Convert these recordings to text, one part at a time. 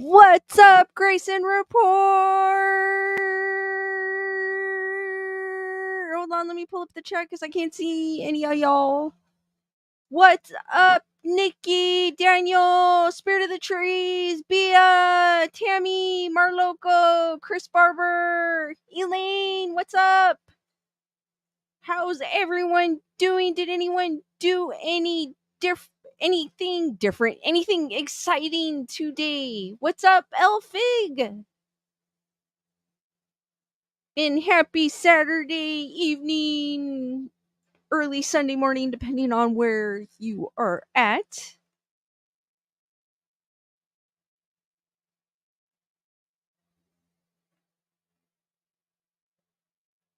What's up, Grayson Report? Hold on, let me pull up the chat because I can't see any of y'all. What's up, Nikki, Daniel, Spirit of the Trees, Bia, Tammy, Marloco, Chris Barber, Elaine, what's up? How's everyone doing? Did anyone do anything different, anything exciting today? What's up, Elfig? And happy Saturday evening, early Sunday morning, depending on where you are at.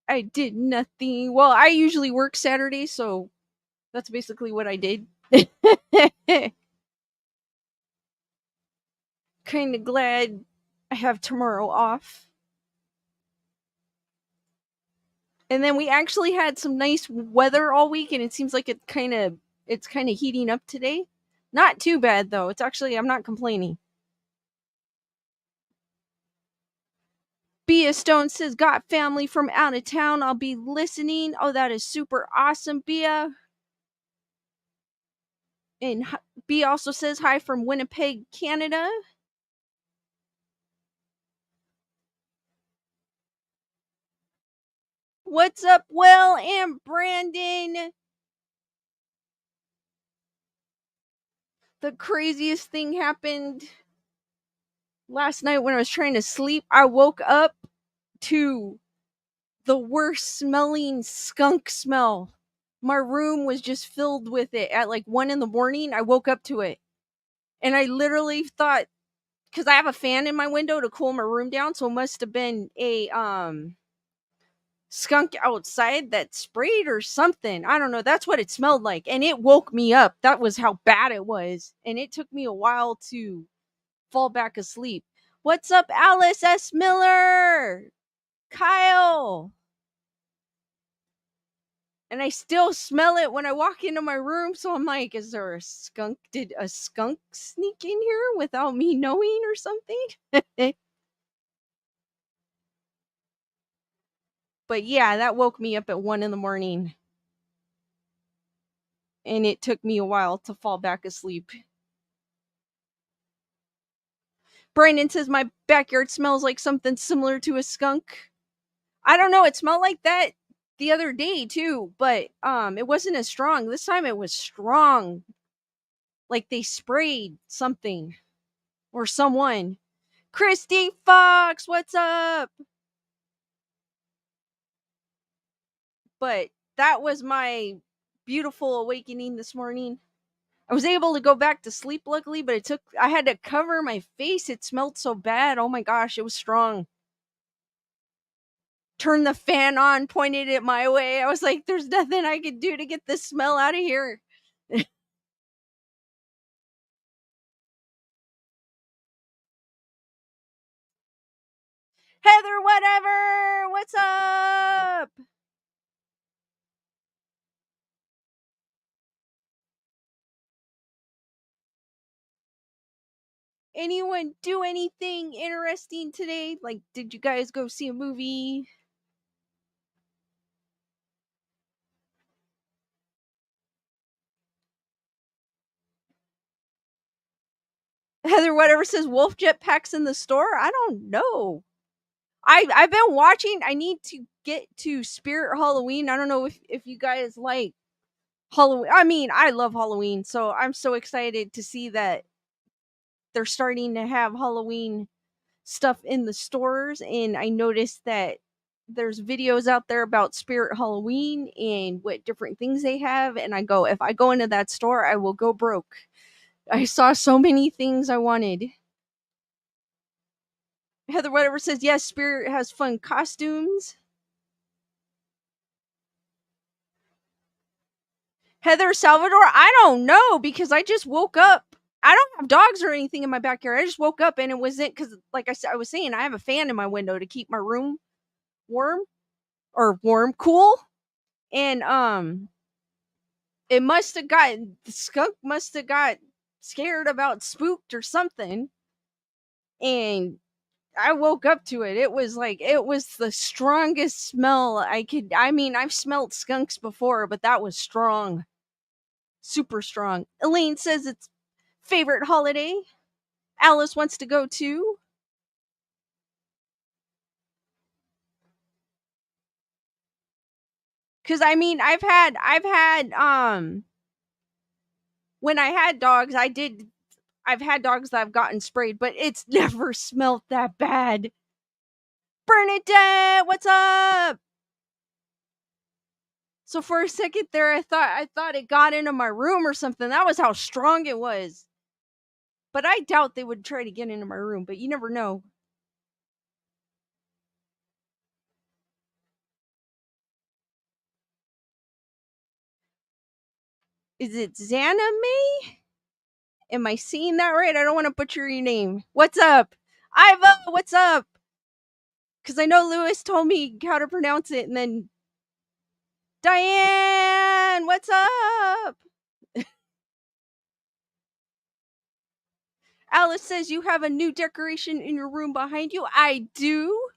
I did nothing. Well, I usually work Saturday, so that's basically what I did. Kind of glad I have tomorrow off. And then we actually had some nice weather all week, and it seems like it's kind of heating up today. Not too bad though. It's actually, I'm not complaining. Bia Stone says, got family from out of town. I'll be listening. Oh, that is super awesome, Bia. And Bia also says hi from Winnipeg, Canada. What's up, Will and Brandon? The craziest thing happened last night when I was trying to sleep. I woke up to the worst smelling skunk smell. My room was just filled with it at like 1 a.m. I woke up to it. And I literally thought, because I have a fan in my window to cool my room down, so it must have been a skunk outside that sprayed or something. I don't know. That's what it smelled like. And it woke me up. That was how bad it was. And it took me a while to fall back asleep. What's up, Alice S. Miller? Kyle? And I still smell it when I walk into my room. So I'm like, is there a skunk? Did a skunk sneak in here without me knowing or something? But yeah, that woke me up at 1 a.m. And it took me a while to fall back asleep. Brandon says my backyard smells like something similar to a skunk. I don't know, it smelled like that the other day too, but it wasn't as strong. This time it was strong. Like they sprayed something or someone. Christy Fox, what's up? But that was my beautiful awakening this morning. I was able to go back to sleep luckily, but I had to cover my face. It smelled so bad. Oh my gosh, it was strong. Turned the fan on, pointed it my way. I was like, there's nothing I could do to get this smell out of here. Heather, whatever. What's up? Anyone do anything interesting today? Like, did you guys go see a movie? Heather, whatever says Wolf Jetpacks in the store. I don't know. I've been watching. I need to get to Spirit Halloween. I don't know if you guys like Halloween. I mean, I love Halloween, so I'm so excited to see that they're starting to have Halloween stuff in the stores. And I noticed that there's videos out there about Spirit Halloween and what different things they have. And I go, if I go into that store, I will go broke. I saw so many things I wanted. Heather whatever says, yes, Spirit has fun costumes. Heather Salvador, I don't know because I just woke up. I don't have dogs or anything in my backyard. I just woke up and it wasn't because, like I said, I was saying, I have a fan in my window to keep my room cool. And it must have gotten the skunk must have got scared about spooked or something. and I woke up to it. It was like it was the strongest smell I could. I mean, I've smelled skunks before, but that was strong, super strong. Elaine says it's favorite holiday. Alice wants to go too. Cause I mean, I've had when I had dogs, I've had dogs that I've gotten sprayed, but it's never smelled that bad. Bernadette, what's up? So for a second there, I thought it got into my room or something. That was how strong it was. But I doubt they would try to get into my room. But you never know. Is it Xana May? Am I seeing that right? I don't want to butcher your name. What's up, Iva? What's up? Because I know Lewis told me how to pronounce it, and then Diane, what's up? Alice says you have a new decoration in your room behind you. I do.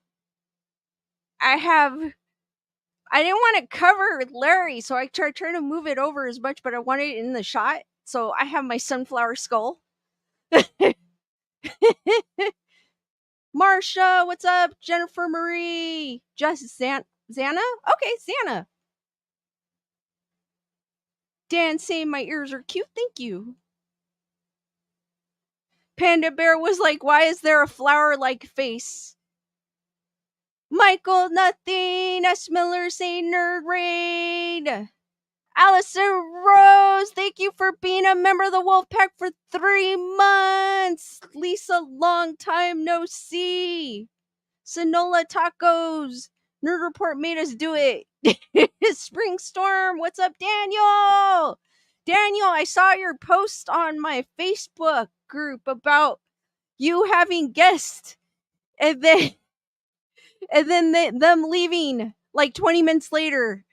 I have. I didn't want to cover Larry, so I tried trying to move it over as much, but I wanted it in the shot. So I have my sunflower skull. Marsha, what's up? Jennifer Marie. Just Xana? Okay, Xana. Dan saying my ears are cute. Thank you. Panda Bear was like, why is there a flower like face? Michael, nothing. S. Miller saying nerd raid. Allison Rose, thank you for being a member of the Wolfpack for 3 months. Lisa, long time no see. Sonola Tacos, Nerd Report made us do it. Spring Storm, what's up, Daniel? Daniel, I saw your post on my Facebook group about you having guests, and then them leaving like 20 minutes later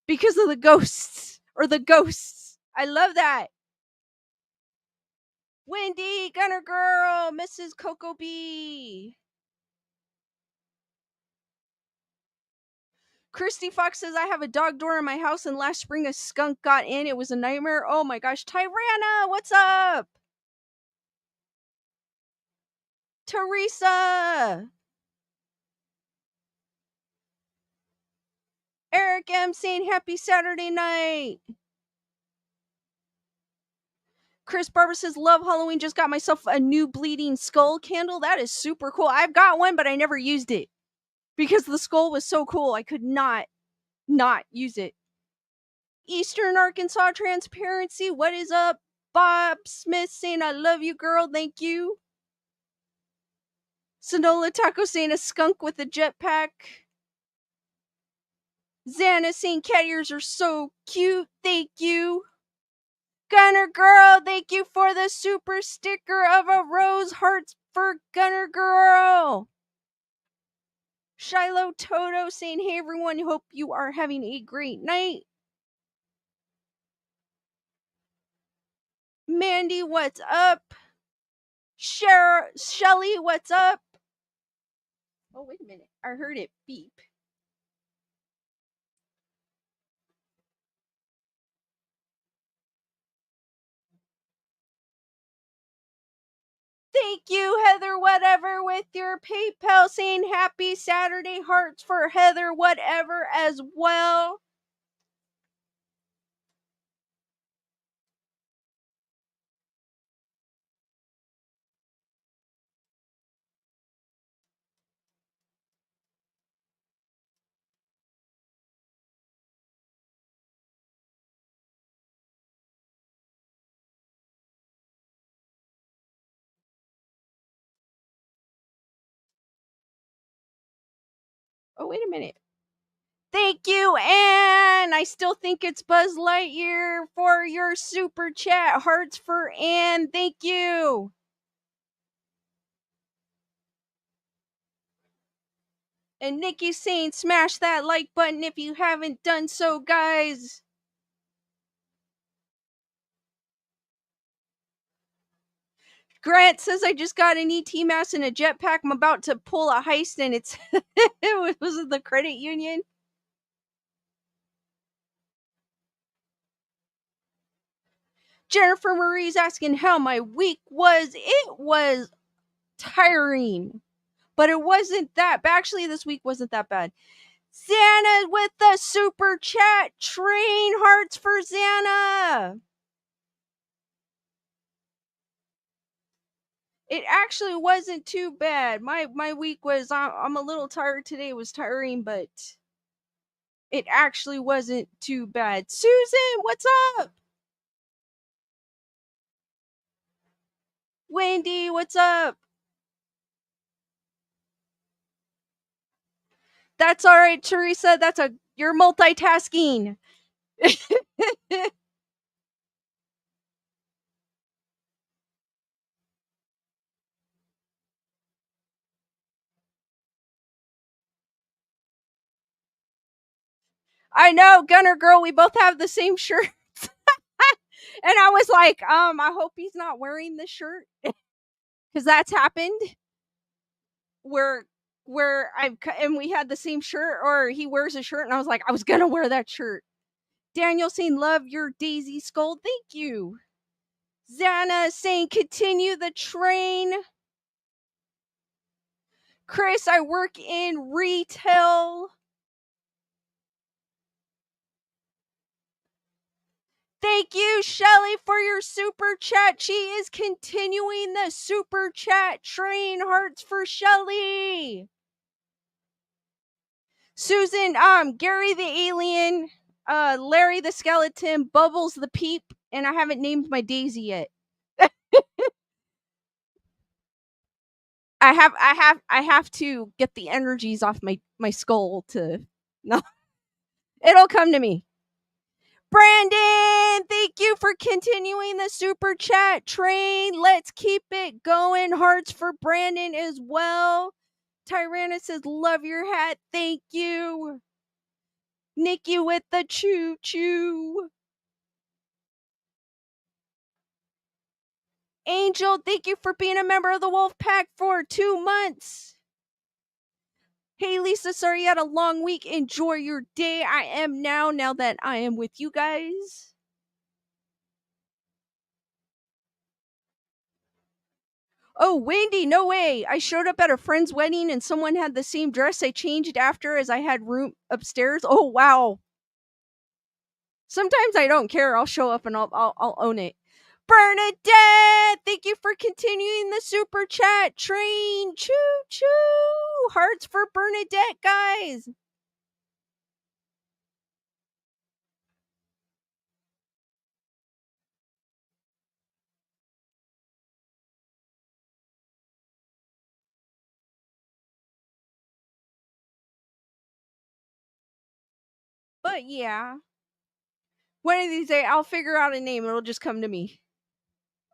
because of the ghosts or the ghosts. I love that. Wendy, Gunner Girl, Mrs. Coco B. Christy Fox says, I have a dog door in my house, and last spring a skunk got in. It was a nightmare. Oh my gosh. Tyrana, what's up? Teresa. Eric M. saying happy Saturday night. Chris Barber says, love Halloween. Just got myself a new bleeding skull candle. That is super cool. I've got one, but I never used it because the skull was so cool. I could not use it. Eastern Arkansas Transparency, what is up? Bob Smith saying, I love you, girl. Thank you. Sonola Taco saying, a skunk with a jetpack. Xana saying, cat ears are so cute. Thank you. Gunner Girl, thank you for the super sticker of a rose hearts for Gunner Girl. Shiloh Toto saying, hey everyone, hope you are having a great night. Mandy, what's up? Shelly, what's up? Oh, wait a minute. I heard it beep. Thank you, Heather Whatever, with your PayPal saying happy Saturday hearts for Heather Whatever as well. Oh, wait a minute. Thank you, Anne. I still think it's Buzz Lightyear for your super chat. Hearts for Anne. Thank you. And Nikki's saying smash that like button if you haven't done so, guys. Grant says I just got an ET mask and a jetpack. I'm about to pull a heist, and it's it was the credit union. Jennifer Marie's asking how my week was. It was tiring, but it wasn't that. Actually, this week wasn't that bad. Xana with the super chat. Train hearts for Xana. It actually wasn't too bad. My week was. I'm a little tired today. It was tiring, but it actually wasn't too bad. Susan, what's up? Wendy, what's up? That's all right, Teresa. You're multitasking. I know, Gunner Girl, we both have the same shirt. And I was like, I hope he's not wearing this shirt. Because that's happened where and we had the same shirt, or he wears a shirt and I was like, I was gonna wear that shirt. Daniel saying love your Daisy Skull. Thank you. Xana saying continue the train. Chris, I work in retail. Thank you, Shelly, for your super chat. She is continuing the super chat train. Hearts for Shelly. Susan, Gary the alien, Larry the skeleton, Bubbles the peep, and I haven't named my Daisy yet. I have to get the energies off my skull to no. It'll come to me. Brandon, thank you for continuing the super chat train. Let's keep it going. Hearts for Brandon as well. Tyrannus says, love your hat. Thank you. Nikki with the choo choo. Angel, thank you for being a member of the Wolf Pack for 2 months. Hey Lisa, sorry you had a long week. Enjoy your day. I am now that I am with you guys. Oh, Wendy, no way. I showed up at a friend's wedding and someone had the same dress I changed after as I had room upstairs. Oh, wow. Sometimes I don't care. I'll show up and I'll own it. Bernadette, thank you for continuing the super chat train. Choo choo. Hearts for Bernadette, guys. But yeah, one of these days I'll figure out a name. It'll just come to me.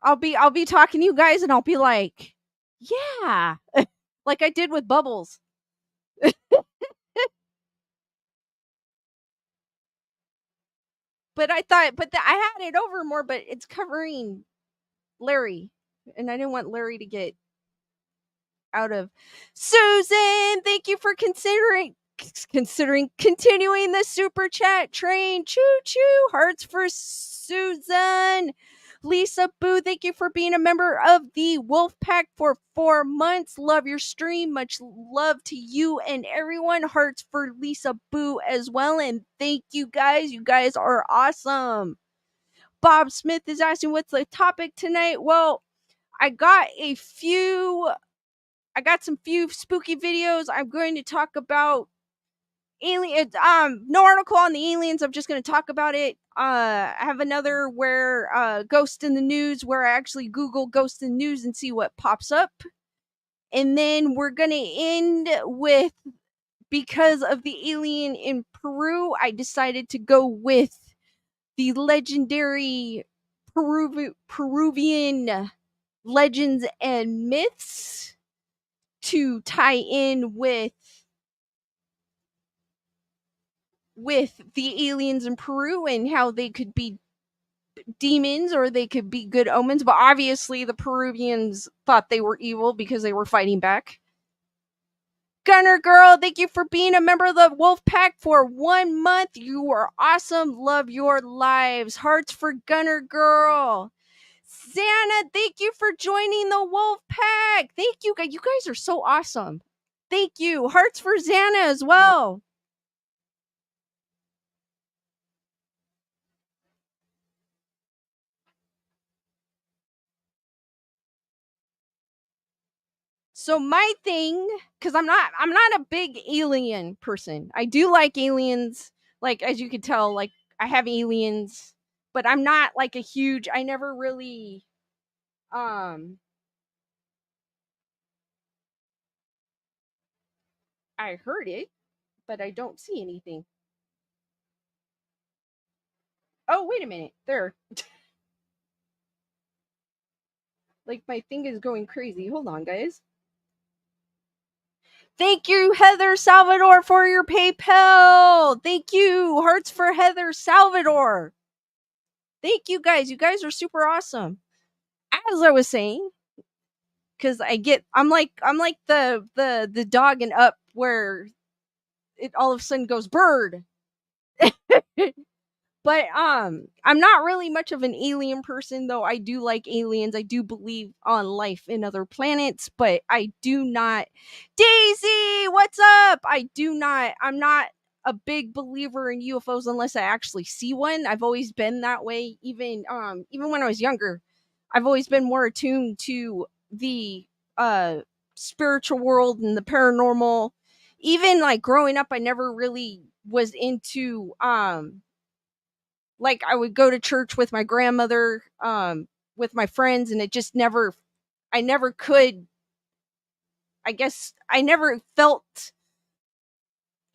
I'll be talking to you guys and I'll be like, yeah, like I did with Bubbles. But I thought, I had it over more, but it's covering Larry, and I didn't want Larry to get out of. Susan, thank you for considering continuing the super chat train. Choo choo, hearts for Susan. Lisa Boo, thank you for being a member of the Wolf Pack for 4 months. Love your stream. Much love to you and everyone. Hearts for Lisa Boo as well. And thank you guys. You guys are awesome. Bob Smith is asking what's the topic tonight. Well, I got some few spooky videos. I'm going to talk about alien. No article on the aliens. I'm just going to talk about it. I have another where ghost in the news, where I actually Google ghost in the news and see what pops up. And then we're going to end with, because of the alien in Peru, I decided to go with the legendary Peruvian legends and myths to tie in with the aliens in Peru and how they could be demons or they could be good omens, but obviously the Peruvians thought they were evil because they were fighting back. Gunner Girl, thank you for being a member of the Wolf Pack for 1 month. You are awesome. Love your lives. Hearts for Gunner Girl. Xana, thank you for joining the Wolf Pack. Thank you guys. You guys are so awesome. Thank you. Hearts for Xana as well. So my thing, because I'm not a big alien person. I do like aliens, like as you can tell, like I have aliens, but I'm not like a huge. I never really I heard it, but I don't see anything. Oh, wait a minute. There. Like my thing is going crazy. Hold on, guys. Thank you, Heather Salvador, for your PayPal. Thank you. Hearts for Heather Salvador. Thank you guys. You guys are super awesome. As I was saying, because I'm like the dog in Up where it all of a sudden goes bird. But I'm not really much of an alien person, though I do like aliens. I do believe on life in other planets, but I do not. Daisy, what's up? I'm not a big believer in UFOs unless I actually see one. I've always been that way, even when I was younger. I've always been more attuned to the uh spiritual world and the paranormal. Even like growing up, I never really was into like I would go to church with my grandmother, with my friends, and it just never, I never could, I guess, I never felt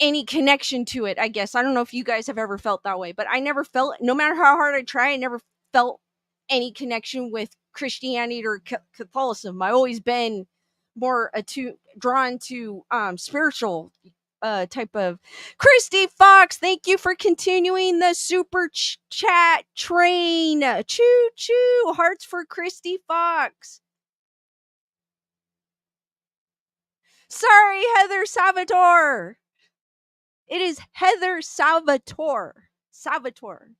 any connection to it. I guess I don't know if you guys have ever felt that way, but I never felt, no matter how hard I try, I never felt any connection with Christianity or Catholicism. I always been more drawn to spiritual type of. Christy Fox, thank you for continuing the super chat train. Choo choo, hearts for Christy Fox. Sorry, Heather Salvatore. It is Heather Salvatore. Salvatore.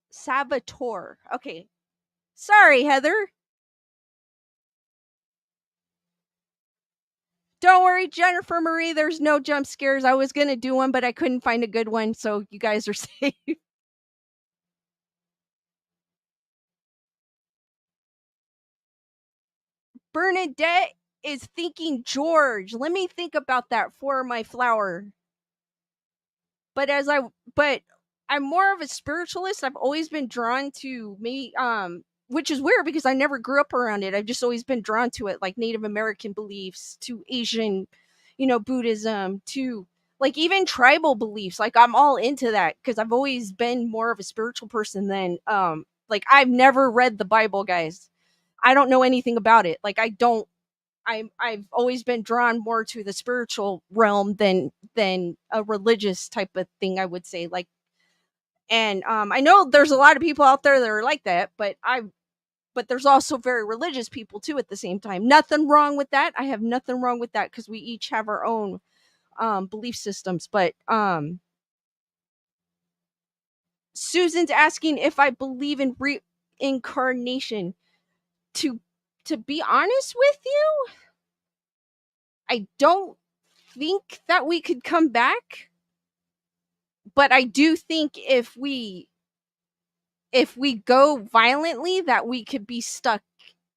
Salvatore. Okay. Sorry, Heather. Don't worry, Jennifer Marie. There's no jump scares. I was going to do one, but I couldn't find a good one. So you guys are safe. Bernadette is thinking George. Let me think about that for my flower. But but I'm more of a spiritualist. I've always been drawn to me, which is weird because I never grew up around it. I've just always been drawn to it, like Native American beliefs, to Asian, Buddhism, to like even tribal beliefs. Like I'm all into that because I've always been more of a spiritual person than like I've never read the Bible, guys. I don't know anything about it. Like I don't I've always been drawn more to the spiritual realm than a religious type of thing, I would say. Like, and I know there's a lot of people out there that are like that, but there's also very religious people too at the same time. Nothing wrong with that. I have nothing wrong with that because we each have our own belief systems. But Susan's asking if I believe in reincarnation. To to be honest with you, I don't think that we could come back, but I do think if we go violently that we could be stuck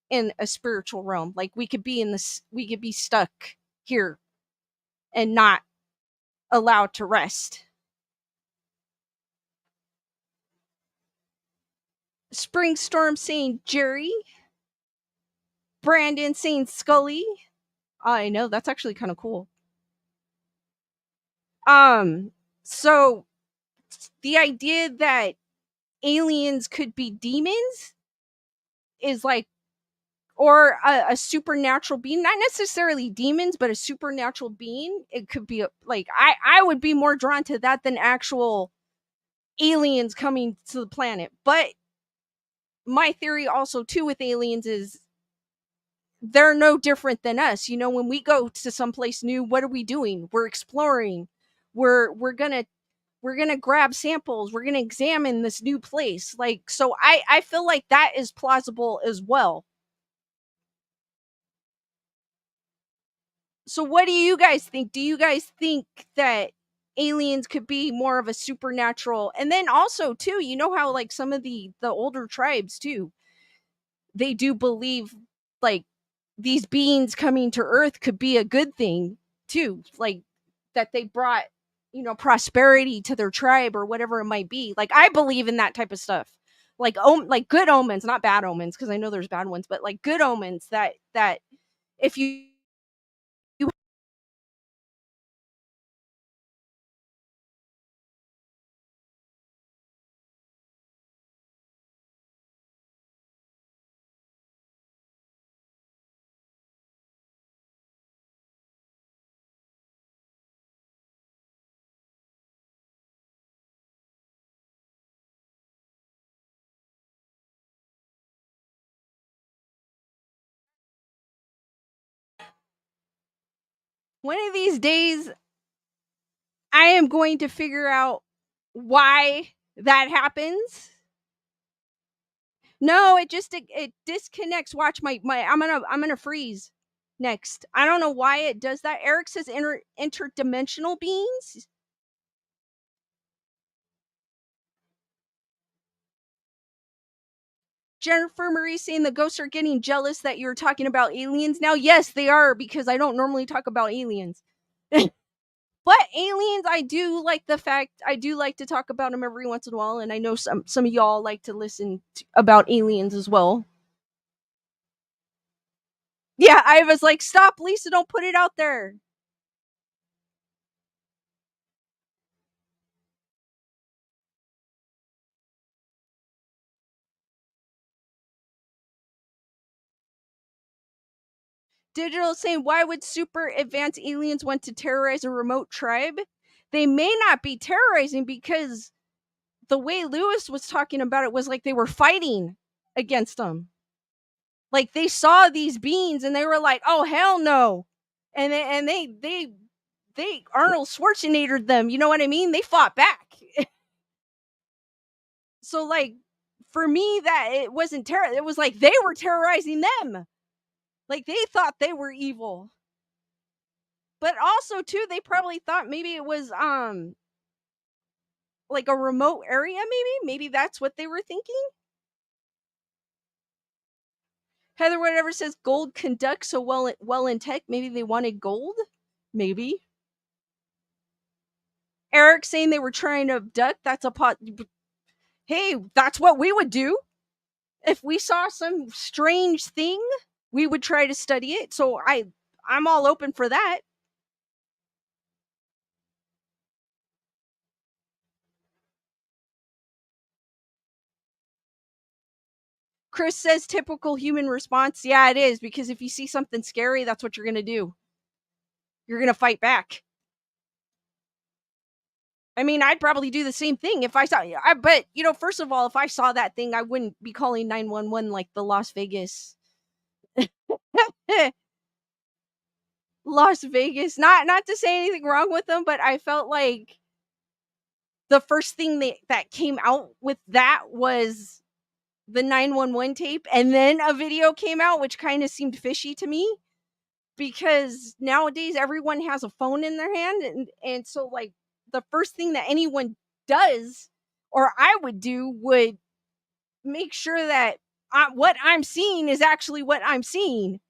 in a spiritual realm. Like we could be stuck here and not allowed to rest. Springstorm saying Jerry. Brandon saying Scully. I know, that's actually kind of cool. So the idea that aliens could be demons is like, or a supernatural being, not necessarily demons, but a supernatural being. It could be like I would be more drawn to that than actual aliens coming to the planet. But my theory also too with aliens is they're no different than us. You know, when we go to someplace new, what are we doing? We're exploring. We're gonna grab samples. We're gonna examine this new place. Like, so I feel like that is plausible as well. So what do you guys think? Do you guys think that aliens could be more of a supernatural? And then also too, you know how like some of the older tribes too, they do believe like these beings coming to earth could be a good thing too, like that they brought, you know, prosperity to their tribe or whatever it might be. Like I believe in that type of stuff. Like like good omens, not bad omens, because I know there's bad ones, but like good omens that if you one of these days I am going to figure out why that happens. No, it disconnects. Watch my I'm gonna freeze next. I don't know why it does that. Eric says interdimensional beings. Jennifer Marie saying the ghosts are getting jealous that you're talking about aliens now. Yes, they are, because I don't normally talk about aliens. But aliens, I do like the fact I do like to talk about them every once in a while, and I know some of y'all like to listen about aliens as well. Yeah, I was like, stop, Lisa, don't put it out there. Digital saying, why would super advanced aliens want to terrorize a remote tribe? They may not be terrorizing, because the way Lewis was talking about it was like they were fighting against them. Like they saw these beings and they were like, "Oh hell no!" And they Arnold Schwarzenegger them. You know what I mean? They fought back. So like for me, that it wasn't terror. It was like they were terrorizing them. Like they thought they were evil. But also too, they probably thought maybe it was like a remote area. Maybe that's what they were thinking. Heather whatever says gold conducts so well in tech. Maybe they wanted gold. Maybe. Eric saying they were trying to abduct. That's a pot. Hey, that's what we would do if we saw some strange thing. We would try to study it. So I'm all open for that. Chris says typical human response. Yeah, it is, because if you see something scary, that's what you're gonna do. You're gonna fight back. I mean, I'd probably do the same thing if I saw. But you know, first of all, if I saw that thing, I wouldn't be calling 911 like the Las Vegas. Las Vegas. Not to say anything wrong with them, but I felt like the first thing that came out with that was the 911 tape, and then a video came out, which kind of seemed fishy to me, because nowadays everyone has a phone in their hand, and so like the first thing that anyone does, or I would do, would make sure that what I'm seeing is actually what I'm seeing.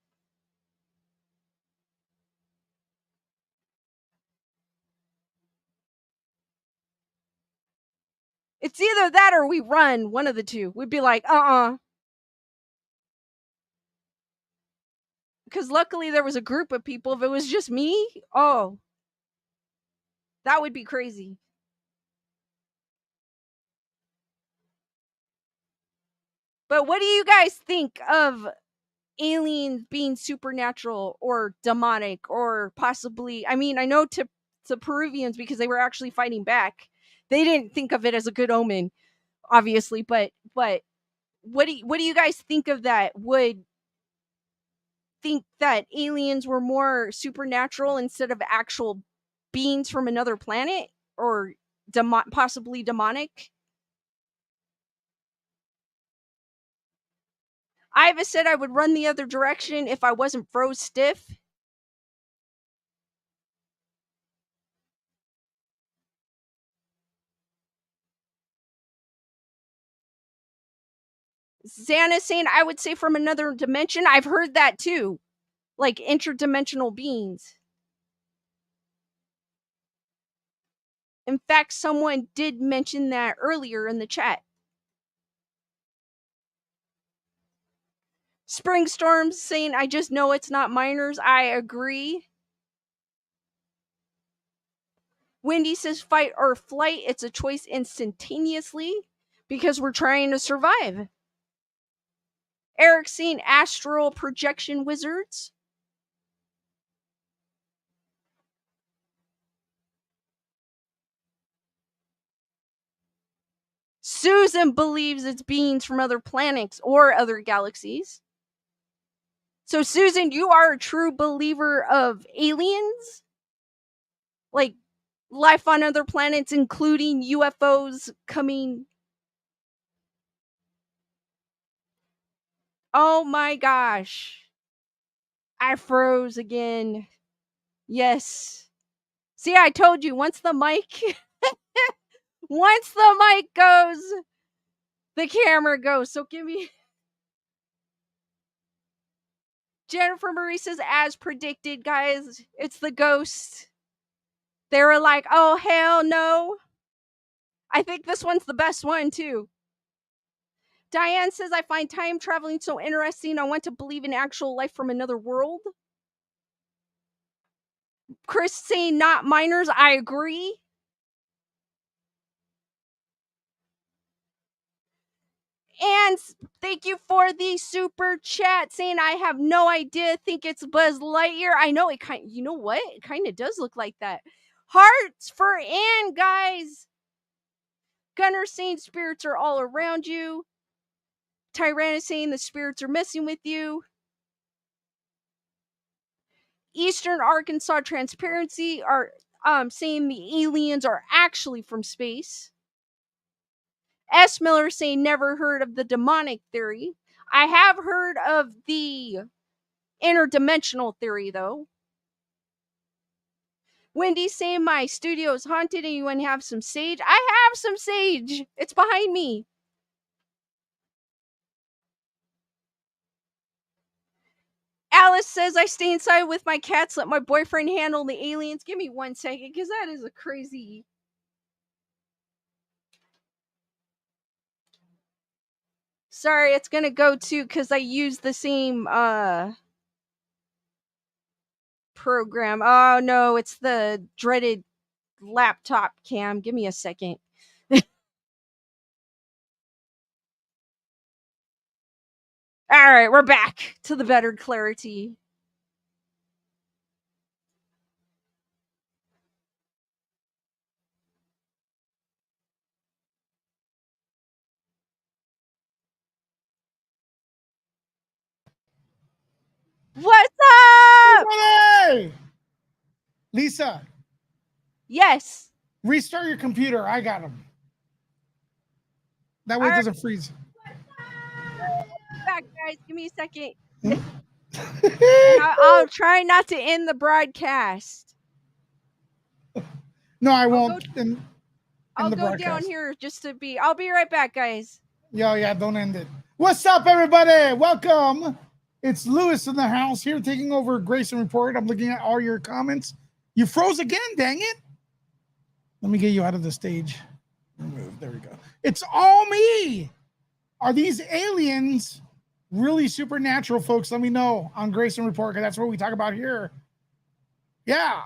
It's either that or we run, one of the two. We'd be like, because luckily there was a group of people. If it was just me, oh, that would be crazy. But what do you guys think of aliens being supernatural or demonic, or possibly, I mean, I know to Peruvians, because they were actually fighting back, they didn't think of it as a good omen, obviously, but what do you guys think of that? Would think that aliens were more supernatural instead of actual beings from another planet, or possibly demonic? Iva said I would run the other direction if I wasn't froze stiff. Xana saying I would say from another dimension. I've heard that too. Like interdimensional beings. In fact, someone did mention that earlier in the chat. Spring Storms saying I just know it's not minors. I agree. Wendy says fight or flight. It's a choice instantaneously because we're trying to survive. Eric saying astral projection wizards. Susan believes it's beings from other planets or other galaxies. So, Susan, you are a true believer of aliens? Like life on other planets, including UFOs coming? Oh my gosh. I froze again. Yes. See, I told you, once the mic goes, the camera goes. So give me. Jennifer Marie says, as predicted, guys, it's the ghost. They were like, oh, hell no. I think this one's the best one, too. Diane says, I find time traveling so interesting. I want to believe in actual life from another world. Chris saying, not minors. I agree. And thank you for the super chat saying I have no idea. Think it's Buzz Lightyear. I know it kind. You know what? It kind of does look like that. Hearts for Anne, guys. Gunner saying spirits are all around you. Tyrannus saying the spirits are messing with you. Eastern Arkansas Transparency are saying the aliens are actually from space. S. Miller saying never heard of the demonic theory. I have heard of the interdimensional theory, though. Wendy saying my studio is haunted. Anyone have some sage? I have some sage. It's behind me. Alice says I stay inside with my cats. Let my boyfriend handle the aliens. Give me 1 second, because that is a crazy. Sorry, it's gonna go to because I use the same program. Oh no, it's the dreaded laptop cam. Give me a second. All right, we're back to the better clarity. What's up? Hey! Lisa. Yes. Restart your computer. I got them. That way it doesn't freeze. Back, guys. Give me a second. I'll try not to end the broadcast. No, I won't. I'll go down here just to be. I'll be right back, guys. Yeah, don't end it. What's up, everybody? Welcome. It's Lewis in the house here taking over Grayson Report. I'm looking at all your comments. You froze again, dang it. Let me get you out of the stage. Remove. There we go. It's all me. Are these aliens really supernatural, folks? Let me know on Grayson Report, because that's what we talk about here. Yeah.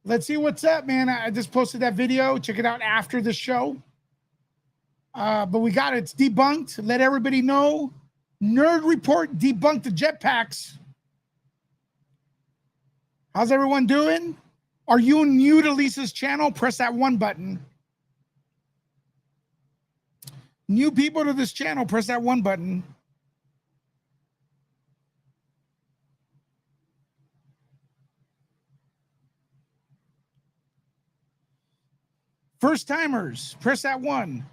Let's see what's up, man. I just posted that video. Check it out after the show. But we got it. It's debunked. Let everybody know Nerd Report debunked the jetpacks. How's everyone doing? Are you new to Lisa's channel? Press that 1 button. New people to this channel, press that 1 button. First timers, press that 1.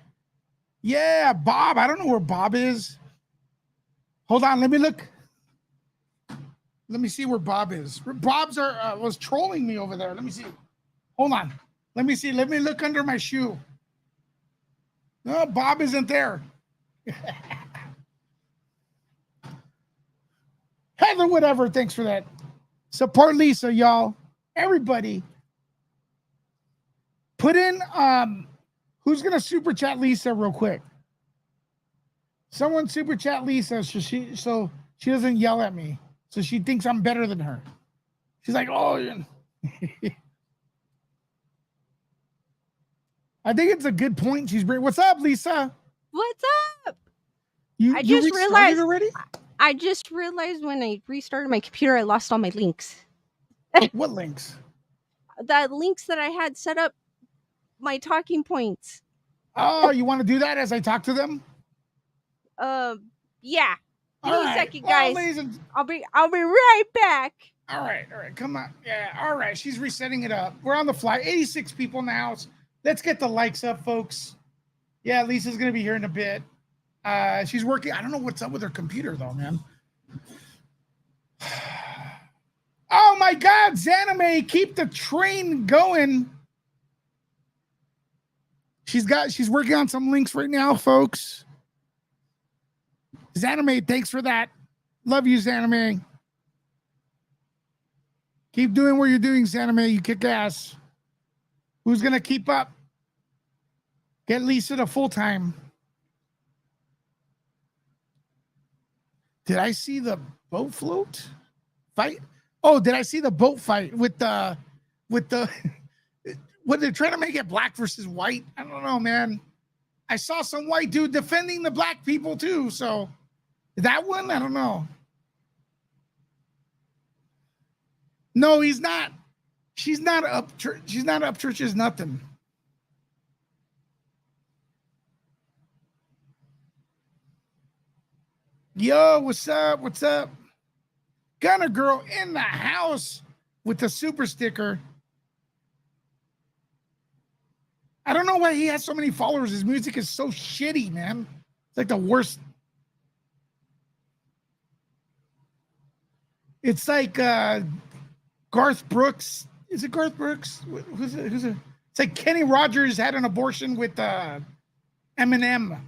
Yeah, Bob. I don't know where Bob is. Hold on, let me look. Let me see where Bob is. Bob's was trolling me over there. Let me see. Hold on. Let me see. Let me look under my shoe. No, Bob isn't there. Heather, whatever. Thanks for that. Support Lisa, y'all. Everybody. Put in who's gonna super chat Lisa real quick? Someone super chat Lisa so she doesn't yell at me. So she thinks I'm better than her. She's like, oh, I think it's a good point she's bringing. What's up, Lisa? What's up? I just realized already. I just realized when I restarted my computer, I lost all my links. What links? The links that I had set up, my talking points. Oh, you want to do that as I talk to them? Yeah. Give me a second, guys. Well, I'll be right back. All right, come on. Yeah, all right. She's resetting it up. We're on the fly. 86 people in the house. Let's get the likes up, folks. Yeah, Lisa's gonna be here in a bit. She's working. I don't know what's up with her computer though, man. Oh my God, Zanime, keep the train going. She's working on some links right now, folks. Zanime, thanks for that. Love you, Zanime. Keep doing what you're doing, Zanime. You kick ass. Who's gonna keep up? Get Lisa to full time. Did I see the boat float fight? Oh, did I see the boat fight with the what they're trying to make it black versus white? I don't know, man. I saw some white dude defending the black people too. So that one, I don't know. No, he's not. She's not up. She's not up churches. Nothing. Yo, what's up? What's up? Gunner Girl in the house with the super sticker. I don't know why he has so many followers. His music is so shitty, man. It's like the worst. It's like Garth Brooks. Is it Garth Brooks? Who's it? It's like Kenny Rogers had an abortion with Eminem.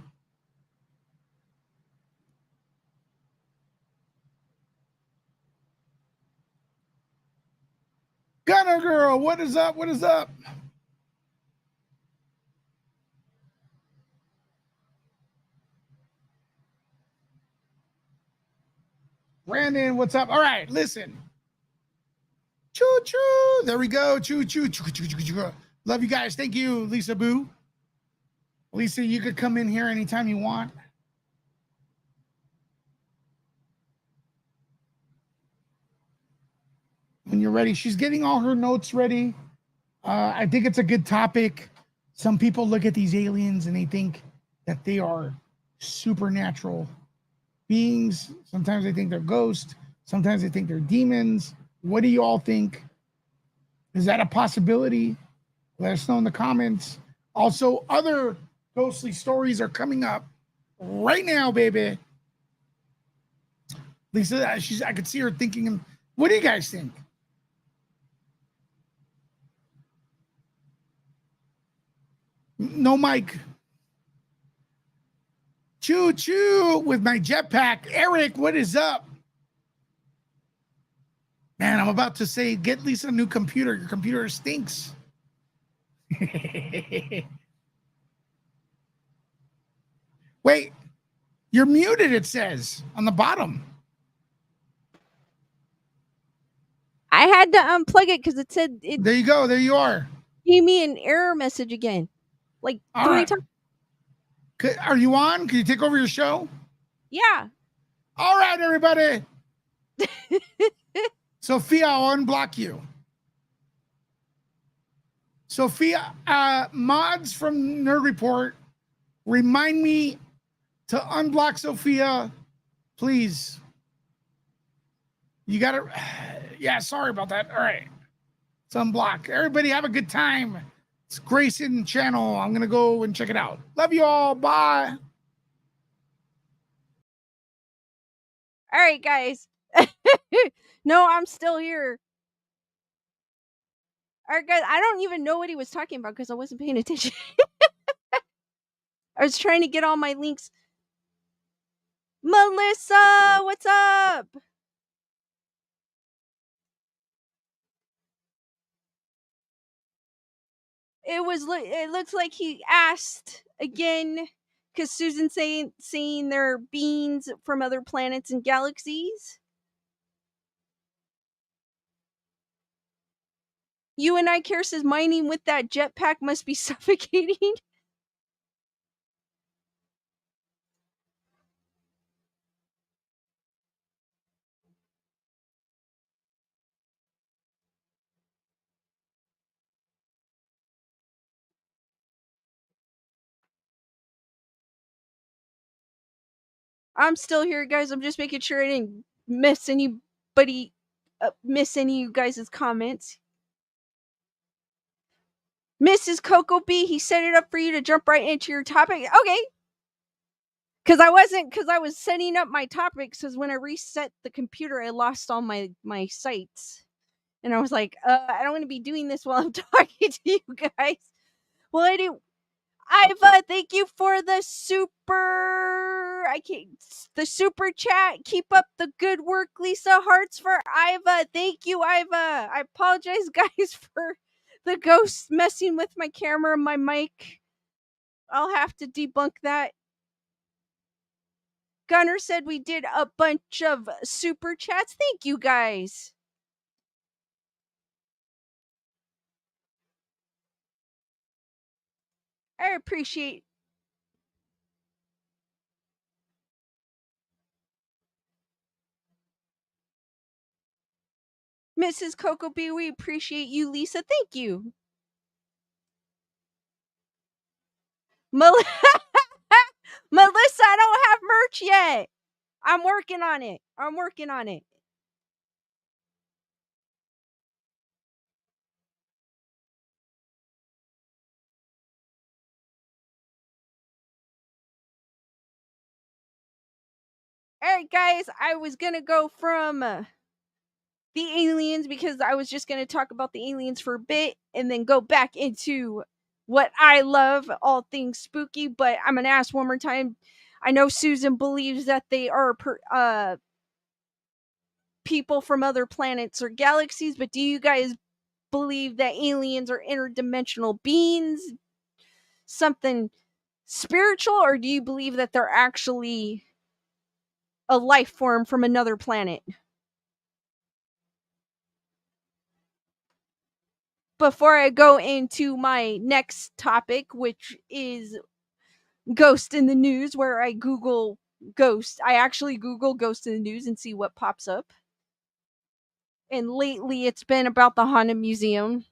Gunner Girl, what is up? What is up? Brandon, what's up? All right, listen. Choo choo. There we go. Choo choo. Choo choo choo choo. Love you guys. Thank you, Lisa Boo. Lisa, you could come in here anytime you want. When you're ready. She's getting all her notes ready. I think it's a good topic. Some people look at these aliens and they think that they are supernatural beings. Sometimes they think they're ghosts. Sometimes they think they're demons. What do you all think? Is that a possibility? Let us know in the comments. Also, other ghostly stories are coming up right now, baby. Lisa, I could see her thinking, what do you guys think? No mic. Choo choo with my jetpack. Eric, what is up? Man, I'm about to say, get Lisa a new computer. Your computer stinks. Wait, you're muted, it says on the bottom. I had to unplug it because it said it. There you go. There you are. Gave me an error message again. Like all 3 right. times. Are you on? Can you take over your show? Yeah. All right, everybody. Sophia, I'll unblock you. Sophia, mods from Nerd Report, remind me to unblock Sophia, please. You gotta, yeah, sorry about that. All right, it's unblocked. Everybody have a good time. It's Grayson channel. I'm gonna go and check it out. Love you all. Bye. All right, guys. No, I'm still here. All right, guys. I don't even know what he was talking about because I wasn't paying attention. I was trying to get all my links. Melissa, what's up? It looks like he asked again because Susan's saying they're beings from other planets and galaxies. You and I care says mining with that jetpack must be suffocating. I'm still here, guys. I'm just making sure I didn't miss anybody, miss any of you guys' comments. Mrs. Coco B, he set it up for you to jump right into your topic. Okay. Because I was setting up my topics because when I reset the computer, I lost all my sites. And I was like, I don't want to be doing this while I'm talking to you guys. Well, I do. Iva, thank you for the super chat. Keep up the good work, Lisa. Hearts for Iva. Thank you, Iva. I apologize, guys, for the ghost messing with my camera and my mic. I'll have to debunk that. Gunner said we did a bunch of super chats. Thank you, guys. I appreciate. Mrs. Coco B, we appreciate you, Lisa. Thank you. Melissa, I don't have merch yet. I'm working on it. All right, guys, I was going to go from the aliens because I was just going to talk about the aliens for a bit and then go back into what I love, all things spooky. But I'm going to ask one more time. I know Susan believes that they are people from other planets or galaxies, but do you guys believe that aliens are interdimensional beings, something spiritual, or do you believe that they're actually a life form from another planet? Before I go into my next topic, which is ghost in the news, where I Google ghost. I actually Google ghost in the news and see what pops up. And lately it's been about the Haunted Museum.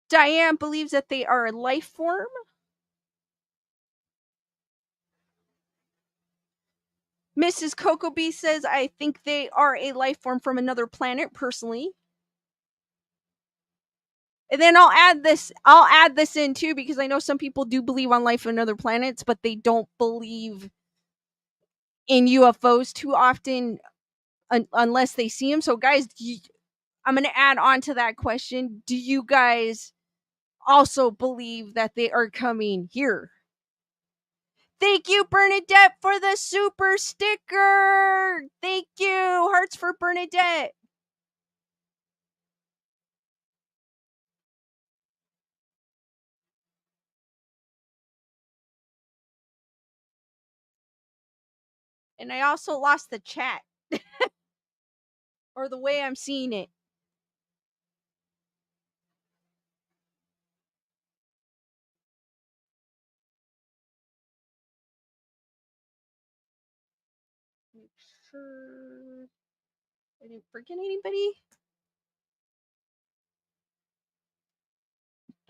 Diane believes that they are a life form. Mrs. Coco B says, I think they are a life form from another planet, personally. And then I'll add this in too, because I know some people do believe on life on other planets, but they don't believe in UFOs too often unless they see them. So guys, I'm going to add on to that question. Do you guys also believe that they are coming here? Thank you, Bernadette, for the super sticker. Thank you. Hearts for Bernadette. And I also lost the chat. or the way I'm seeing it. Make sure I didn't forget anybody.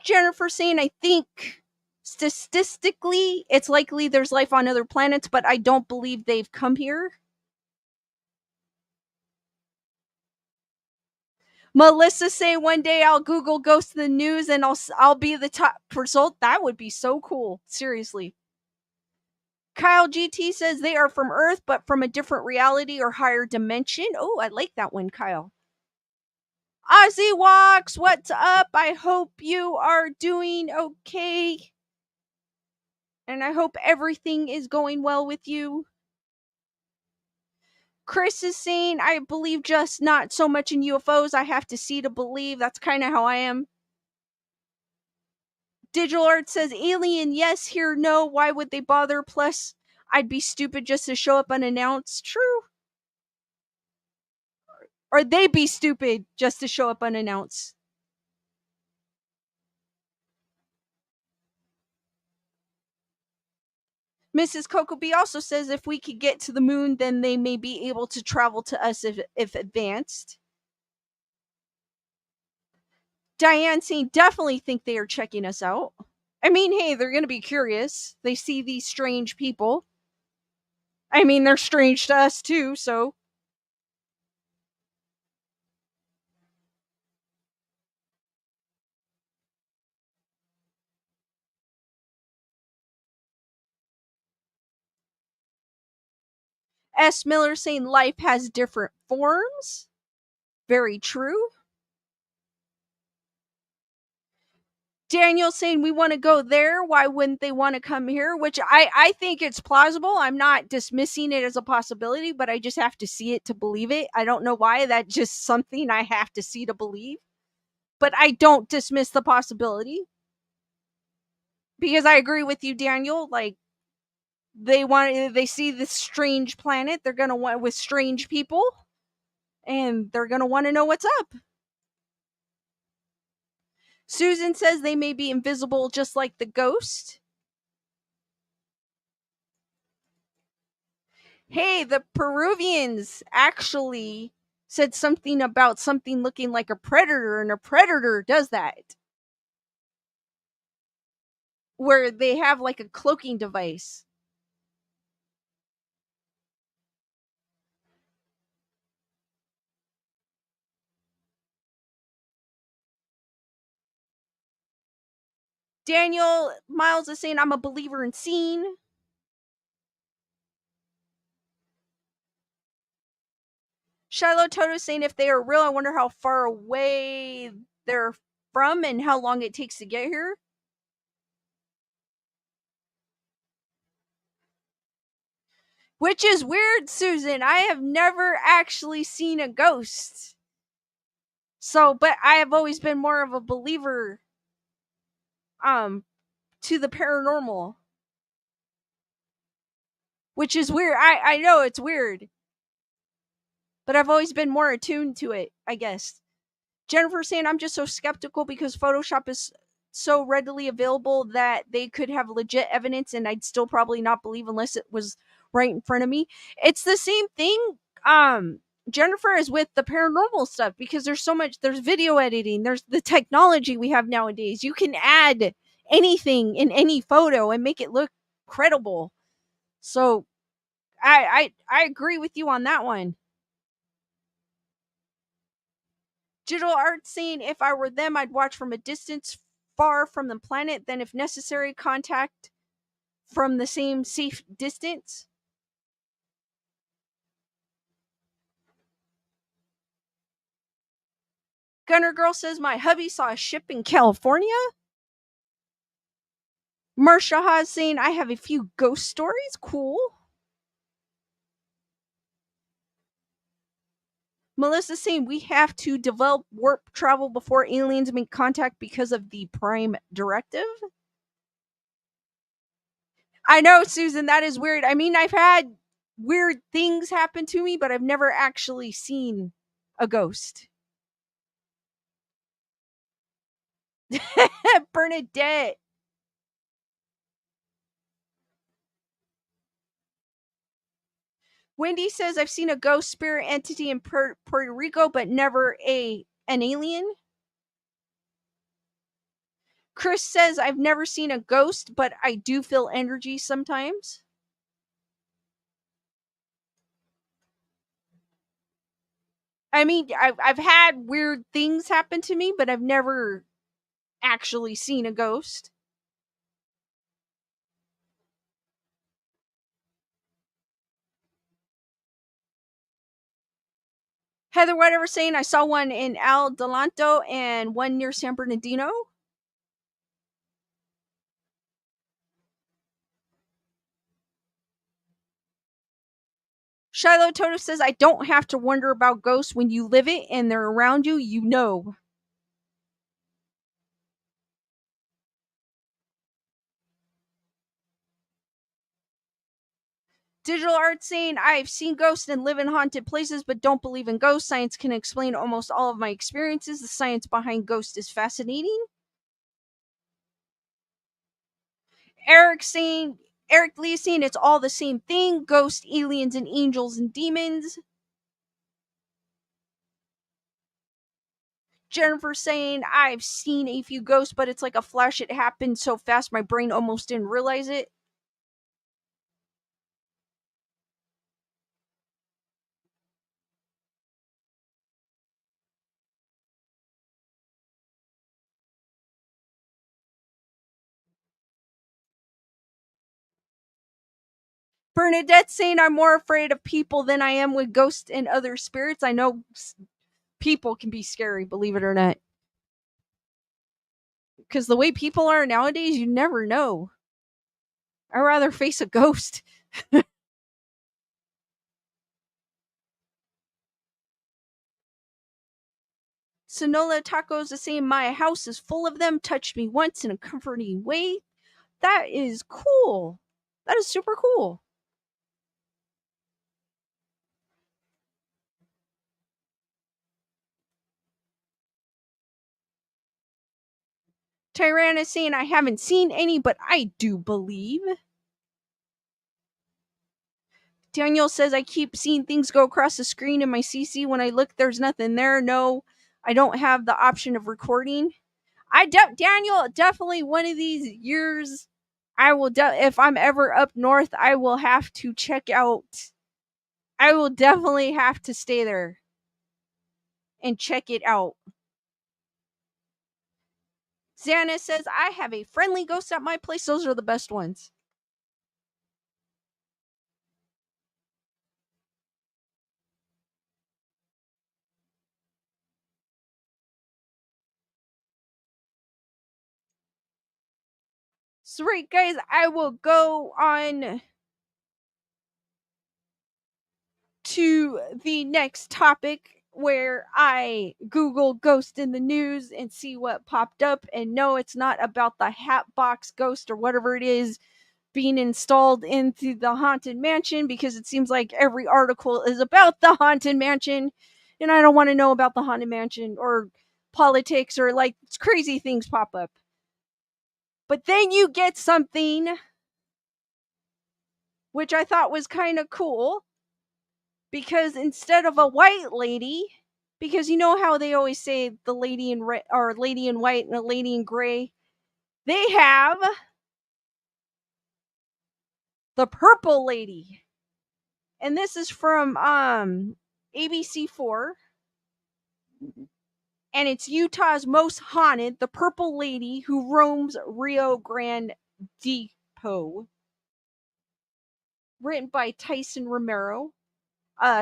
Jennifer saying, I think statistically it's likely there's life on other planets, but I don't believe they've come here. Melissa saying, one day I'll Google ghosts in the news and I'll be the top result. That would be so cool. Seriously. Kyle GT says they are from Earth, but from a different reality or higher dimension. Oh, I like that one, Kyle. Ozzy Walks, what's up? I hope you are doing okay. And I hope everything is going well with you. Chris is saying, I believe just not so much in UFOs. I have to see to believe. That's kind of how I am. Digital Art says, alien, yes, here, no. Why would they bother? Plus, I'd be stupid just to show up unannounced. True. Or they'd be stupid just to show up unannounced. Mrs. Coco B also says if we could get to the moon, then they may be able to travel to us if advanced. Diane saying, definitely think they are checking us out. I mean, hey, they're going to be curious. They see these strange people. I mean, they're strange to us too, so. S. Miller saying life has different forms. Very true. Daniel saying we want to go there. Why wouldn't they want to come here? Which I think it's plausible. I'm not dismissing it as a possibility, but I just have to see it to believe it. I don't know why. That's just something I have to see to believe. But I don't dismiss the possibility. Because I agree with you, Daniel. Like, they see this strange planet. They're going to want with strange people. And they're going to want to know what's up. Susan says they may be invisible just like the ghost. Hey, the Peruvians actually said something about something looking like a predator, and a predator does that. Where they have like a cloaking device. Daniel Miles is saying, I'm a believer in seeing. Shiloh Toto is saying, if they are real, I wonder how far away they're from and how long it takes to get here. Which is weird, Susan. I have never actually seen a ghost. So, but I have always been more of a believer to the paranormal. Which is weird. I know it's weird. But I've always been more attuned to it, I guess. Jennifer saying, I'm just so skeptical because Photoshop is so readily available that they could have legit evidence and I'd still probably not believe unless it was right in front of me. It's the same thing, Jennifer, is with the paranormal stuff because there's video editing, there's the technology we have nowadays. You can add anything in any photo and make it look credible. So I agree with you on that one. Digital art saying, if I were them, I'd watch from a distance far from the planet, then if necessary, contact from the same safe distance. Gunner Girl says, my hubby saw a ship in California. Marsha Haas saying, I have a few ghost stories. Cool. Melissa saying, we have to develop warp travel before aliens make contact because of the Prime Directive. I know, Susan, that is weird. I mean, I've had weird things happen to me, but I've never actually seen a ghost. Bernadette. Wendy says, I've seen a ghost spirit entity in Puerto Rico, but never an alien. Chris says, I've never seen a ghost, but I do feel energy sometimes. I mean, I've had weird things happen to me, but I've never actually seen a ghost. Heather Whatever saying, I saw one in Al Delanto and one near San Bernardino. Shiloh Toto says, I don't have to wonder about ghosts when you live it and they're around you, you know. Digital Art saying, I've seen ghosts and live in haunted places, but don't believe in ghosts. Science can explain almost all of my experiences. The science behind ghosts is fascinating. Eric saying, Eric Lee saying, it's all the same thing. Ghosts, aliens, and angels and demons. Jennifer saying, I've seen a few ghosts, but it's like a flash. It happened so fast my brain almost didn't realize it. Bernadette saying, I'm more afraid of people than I am with ghosts and other spirits. I know people can be scary, believe it or not. Because the way people are nowadays, you never know. I'd rather face a ghost. Sonola Tacos is saying, my house is full of them. Touched me once in a comforting way. That is cool. That is super cool. Tyrann is saying, I haven't seen any, but I do believe. Daniel says, I keep seeing things go across the screen in my CC. When I look, there's nothing there. No, I don't have the option of recording. Daniel, definitely one of these years, I will, if I'm ever up north, I will have to check out. I will definitely have to stay there and check it out. Xana says, I have a friendly ghost at my place. Those are the best ones. So, right, guys, I will go on to the next topic where I Google ghost in the news and see what popped up. And no, it's not about the Hatbox ghost or whatever it is being installed into the Haunted Mansion, because it seems like every article is about the Haunted Mansion. And I don't want to know about the Haunted Mansion or politics or like crazy things pop up. But then you get something which I thought was kind of cool, because instead of a white lady, because you know how they always say the lady in red or lady in white and a lady in gray, they have the purple lady. And this is from ABC4, and it's Utah's most haunted, the purple lady who roams Rio Grande Depot. Written by Tyson Romero.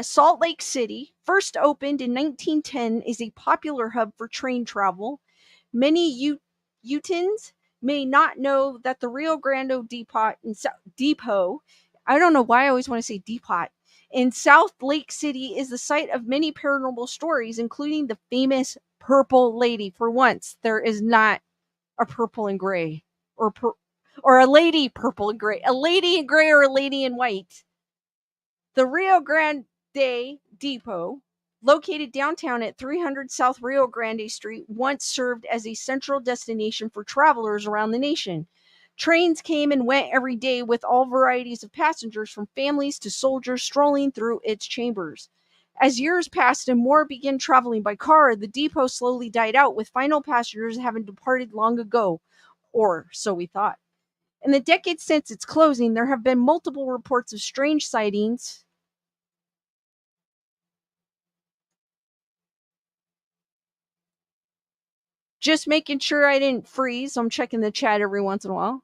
Salt Lake City, first opened in 1910, is a popular hub for train travel. Many Utahns may not know that the Rio Grande Depot, I don't know why I always want to say depot, in South Lake City is the site of many paranormal stories, including the famous Purple Lady. For once, there is not a purple and gray or a lady purple and gray, a lady in gray or a lady in white. The Rio Grande Depot located downtown at 300 South Rio Grande Street, once served as a central destination for travelers around the nation. Trains came and went every day with all varieties of passengers, from families to soldiers, strolling through its chambers. As years passed and more began traveling by car, the depot slowly died out, with final passengers having departed long ago, or so we thought. In the decades since its closing, there have been multiple reports of strange sightings. Just making sure I didn't freeze. I'm checking the chat every once in a while.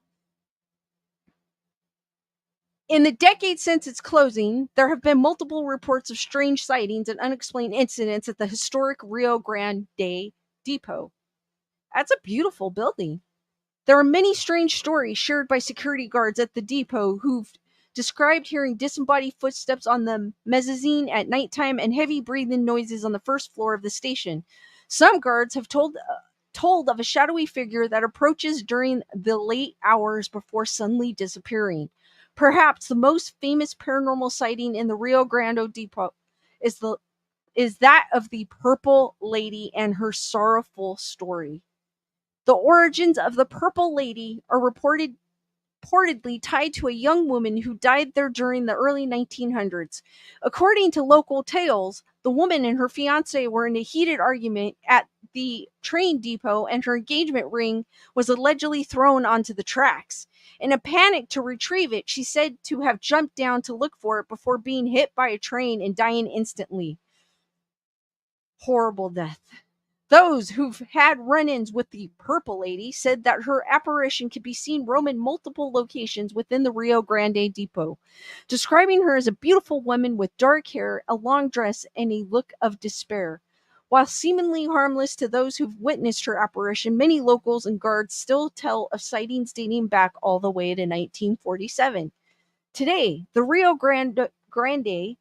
In the decades since its closing, there have been multiple reports of strange sightings and unexplained incidents at the historic Rio Grande Depot. That's a beautiful building. There are many strange stories shared by security guards at the depot who've described hearing disembodied footsteps on the mezzanine at nighttime and heavy breathing noises on the first floor of the station. Some guards have told of a shadowy figure that approaches during the late hours before suddenly disappearing. Perhaps the most famous paranormal sighting in the Rio Grande Depot is that of the Purple Lady and her sorrowful story. The origins of the Purple Lady are reportedly tied to a young woman who died there during the early 1900s. According to local tales, the woman and her fiance were in a heated argument at the train depot, and her engagement ring was allegedly thrown onto the tracks. In a panic to retrieve it, she said to have jumped down to look for it before being hit by a train and dying instantly. Horrible death. Those who've had run ins with the Purple Lady said that her apparition could be seen roaming multiple locations within the Rio Grande Depot, describing her as a beautiful woman with dark hair, a long dress, and a look of despair. While seemingly harmless to those who've witnessed her apparition, many locals and guards still tell of sightings dating back all the way to 1947. Today, the Rio Grande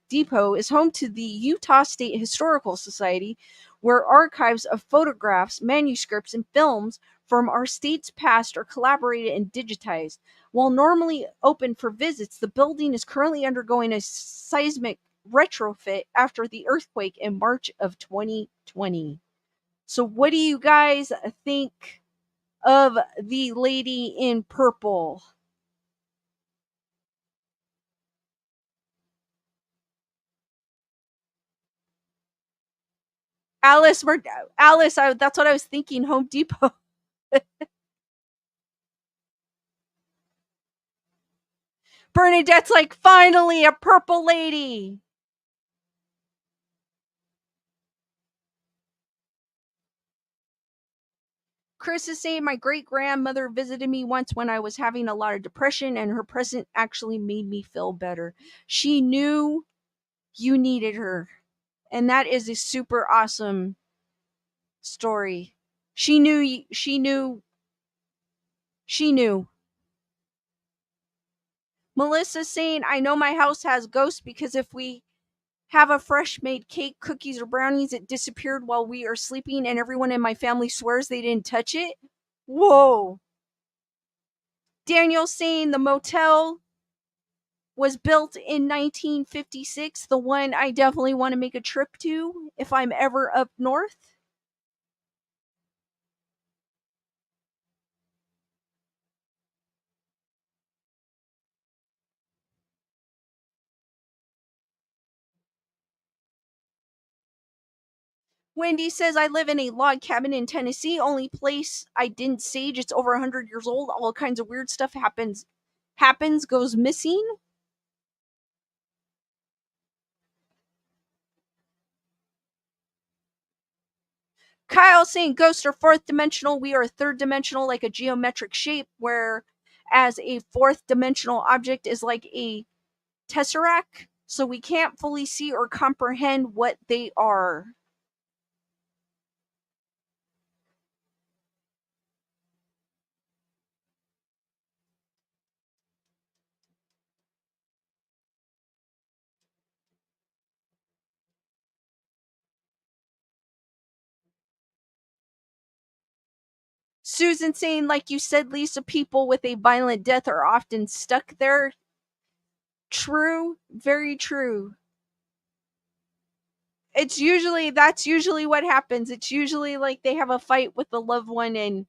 Depot is home to the Utah State Historical Society, where archives of photographs, manuscripts, and films from our state's past are collaborated and digitized. While normally open for visits, the building is currently undergoing a seismic retrofit after the earthquake in March of 2020. So, what do you guys think of the lady in purple? Alice, Alice, that's what I was thinking. Home Depot. Bernadette's like, finally, a purple lady. Chris is saying, my great grandmother visited me once when I was having a lot of depression, and her presence actually made me feel better. She knew you needed her. And that is a super awesome story. She knew, she knew, she knew. Melissa's saying, I know my house has ghosts because if we have a fresh made cake, cookies, or brownies, it disappeared while we are sleeping, and everyone in my family swears they didn't touch it. Whoa. Daniel's saying the motel was built in 1956, the one I definitely want to make a trip to if I'm ever up north. Wendy says, I live in a log cabin in Tennessee, only place I didn't sage. It's over 100 years old. All kinds of weird stuff goes missing. Kyle saying ghosts are fourth dimensional. We are third dimensional, like a geometric shape, where as a fourth dimensional object is like a tesseract. So we can't fully see or comprehend what they are. Susan saying, like you said, Lisa, people with a violent death are often stuck there. True, very true. That's usually what happens. It's usually like they have a fight with the loved one, and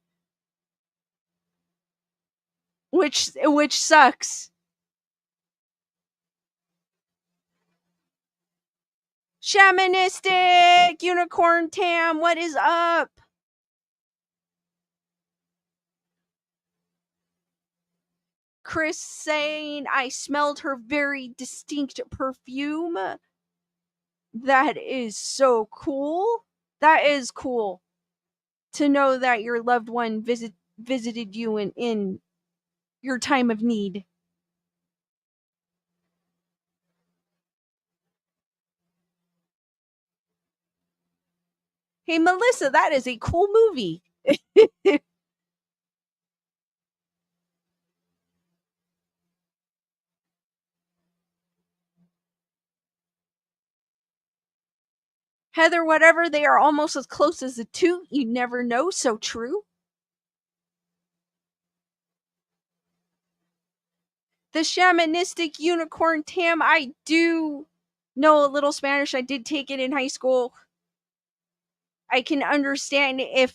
which sucks. Shamanistic unicorn Tam, what is up? Chris saying I smelled her very distinct perfume. That is so cool. That is cool to know that your loved one visited you in your time of need. Hey Melissa, that is a cool movie. Heather, whatever, they are almost as close as a toot. You never know, so true. The shamanistic unicorn Tam, I do know a little Spanish. I did take it in high school. I can understand it if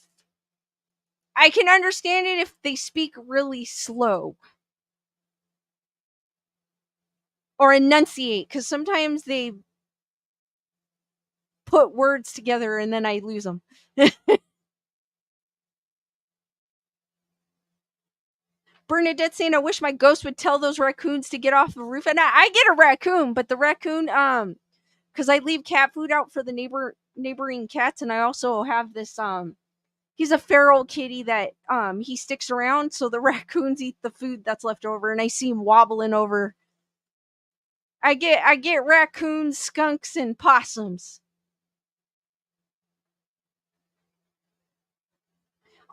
they speak really slow or enunciate, because sometimes they put words together and then I lose them. Bernadette saying, I wish my ghost would tell those raccoons to get off the roof. And I get a raccoon, but the raccoon, because I leave cat food out for the neighboring cats, and I also have this he's a feral kitty that he sticks around, so the raccoons eat the food that's left over, and I see him wobbling over. I get raccoons, skunks, and possums.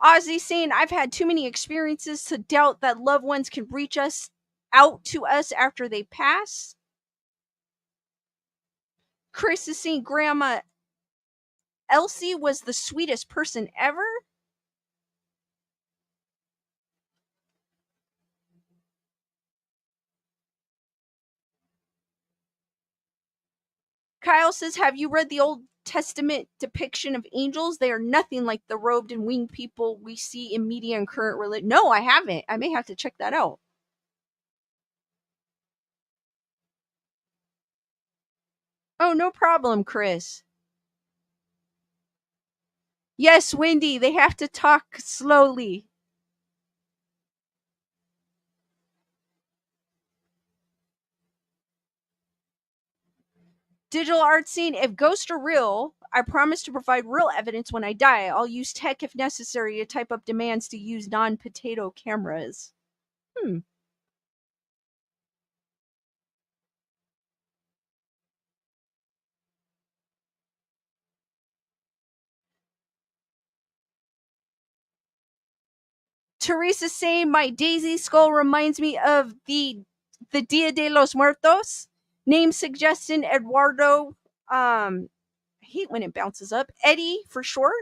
Ozzy saying, I've had too many experiences to doubt that loved ones can reach us out to us after they pass. Chris is saying Grandma Elsie was the sweetest person ever. Kyle says, have you read the Old Testament depiction of angels? They are nothing like the robed and winged people we see in media and current religion. No, I haven't. I may have to check that out. Oh, no problem, Chris. Yes, Wendy, they have to talk slowly. Digital art scene. If ghosts are real, I promise to provide real evidence when I die. I'll use tech if necessary to type up demands to use non-potato cameras. Teresa saying my daisy skull reminds me of the Dia de los Muertos. Name suggestion Eduardo. I hate when it bounces up. Eddie for short.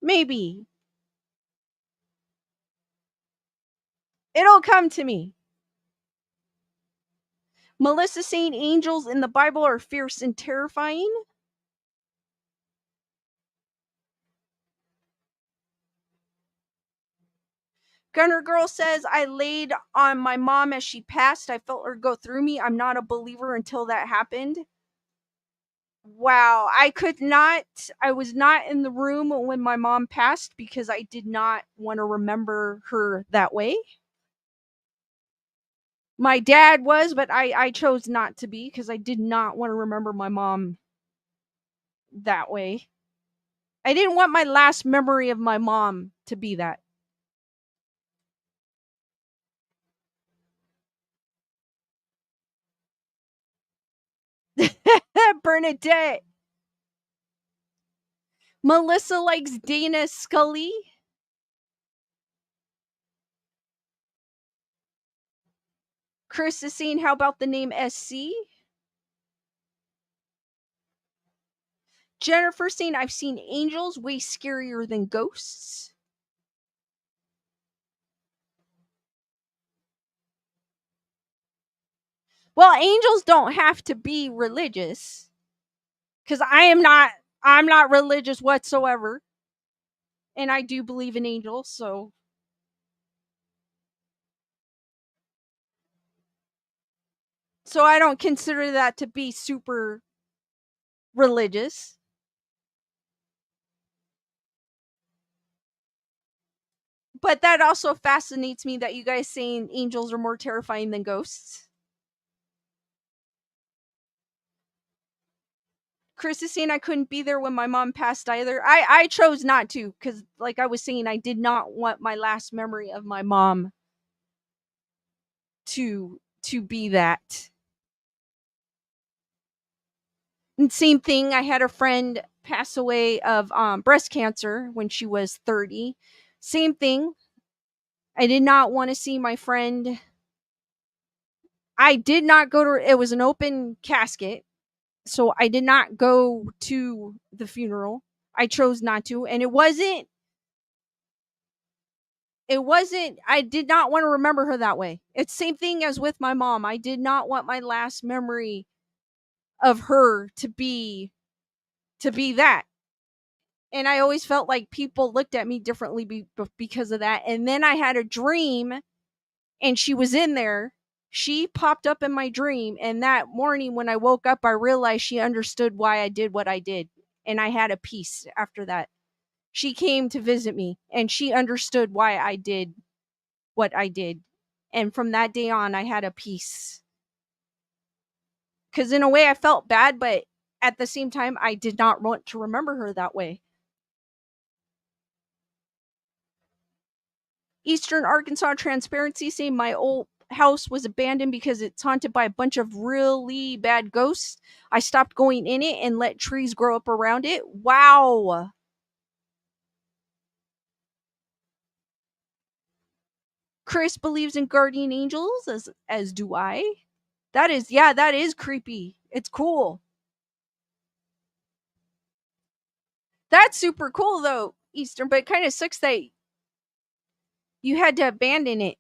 Maybe it'll come to me. Melissa saying angels in the Bible are fierce and terrifying. Gunner Girl says, I laid on my mom as she passed. I felt her go through me. I'm not a believer until that happened. Wow. I was not in the room when my mom passed because I did not want to remember her that way. My dad was, but I chose not to be because I did not want to remember my mom that way. I didn't want my last memory of my mom to be that. Bernadette. Melissa likes Dana Scully. Chris is saying, how about the name SC? Jennifer saying, I've seen angels way scarier than ghosts. Well, angels don't have to be religious Cuz I'm not religious whatsoever, and I do believe in angels, so I don't consider that to be super religious. But that also fascinates me that you guys saying angels are more terrifying than ghosts. Chris is saying I couldn't be there when my mom passed either. I chose not to because, like I was saying, I did not want my last memory of my mom to be that. And same thing, I had a friend pass away of breast cancer when she was 30. Same thing. I did not want to see my friend. I did not go to it was an open casket, so I did not go to the funeral. I chose not to, and it wasn't I did not want to remember her that way. It's same thing as with my mom. I did not want my last memory of her to be that. And I always felt like people looked at me differently because of that. And then I had a dream, and she was in there. She popped up in my dream, and that morning when I woke up, I realized she understood why I did what I did, and I had a peace after that. She came to visit me, and she understood why I did what I did. And from that day on, I had a peace. Because in a way, I felt bad, but at the same time, I did not want to remember her that way. Eastern Arkansas Transparency saying my old house was abandoned because it's haunted by a bunch of really bad ghosts. I stopped going in it and let trees grow up around it. Wow. Chris believes in guardian angels, as do I. That is creepy. It's cool. That's super cool though, Eastern, but it kind of sucks that you had to abandon it.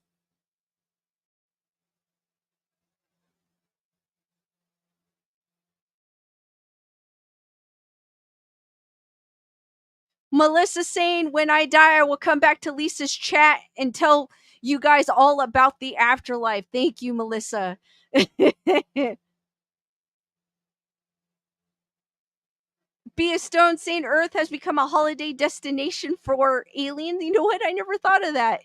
Melissa saying, when I die, I will come back to Lisa's chat and tell you guys all about the afterlife. Thank you, Melissa. Be a Stone saying Earth has become a holiday destination for aliens. You know what? I never thought of that.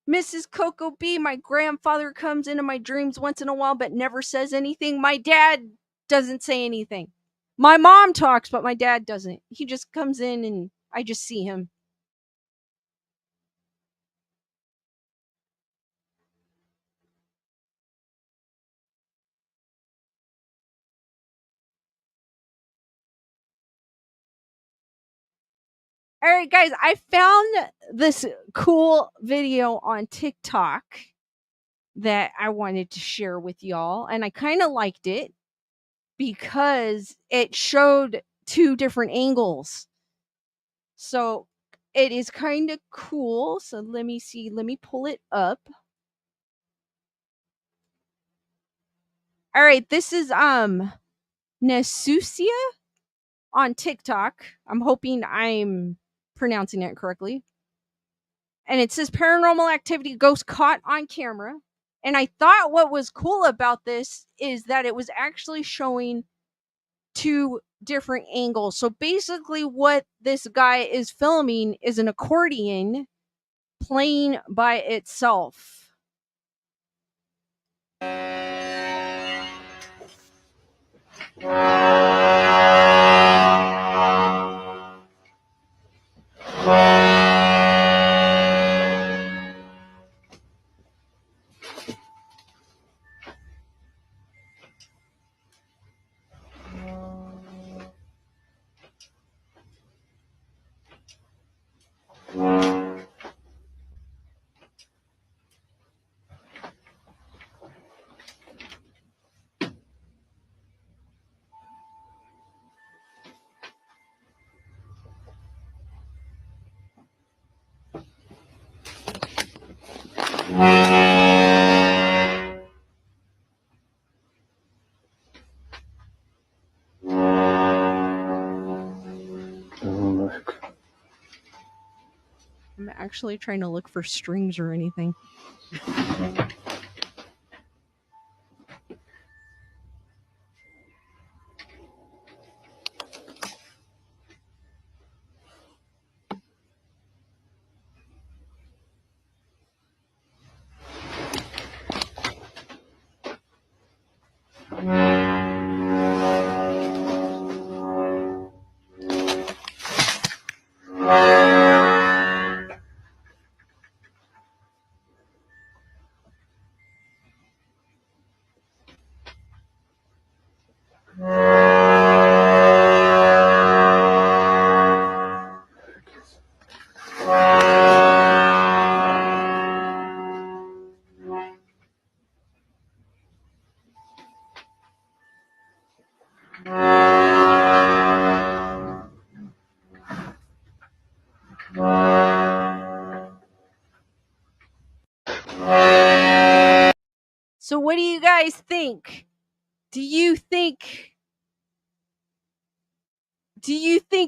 Mrs. Coco B, my grandfather comes into my dreams once in a while but never says anything. My dad doesn't say anything. My mom talks, but my dad doesn't. He just comes in and I just see him. All right, guys, I found this cool video on TikTok that I wanted to share with y'all, and I kind of liked it because it showed two different angles. So it is kind of cool. So let me see. Let me pull it up. All right, this is Nasusia on TikTok. I'm hoping I'm pronouncing it correctly. And it says paranormal activity ghost caught on camera. And I thought what was cool about this is that it was actually showing two different angles. So basically, what this guy is filming is an accordion playing by itself. actually trying to look for strings or anything. So what do you guys think? Do you think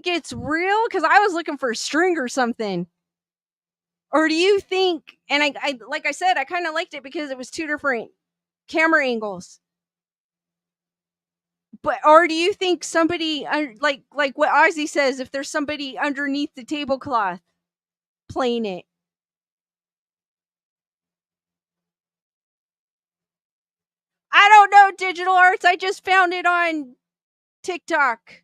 it's real? Because I was looking for a string or something. Or do you think, and I like I said, I kind of liked it because it was two different camera angles. But or do you think somebody like what Ozzy says, if there's somebody underneath the tablecloth playing it? I don't know, Digital Arts. I just found it on TikTok.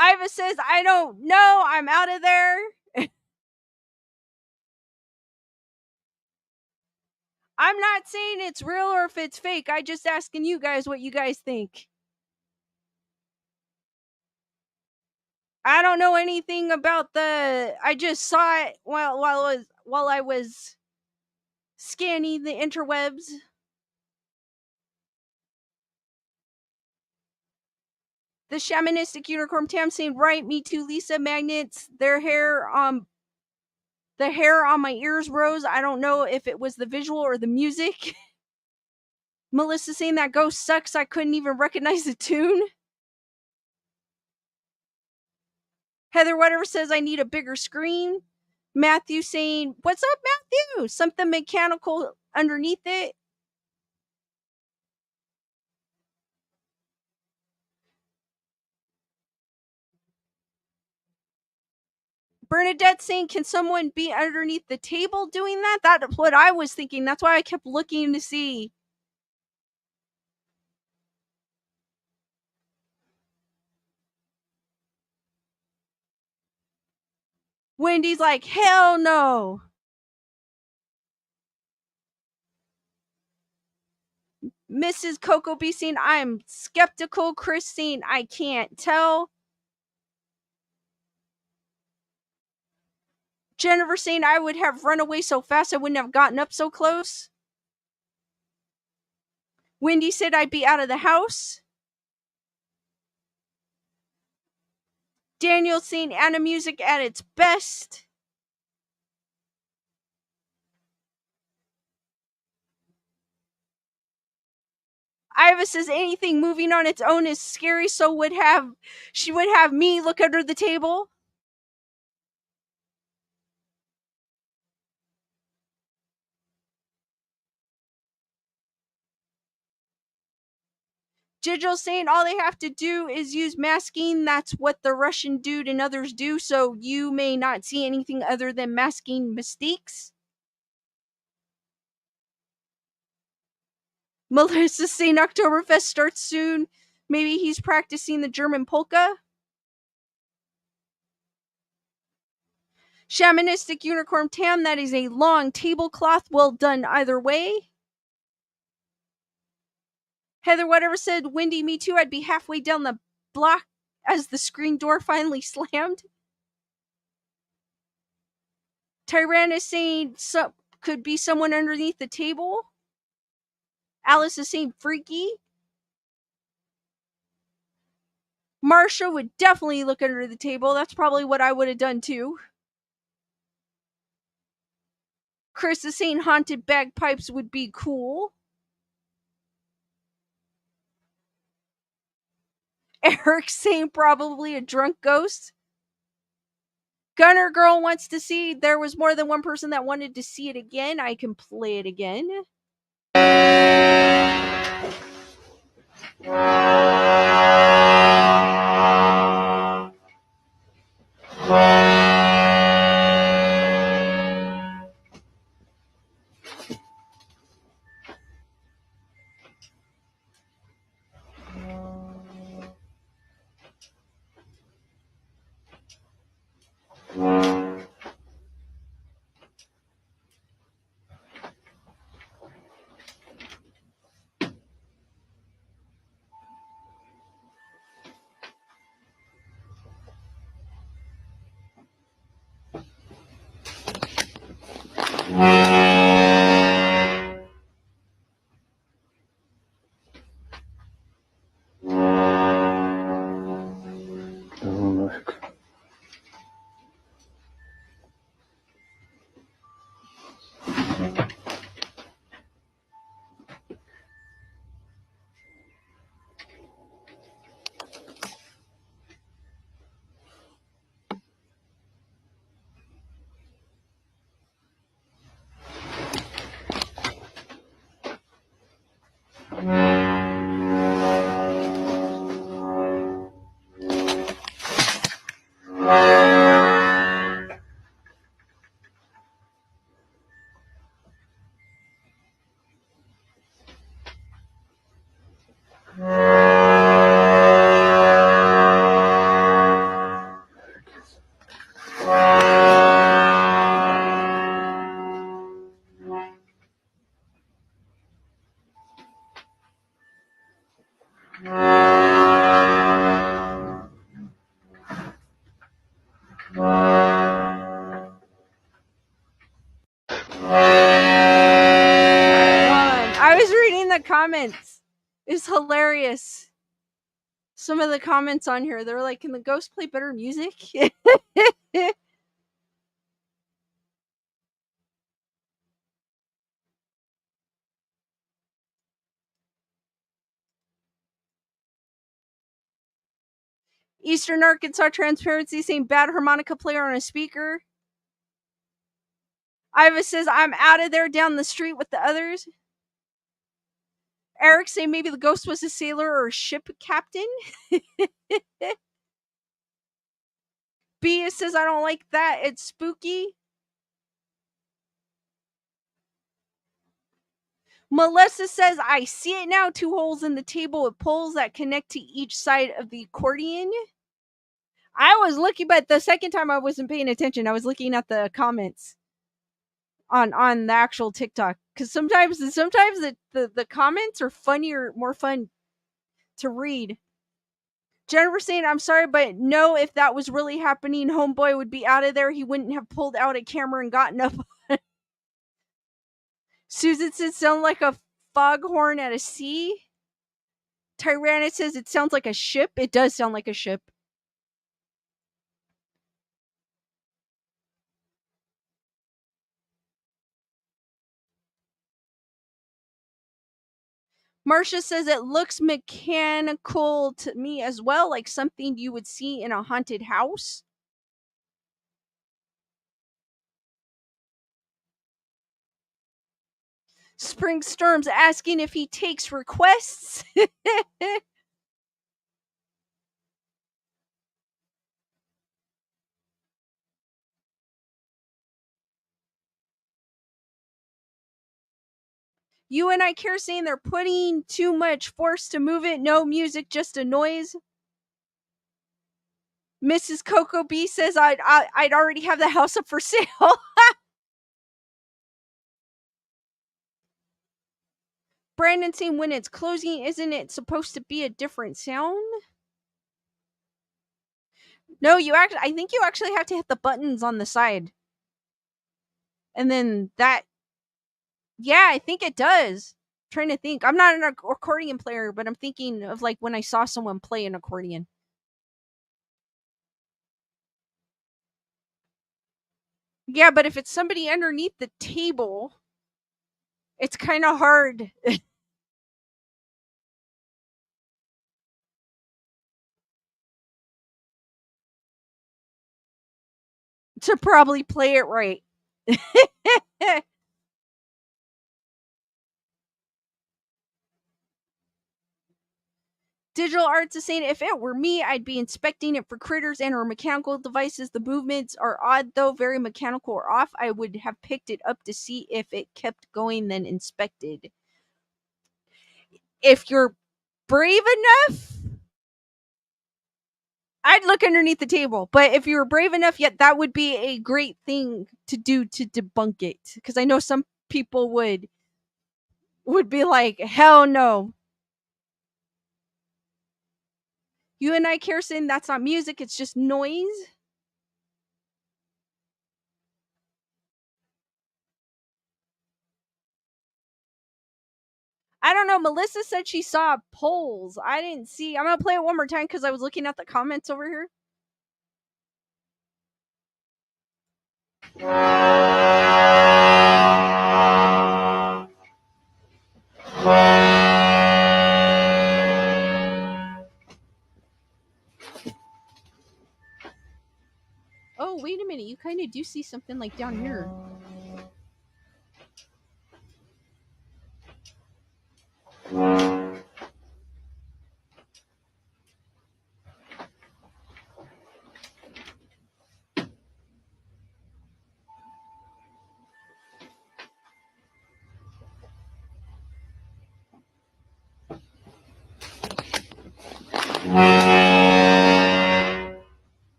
Iva says, I don't know. I'm out of there. I'm not saying it's real or if it's fake. I just asking you guys what you guys think. I don't know anything about the. I just saw it while I was scanning the interwebs. The shamanistic unicorn Tam saying, right, me too, Lisa. Magnets, the hair on my ears rose. I don't know if it was the visual or the music. Melissa saying that ghost sucks. I couldn't even recognize the tune. Heather whatever says I need a bigger screen. Matthew saying, what's up, Matthew? Something mechanical underneath it. Bernadette saying, can someone be underneath the table doing that? That's what I was thinking. That's why I kept looking to see. Wendy's like, hell no. Mrs. Coco B saying, I'm skeptical. Chris saying, I can't tell. Jennifer saying, I would have run away so fast I wouldn't have gotten up so close. Wendy said I'd be out of the house. Daniel saying, Anna music at its best. Iva says anything moving on its own is scary, so she would have me look under the table. Digital saying all they have to do is use masking. That's what the Russian dude and others do, so you may not see anything other than masking mistakes. Melissa saying Oktoberfest starts soon. Maybe he's practicing the German polka. Shamanistic unicorn Tam, that is a long tablecloth, well done either way. Heather whatever said, Wendy, me too, I'd be halfway down the block as the screen door finally slammed. Tyrannus saying could be someone underneath the table. Alice is saying freaky. Marsha would definitely look under the table. That's probably what I would have done too. Chris is saying haunted bagpipes would be cool. Eric saying probably a drunk ghost. Gunner Girl wants to see there was more than one person that wanted to see it again. I can play it again. I was reading the comments. It's hilarious. Some of the comments on here, they're like, can the ghost play better music? Eastern Arkansas Transparency saying bad harmonica player on a speaker. Iva says, I'm out of there down the street with the others. Eric saying maybe the ghost was a sailor or a ship captain. Bia says, I don't like that. It's spooky. Melissa says, I see it now. 2 holes in the table with poles that connect to each side of the accordion. I was looking, but the second time I wasn't paying attention. I was looking at the comments on the actual TikTok, because sometimes the comments are funnier, more fun to read. Jennifer saying, I'm sorry, but no, if that was really happening, homeboy would be out of there. He wouldn't have pulled out a camera and gotten up. Susan says, sound like a foghorn at a sea. Tyrannus says, it sounds like a ship. It does sound like a ship. Marcia says it looks mechanical to me as well, like something you would see in a haunted house. Spring Storm's asking if he takes requests. You and I care saying they're putting too much force to move it. No music, just a noise. Mrs. Coco B says I'd already have the house up for sale. Brandon saying when it's closing, isn't it supposed to be a different sound? No, I think you actually have to hit the buttons on the side. And then that, yeah, I think it does. I'm trying to think. I'm not an accordion player, but I'm thinking of like when I saw someone play an accordion. Yeah, but if it's somebody underneath the table, it's kind of hard. to probably play it right. Digital Arts is saying, if it were me, I'd be inspecting it for critters and or mechanical devices. The movements are odd, though, very mechanical or off. I would have picked it up to see if it kept going, then inspected. If you're brave enough, I'd look underneath the table. But if you were brave enough, yet that would be a great thing to do to debunk it. Because I know some people would be like, hell no. You and I, Kirsten, that's not music, it's just noise. I don't know. Melissa said she saw poles. I didn't see. I'm going to play it one more time because I was looking at the comments over here. Oh, wait a minute. You kind of do see something like down here.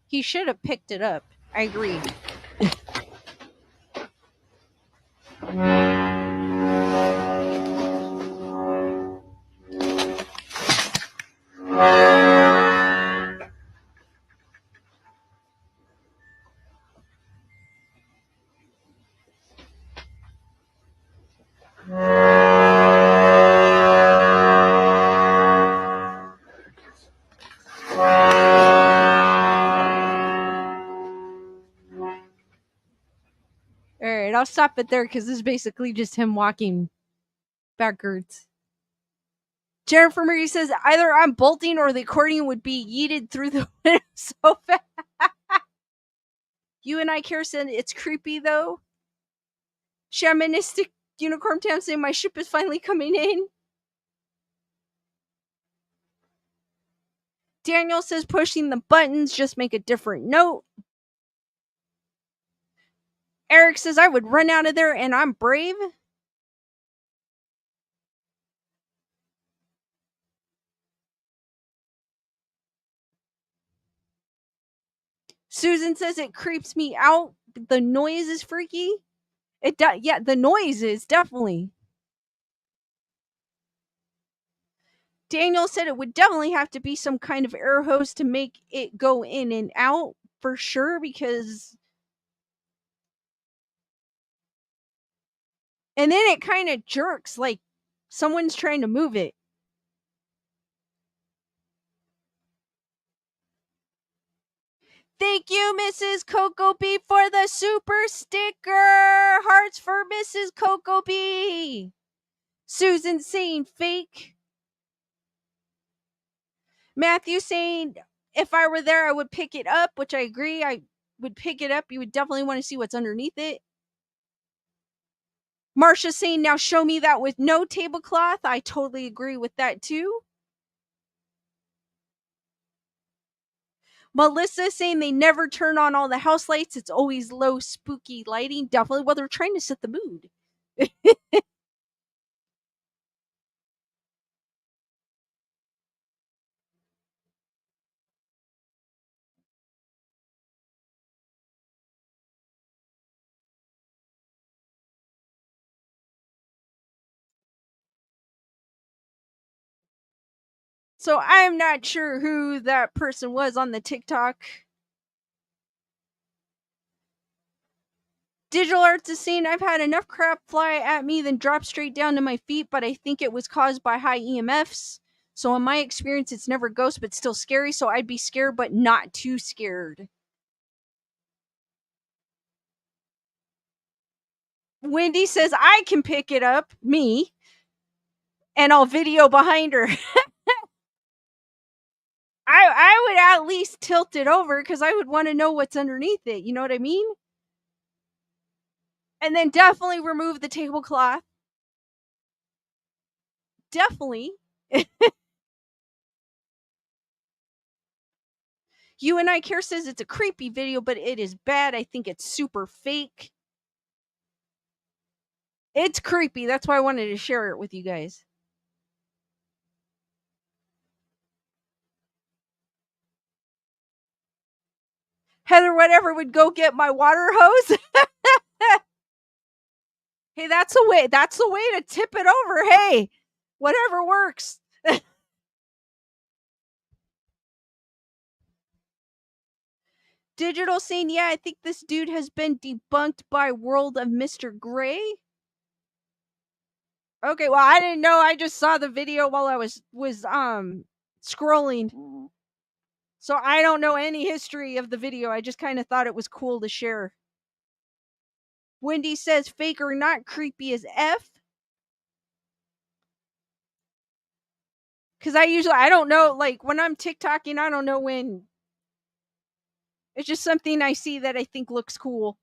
He should have picked it up. I agree. Alright, I'll stop it there because this is basically just him walking backwards. Jennifer Marie says, either I'm bolting or the accordion would be yeeted through the window so fast. You and I, Kirsten, it's creepy though. Shamanistic Unicorn Tam saying, my ship is finally coming in. Daniel says, pushing the buttons, just make a different note. Eric says, I would run out of there and I'm brave. Susan says, it creeps me out. The noise is freaky. It does. Yeah, the noise is definitely. Daniel said it would definitely have to be some kind of air hose to make it go in and out for sure, because. And then it kind of jerks like someone's trying to move it. Thank you, Mrs. Coco B, for the super sticker. Hearts for Mrs. Coco B. Susan saying fake. Matthew saying, if I were there, I would pick it up, which I agree. I would pick it up. You would definitely want to see what's underneath it. Marsha saying, now show me that with no tablecloth. I totally agree with that too. Melissa saying they never turn on all the house lights. It's always low, spooky lighting. Definitely, well, they're trying to set the mood. So I'm not sure who that person was on the TikTok. Digital arts is saying I've had enough crap fly at me then drop straight down to my feet, but I think it was caused by high EMFs. So in my experience, it's never ghost, but still scary. So I'd be scared, but not too scared. Wendy says I can pick it up, me, and I'll video behind her. I would at least tilt it over because I would want to know what's underneath it. You know what I mean? And then definitely remove the tablecloth. Definitely. You and I Care says it's a creepy video, but it is bad. I think it's super fake. It's creepy. That's why I wanted to share it with you guys. Heather, whatever, would go get my water hose. Hey, that's a way. That's the way to tip it over. Hey, whatever works. Digital saying, yeah, I think this dude has been debunked by World of Mr. Gray. Okay, well, I didn't know. I just saw the video while I was scrolling. So I don't know any history of the video. I just kind of thought it was cool to share. Wendy says fake or not, creepy as F. Cause I don't know, like when I'm TikToking, I don't know when. It's just something I see that I think looks cool.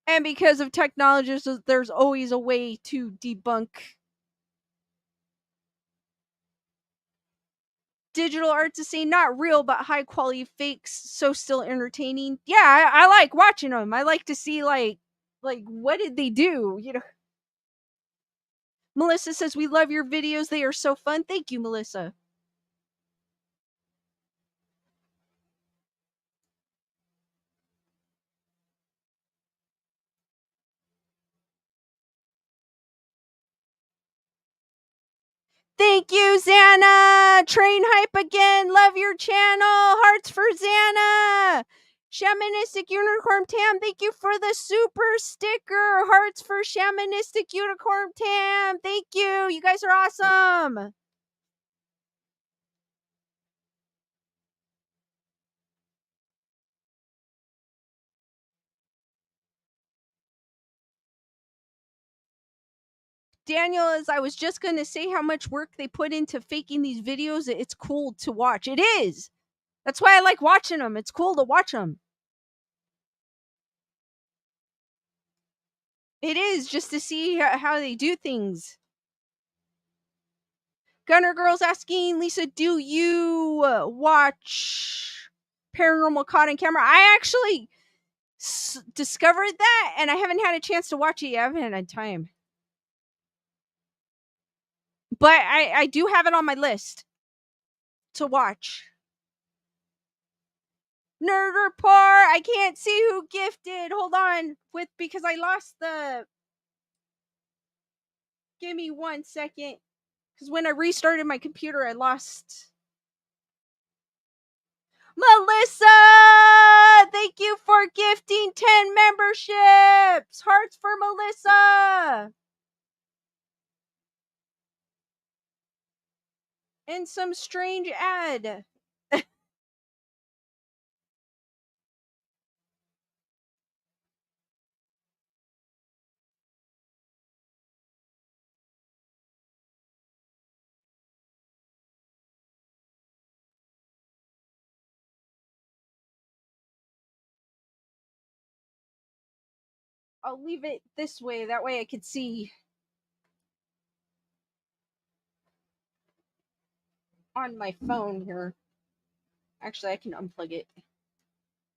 And because of technology, there's always a way to debunk. Digital art to say not real but high quality fakes, so still entertaining. Yeah, I like watching them. I like to see like what did they do, you know. Melissa says we love your videos, they are so fun. Thank you, Melissa. Thank you, Xana. Train hype again. Love your channel. Hearts for Xana. Shamanistic Unicorn Tam, thank you for the super sticker. Hearts for Shamanistic Unicorn Tam. Thank you. You guys are awesome. Daniel, as I was just going to say how much work they put into faking these videos, it's cool to watch. It is. That's why I like watching them. It's cool to watch them. It is just to see how they do things. Gunner Girl's asking, Lisa, do you watch Paranormal Caught on Camera? I actually discovered that, and I haven't had a chance to watch it yet. I haven't had time. But I do have it on my list to watch. Nerd Report! I can't see who gifted. Hold on. Because I lost the... Give me 1 second. Because when I restarted my computer, I lost... Melissa! Thank you for gifting 10 memberships! Hearts for Melissa! And some strange ad. I'll leave it this way. That way I could see on my phone here. Actually, I can unplug it.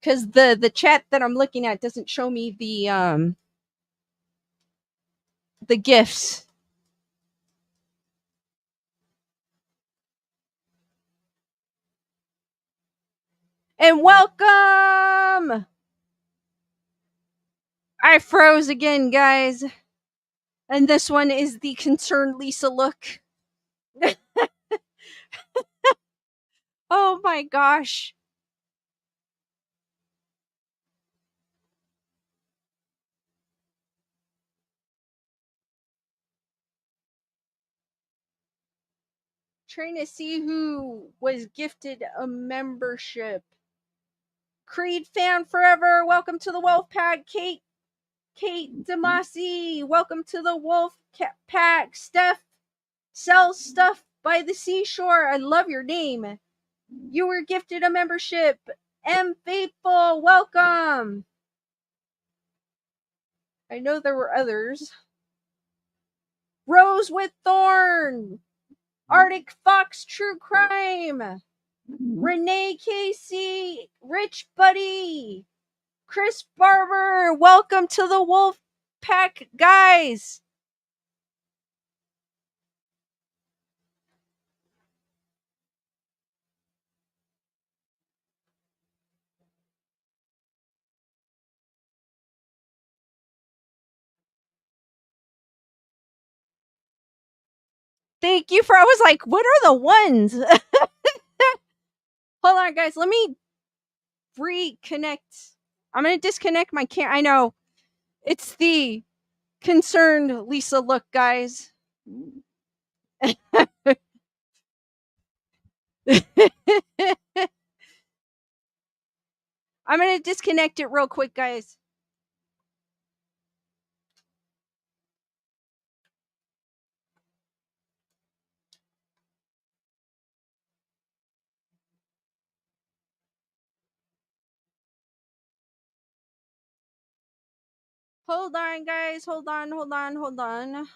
Because the chat that I'm looking at doesn't show me the gifts. And welcome! I froze again, guys. And this one is the concerned Lisa look. Oh my gosh. Trying to see who was gifted a membership. Creed fan forever. Welcome to the Wolf Pack. Kate Demasi. Welcome to the Wolf Pack. Steph sells stuff by the seashore. I love your name. You were gifted a membership. M Faithful. Welcome. I know there were others. Rose with Thorn. Arctic Fox True Crime. Renee Casey. Rich Buddy. Chris Barber. Welcome to the Wolf Pack, guys. Thank you for. I was like, what are the ones? Hold on, guys. Let me reconnect. I'm gonna disconnect my camera. I know it's the concerned Lisa look, guys. I'm gonna disconnect it real quick, guys. Hold on, guys. Hold on.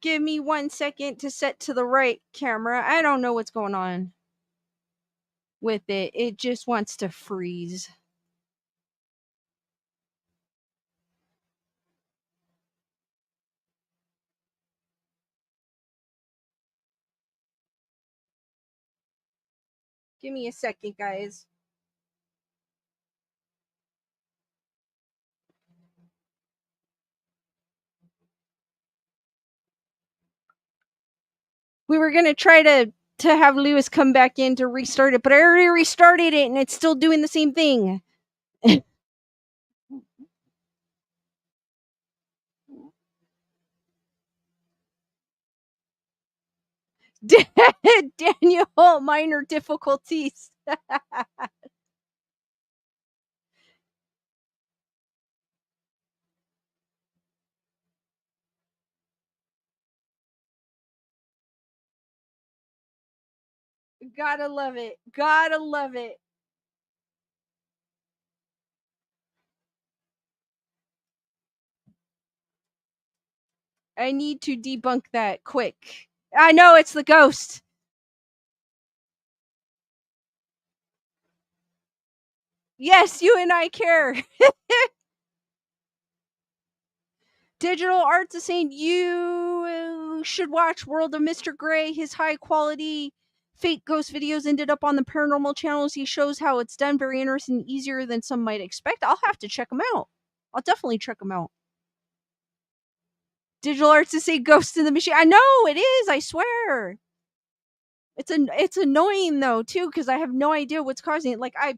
Give me 1 second to set to the right camera. I don't know what's going on with it. It just wants to freeze. Give me a second, guys. We were gonna try to have Lewis come back in to restart it, but I already restarted it and it's still doing the same thing. Daniel, minor difficulties. Gotta love it. Gotta love it. I need to debunk that quick. I know it's the ghost. Yes, you and I care. Digital Arts is saying you should watch World of Mr. Gray. His high quality fake ghost videos ended up on the paranormal channels. He shows how it's done. Very interesting, easier than some might expect. I'll have to check them out. I'll definitely check them out. Digital Arts is saying Ghost in the Machine. I know it is. I swear. It's annoying though too because I have no idea what's causing it. Like I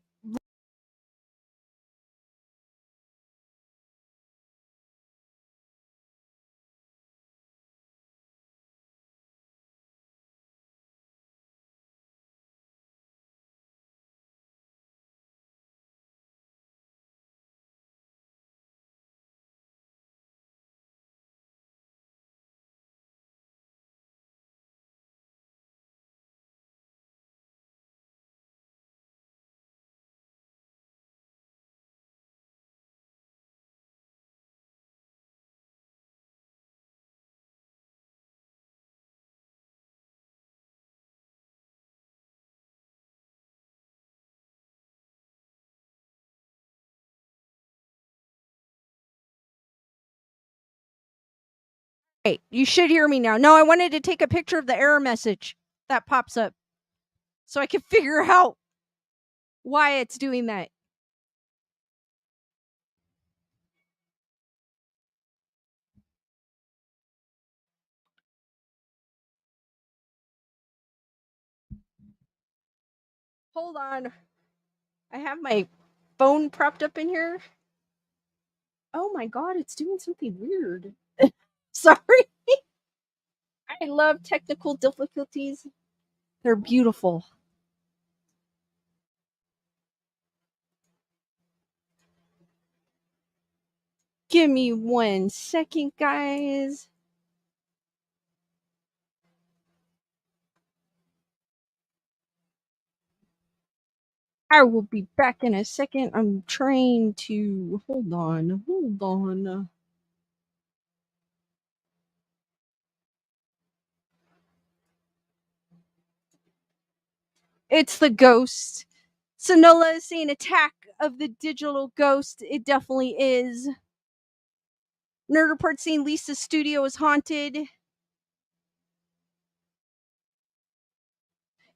Hey, you should hear me now. No, I wanted to take a picture of the error message that pops up so I can figure out why it's doing that. Hold on. I have my phone propped up in here. Oh my god, it's doing something weird. Sorry. I love technical difficulties. They're beautiful. Give me 1 second, guys. I will be back in a second. I'm trying to hold on. Hold on. It's the ghost. Sonola is saying attack of the digital ghost. It definitely is. Nerd Report saying Lisa's studio is haunted.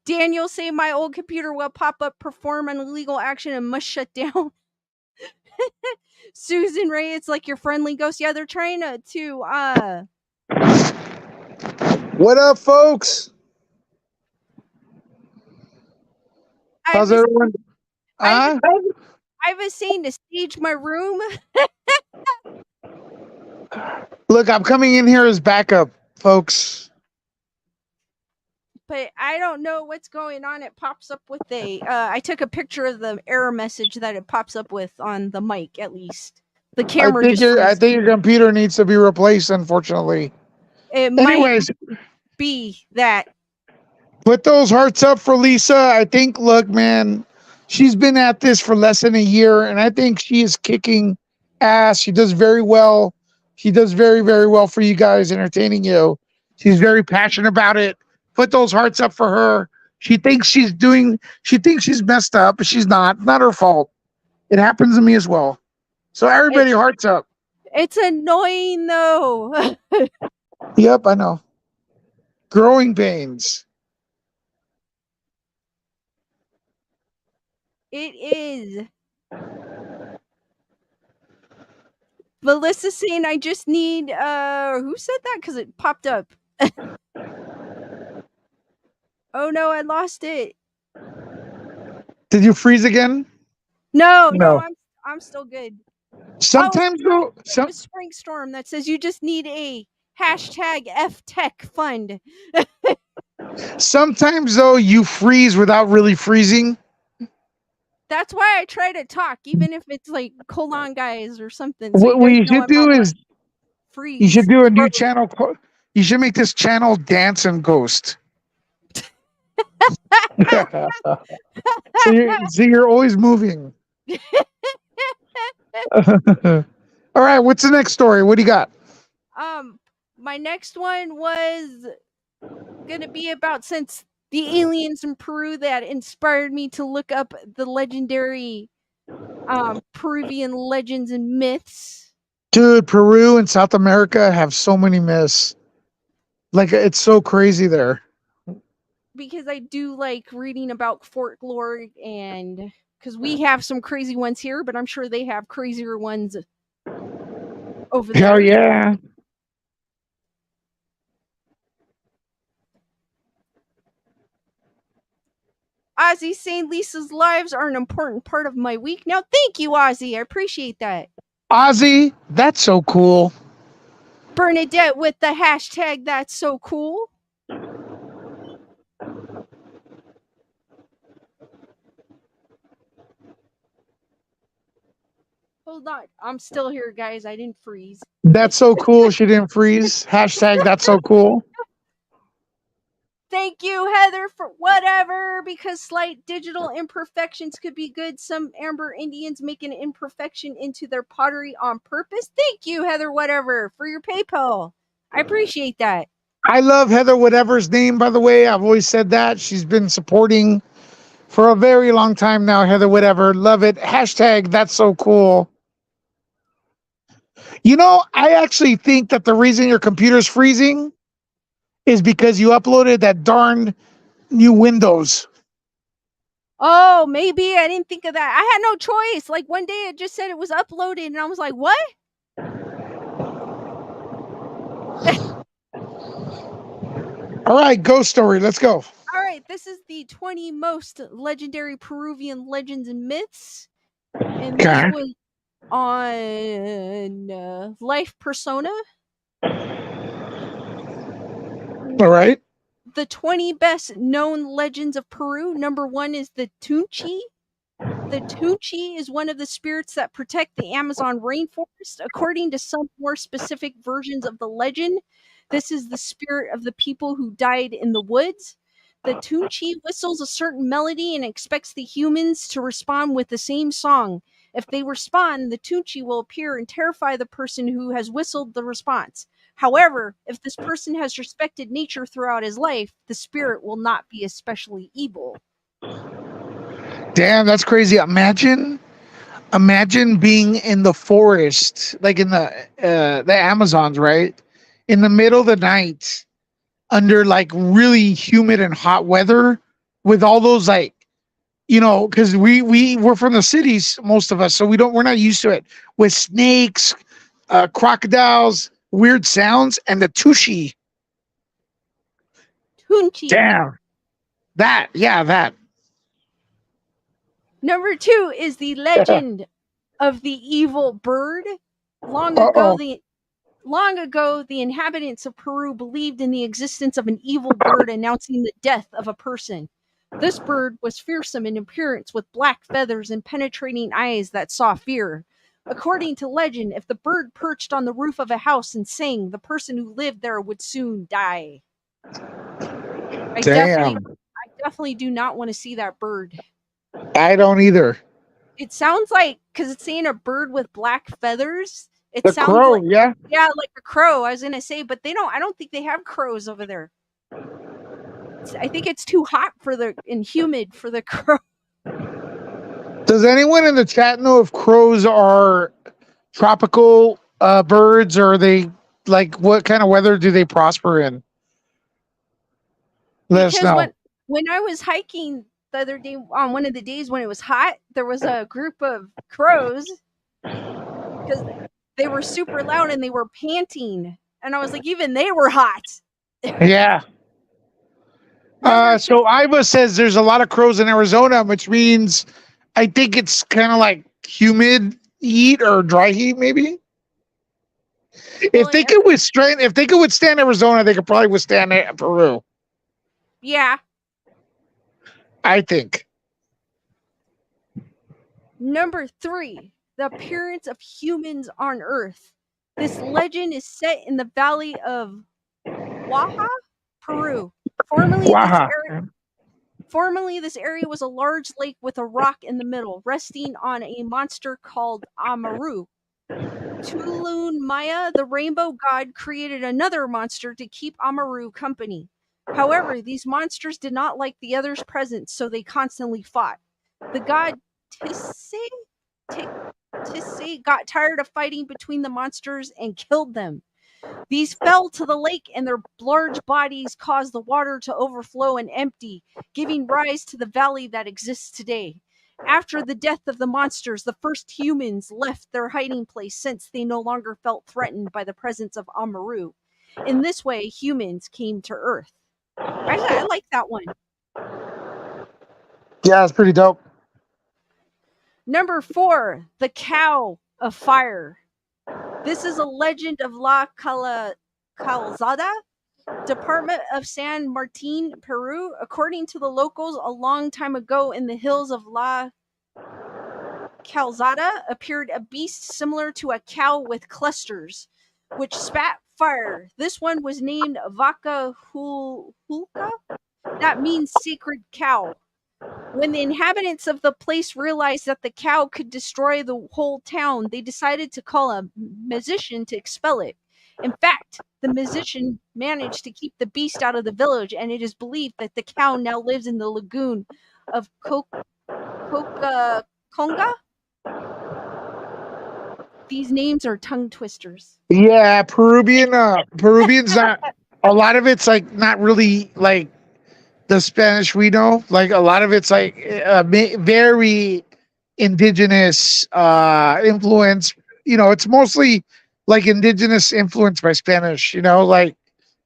Daniel saying my old computer will pop up, perform an illegal action, and must shut down. Susan Ray, it's like your friendly ghost. Yeah, they're trying to What up, folks? I How's was everyone? I, Huh? I was saying to stage my room, Look, I'm coming in here as backup, folks. but I don't know what's going on. It pops up with a I took a picture of the error message that it pops up with on the mic, at least. The camera just I freezes. think your computer needs to be replaced, unfortunately. It might Anyways, be that. put those hearts up for Lisa. I think, look, man, she's been at this for less than a year, and I think she is kicking ass. She does very well. She does very, very well for you guys, entertaining you. She's very passionate about it. Put those hearts up for her. She thinks she's messed up, but she's not. Not her fault. It happens to me as well. So everybody, hearts up. It's annoying though. Yep, I know. Growing pains. It is. Melissa saying I just need who said that? Because it popped up. Oh no, I lost it. Did you freeze again? No, No. I'm still good. Sometimes though, A spring storm that says you just need a hashtag #FTech fund. sometimes though you freeze without really freezing. That's why I try to talk, even if it's like colon guys or something. So What you you guys know should I'm do not is freeze. you should do a new channel. You should make this channel Dance and Ghost. So you're always moving. All right, what's the next story? What do you got? My next one was gonna be about since the aliens in Peru that inspired me to look up the legendary Peruvian legends and myths. Dude, Peru and South America have so many myths. Like it's so crazy there. Because I do like reading about folklore, and because we have some crazy ones here, but I'm sure they have crazier ones over there. Hell yeah. Ozzy saying Lisa's lives are an important part of my week. Now, thank you, Ozzy. I appreciate that. Ozzy, that's so cool. Bernadette with the hashtag that's so cool. Hold on. I'm still here, guys. I didn't freeze. That's so cool. She didn't freeze. Hashtag that's so cool. Thank you, Heather, for whatever, because slight digital imperfections could be good. Some Amber Indians make an imperfection into their pottery on purpose. Thank you, Heather, whatever, for your PayPal. I appreciate that. I love Heather, whatever's name, by the way. I've always said that. She's been supporting for a very long time now. Heather, whatever. Love it. Hashtag that's so cool. You know, I actually think that the reason your computer's freezing is because you uploaded that darn new Windows. Oh, maybe I didn't think of that. I had no choice. Like one day it just said it was uploaded, and I was like, what? All right, ghost story. Let's go. All right, this is the 20 most legendary Peruvian legends and myths. And this Okay. was on Life Persona. All right. The 20 best known legends of Peru. Number 1 is the Tunchi. The Tunchi is one of the spirits that protect the Amazon rainforest. According to some more specific versions of the legend, this is the spirit of the people who died in the woods. The Tunchi whistles a certain melody and expects the humans to respond with the same song. If they respond, the Tunchi will appear and terrify the person who has whistled the response. However, if this person has respected nature throughout his life, the spirit will not be especially evil. Damn, that's crazy. Imagine being in the forest, like in the Amazons, right? In the middle of the night, under like really humid and hot weather, with all those like, because we're from the cities, most of us, so we're not used to it. With snakes, crocodiles, weird sounds, and the tushi. Tunchi. Damn, that. Number 2 is the legend of the evil bird. Long Uh-oh. ago, the inhabitants of Peru believed in the existence of an evil bird announcing the death of a person. This bird was fearsome in appearance with black feathers and penetrating eyes that saw fear. According to legend, if the bird perched on the roof of a house and sang, the person who lived there would soon die. I Damn, definitely do not want to see that bird. I don't either. It sounds like, because it's saying a bird with black feathers. It The sounds crow, like, yeah. yeah, like a crow. I was gonna say, but I don't think they have crows over there. I think it's too hot and humid for the crow. Does anyone in the chat know if crows are tropical birds, or are they like what kind of weather do they prosper in? Let us Because know. when I was hiking the other day, on one of the days when it was hot, there was a group of crows because they were super loud and they were panting, and I was like, even they were hot. Yeah. So Iva says there's a lot of crows in Arizona, which means I think it's kind of like humid heat or dry heat, maybe. If they could withstand Arizona, they could probably withstand Peru. Yeah. I think. Number 3, the appearance of humans on Earth. This legend is set in the valley of Waha, Peru. Formerly, this area was a large lake with a rock in the middle, resting on a monster called Amaru. Tulun Maya, the rainbow god, created another monster to keep Amaru company. However, these monsters did not like the others' presence, so they constantly fought. The god Tisse got tired of fighting between the monsters and killed them. These fell to the lake, and their large bodies caused the water to overflow and empty, giving rise to the valley that exists today. After the death of the monsters, the first humans left their hiding place since they no longer felt threatened by the presence of Amaru. In this way, humans came to Earth. I like that one. Yeah, it's pretty dope. Number 4, the cow of fire. This is a legend of La Calzada, Department of San Martin, Peru. According to the locals, a long time ago in the hills of La Calzada appeared a beast similar to a cow with clusters, which spat fire. This one was named Vaca Hulka. That means sacred cow. When the inhabitants of the place realized that the cow could destroy the whole town, they decided to call a musician to expel it. In fact, the musician managed to keep the beast out of the village, and it is believed that the cow now lives in the lagoon of Coca-Conga. These names are tongue twisters. Yeah, Peruvian's not. A lot of it's like not really like the Spanish we know. Like a lot of it's like very indigenous influence. It's mostly like indigenous influence by Spanish. Like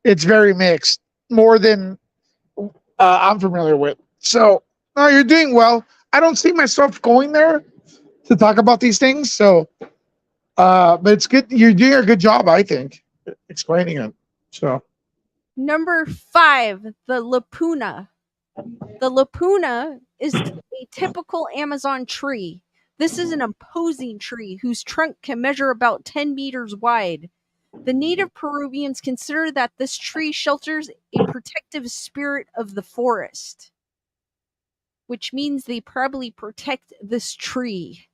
it's very mixed, more than I'm familiar with. So, no, you're doing well. I don't see myself going there to talk about these things. So, but it's good. You're doing a good job, I think, explaining it. So, Number 5, the Lupuna. The Lupuna is a typical Amazon tree. This is an imposing tree whose trunk can measure about 10 meters wide. The native Peruvians consider that this tree shelters a protective spirit of the forest, which means they probably protect this tree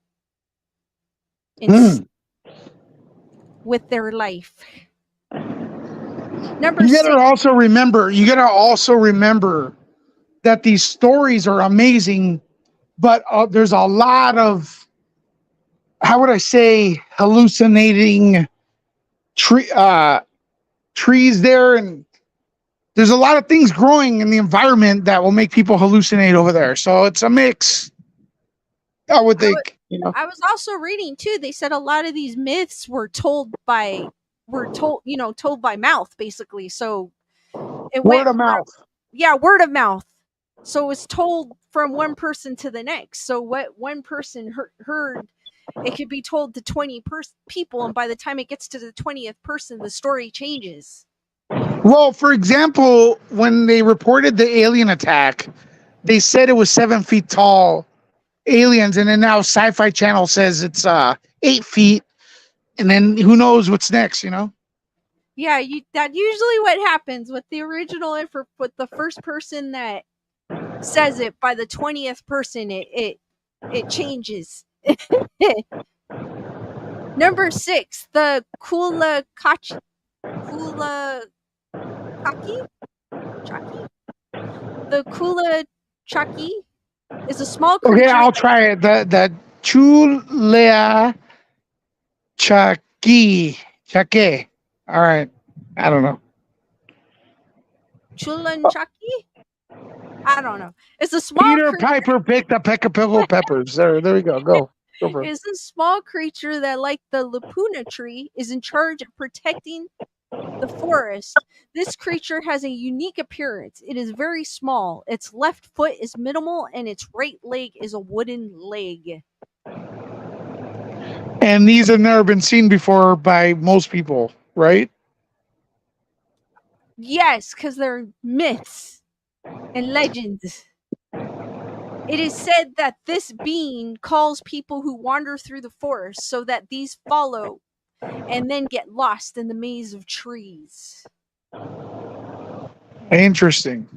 with their life. Number you 6. gotta also remember. You gotta also remember that these stories are amazing, but there's a lot of, how would I say, hallucinating trees there, and there's a lot of things growing in the environment that will make people hallucinate over there. So it's a mix, I would think. I was also reading too. They said a lot of these myths were told by mouth, basically. So it Word of mouth. word of mouth. So it's told from one person to the next. So what one person heard, it could be told to 20 people, and by the time it gets to the 20th person, the story changes. Well, for example, when they reported the alien attack, they said it was 7 feet tall aliens, and then now Sci-Fi Channel says it's 8 feet, and then who knows what's next, you know? Yeah, that usually what happens with the original with the first person that says it. By the 20th person, it changes. Number 6, the Kulakaki. The Kulachaki is a small creature. Okay, I'll try it. The Chulea Chake. All right. I don't know. Chulanchaki? I don't know. It's a small Peter creature. Piper picked the pickled peppers. There we go. Go for it. It's a small creature that, like the Lupuna tree, is in charge of protecting the forest. This creature has a unique appearance. It is very small. Its left foot is minimal, and its right leg is a wooden leg. And these have never been seen before by most people, right? Yes, because they're myths and legends. It is said that this being calls people who wander through the forest so that these follow and then get lost in the maze of trees. Interesting.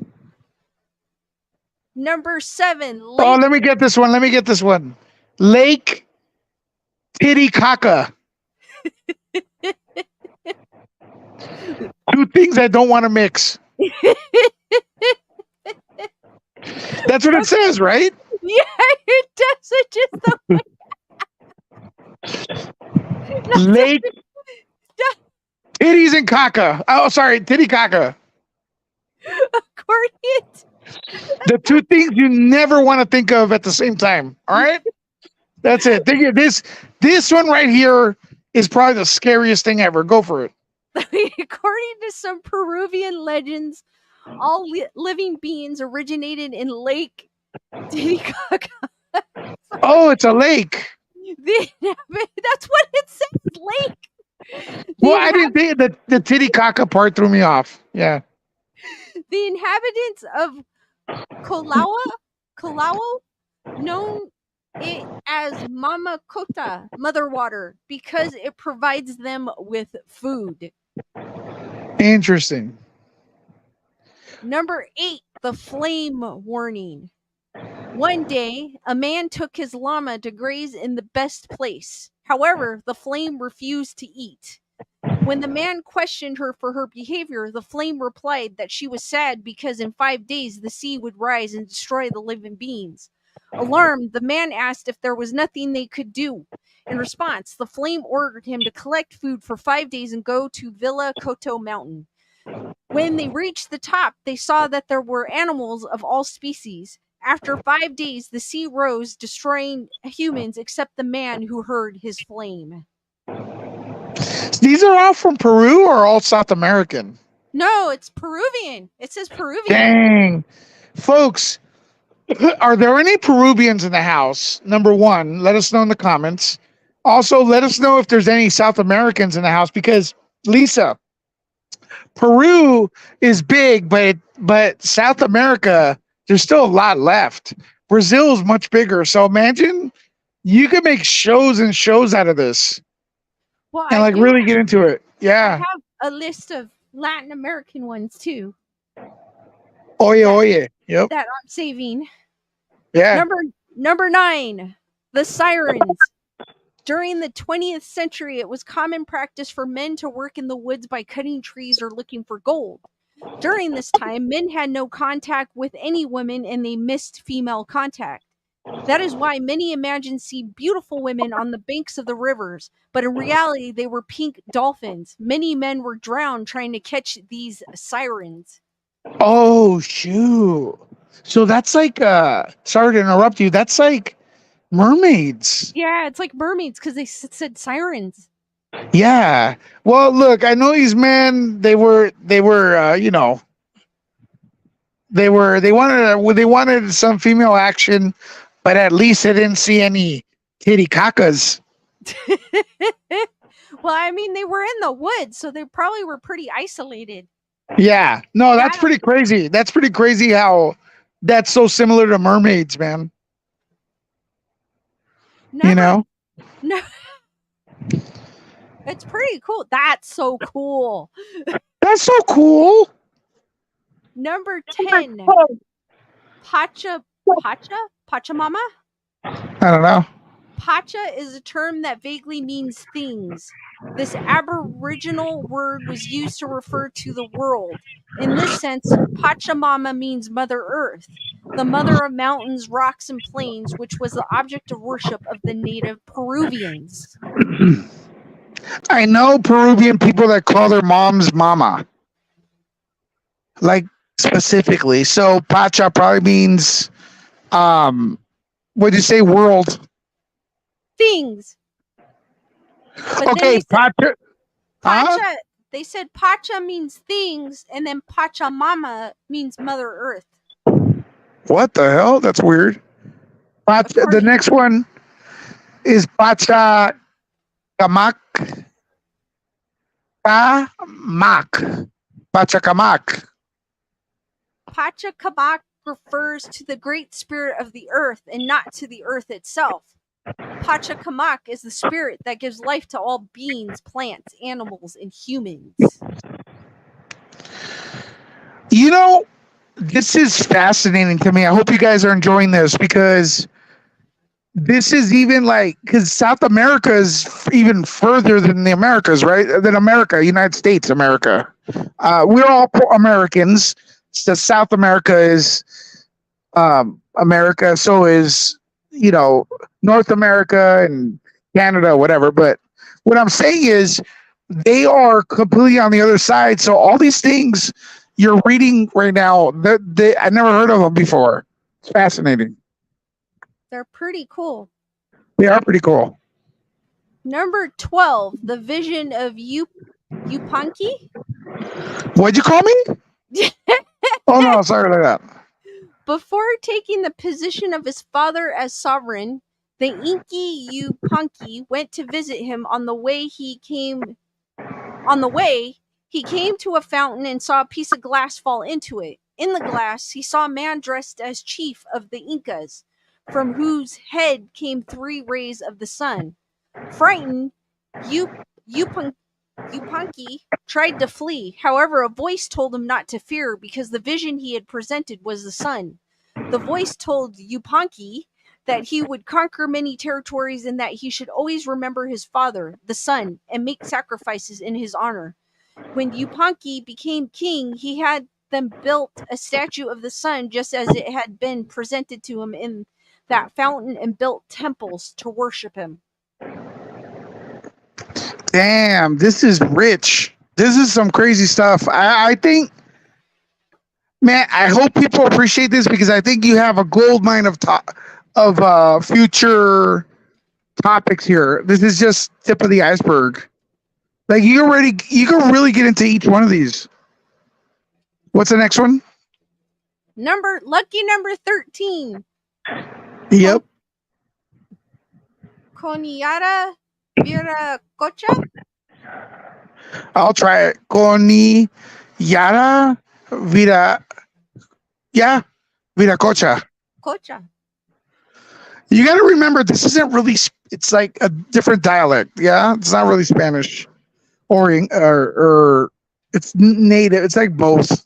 Number 7. Oh, let me get this one. Lake Titicaca. Two things I don't want to mix. That's what it says, right? Yeah, it does. It just Lake Titties and Caca. Oh, sorry, Titicaca. According The two things you never want to think of at the same time. All right, that's it. Think of this one right here is probably the scariest thing ever. Go for it. According to some Peruvian legends, all living beings originated in Lake Titicaca. Oh, it's a lake. That's what it says, lake. Well, I didn't think the Titicaca part threw me off. Yeah. The inhabitants of Colao known it as Mama Cota, Mother Water, because it provides them with food. Interesting. Number 8, the flame warning. One day, a man took his llama to graze in the best place. However, the flame refused to eat. When the man questioned her for her behavior, the flame replied that she was sad because in 5 days the sea would rise and destroy the living beings. Alarmed, the man asked if there was nothing they could do. In response, the flame ordered him to collect food for 5 days and go to Villa Coto Mountain. When they reached the top, they saw that there were animals of all species. After 5 days, the sea rose, destroying humans except the man who heard his flame. These are all from Peru or all South American? No, it's Peruvian. It says Peruvian. Dang. folks, are there any Peruvians in the house? Number one, let us know in the comments. Also, let us know if there's any South Americans in the house because Lisa, Peru is big, but South America, there's still a lot left. Brazil is much bigger. So imagine you could make shows and shows out of this Well, and like really get into it. I Yeah. have a list of Latin American ones too Oye, oye. Yep. that I'm saving. Yeah. Number 9, the sirens. During the 20th century, it was common practice for men to work in the woods by cutting trees or looking for gold. During this time, men had no contact with any women and they missed female contact. That is why many imagine see beautiful women on the banks of the rivers, but in reality, they were pink dolphins. Many men were drowned trying to catch these sirens. Oh shoot. So that's like sorry to interrupt you. That's like mermaids. Yeah, it's like mermaids because they said sirens. Yeah. Well, look, I know these men, they wanted some female action, but at least I didn't see any titty cacas. Well, I mean, they were in the woods, so they probably were pretty isolated. Yeah. No, that's Yeah. pretty crazy. That's pretty crazy how that's so similar to mermaids, man. You know? No. It's pretty cool. That's so cool. That's so cool. Number 10, Pachamama? I don't know. Pacha is a term that vaguely means things. This Aboriginal word was used to refer to the world. In this sense, Pachamama means Mother Earth, the mother of mountains, rocks, and plains, which was the object of worship of the native Peruvians. I know Peruvian people that call their moms mama. Like specifically. So Pacha probably means what'd you say, world? Things. But Okay, Pacha. Pacha, they said Pacha means things, and then Pachamama means Mother Earth. What the hell? That's weird. Pacha, the next one is Pacha Kamak. Pachacamac. Pachacamac refers to the great spirit of the earth and not to the earth itself. Pachacamac is the spirit that gives life to all beings, plants, animals, and humans. You know, this is fascinating to me. I hope you guys are enjoying this because this is even like, because South America is even further than the Americas, right? Than America, United States, America. We're all Americans. So South America is America. So is, North America and Canada, whatever. But what I'm saying is they are completely on the other side. So all these things you're reading right now, I never heard of them before. It's fascinating. They're pretty cool. They are pretty cool. Number 12, the vision of Yupanqui. What'd you call me? Oh no, sorry about that. Before taking the position of his father as sovereign, the Inky Yupanqui went to visit him. On the way, he came to a fountain and saw a piece of glass fall into it. In the glass, he saw a man dressed as chief of the Incas, from whose head came 3 rays of the sun. Frightened, Yupanqui tried to flee. However, a voice told him not to fear because the vision he had presented was the sun. The voice told Yupanqui that he would conquer many territories and that he should always remember his father, the sun, and make sacrifices in his honor. When Yupanqui became king, he had them built a statue of the sun just as it had been presented to him in that fountain and built temples to worship him. Damn, this is rich. This is some crazy stuff. I think, man, I hope people appreciate this because I think you have a gold mine of future topics here. This is just tip of the iceberg. Like you can really get into each one of these. What's the next one? Lucky number 13. Yep. Koniara Viracocha? I'll try it. Koni Yara Vida. Yeah. Viracocha. Cocha. You got to remember, this isn't really, it's like a different dialect. Yeah. It's not really Spanish or it's native. It's like both.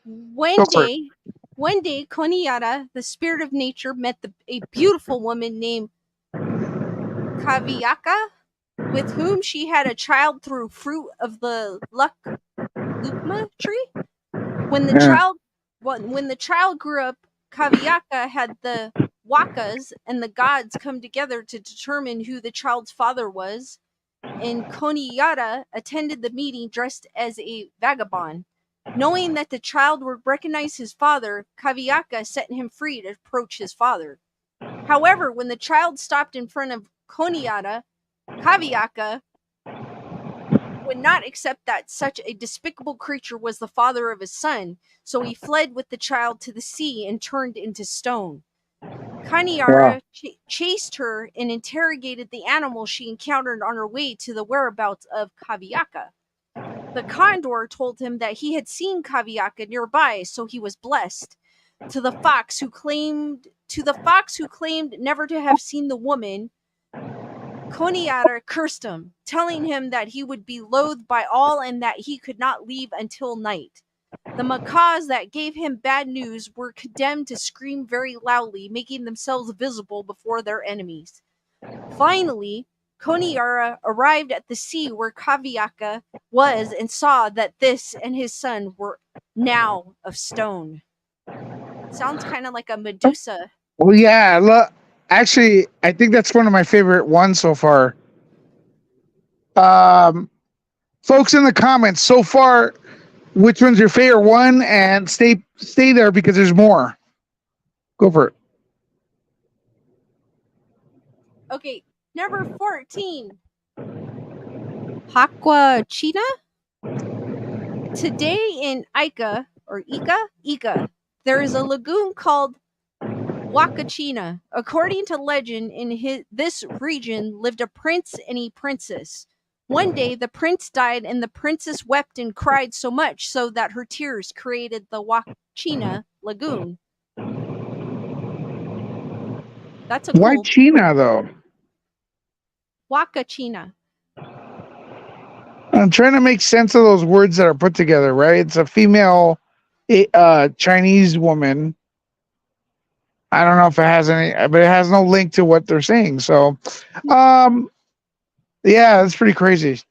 One Go for it. day, Koniara, the spirit of nature, met a beautiful woman named Kaviaka, with whom she had a child through fruit of the lukma tree. When the Yeah. child grew up, Kaviaka had the wakas and the gods come together to determine who the child's father was, and Koniyara attended the meeting dressed as a vagabond. Knowing that the child would recognize his father, Kaviaka set him free to approach his father. However, when the child stopped in front of Koniyara, Kaviaka would not accept that such a despicable creature was the father of his son, so he fled with the child to the sea and turned into stone. Kaniara chased her and interrogated the animal she encountered on her way to the whereabouts of Kaviaka. The condor told him that he had seen Kaviaka nearby, so he was blessed. To the fox who claimed never to have seen the woman, Koniara cursed him, telling him that he would be loathed by all and that he could not leave until night. The macaws that gave him bad news were condemned to scream very loudly, making themselves visible before their enemies. Finally, Koniara arrived at the sea where Kaviaka was and saw that this and his son were now of stone. Sounds kind of like a Medusa. Well, yeah. Look, actually, I think that's one of my favorite ones so far. Folks in the comments so far, which one's your favorite one? And stay there because there's more. Go for it. Okay, number 14. Hakwachina. Today in Ica, there is a lagoon called Wakachina. According to legend, in this region lived a prince and a princess. One day, the prince died, and the princess wept and cried so much so that her tears created the Wakachina lagoon. That's a Why cool China though? Wakachina. I'm trying to make sense of those words that are put together, right? It's a female Chinese woman. I don't know if it has any, but it has no link to what they're saying. So, yeah, it's pretty crazy.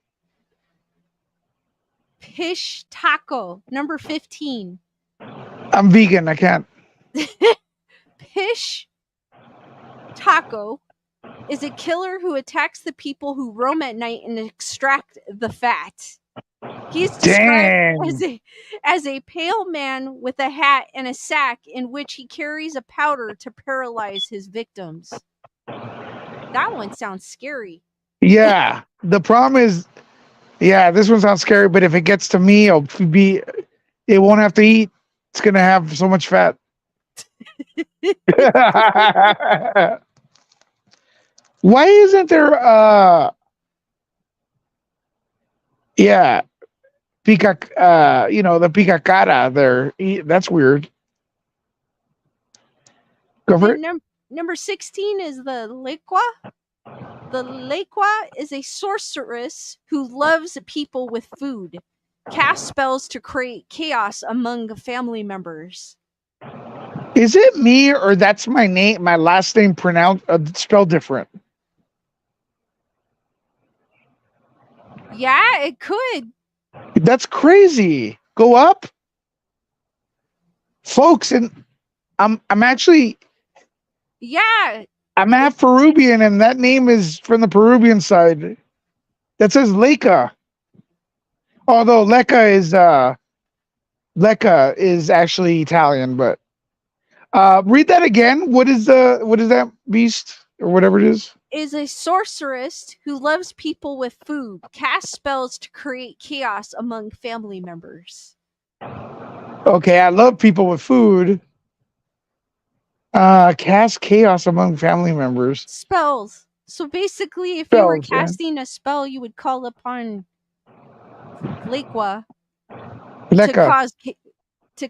Pish taco, number 15. I'm vegan. I can't. Pish taco is a killer who attacks the people who roam at night and extract the fat. He's described as a pale man with a hat and a sack in which he carries a powder to paralyze his victims. That one sounds scary. Yeah. The problem is, yeah, this one sounds scary, but if it gets to me, it won't have to eat. It's gonna have so much fat. Why isn't there yeah, the pica cara there? That's weird. Go for it. Number 16 is the Lequa. The Lequa is a sorceress who loves people with food, casts spells to create chaos among family members. Is it me or that's my name? My last name pronounced spelled different. Yeah, it could. That's crazy. Go up, folks, and I'm actually I'm half Peruvian, and that name is from the Peruvian side. That says Leica. Although Lecca is actually Italian, but read that again. What is that beast or whatever it is? Is a sorceress who loves people with food, casts spells to create chaos among family members. Okay, I love people with food. Cast chaos among family members. Spells. So basically, if you were Spells, yeah. casting a spell, you would call upon Lekwa to Leka.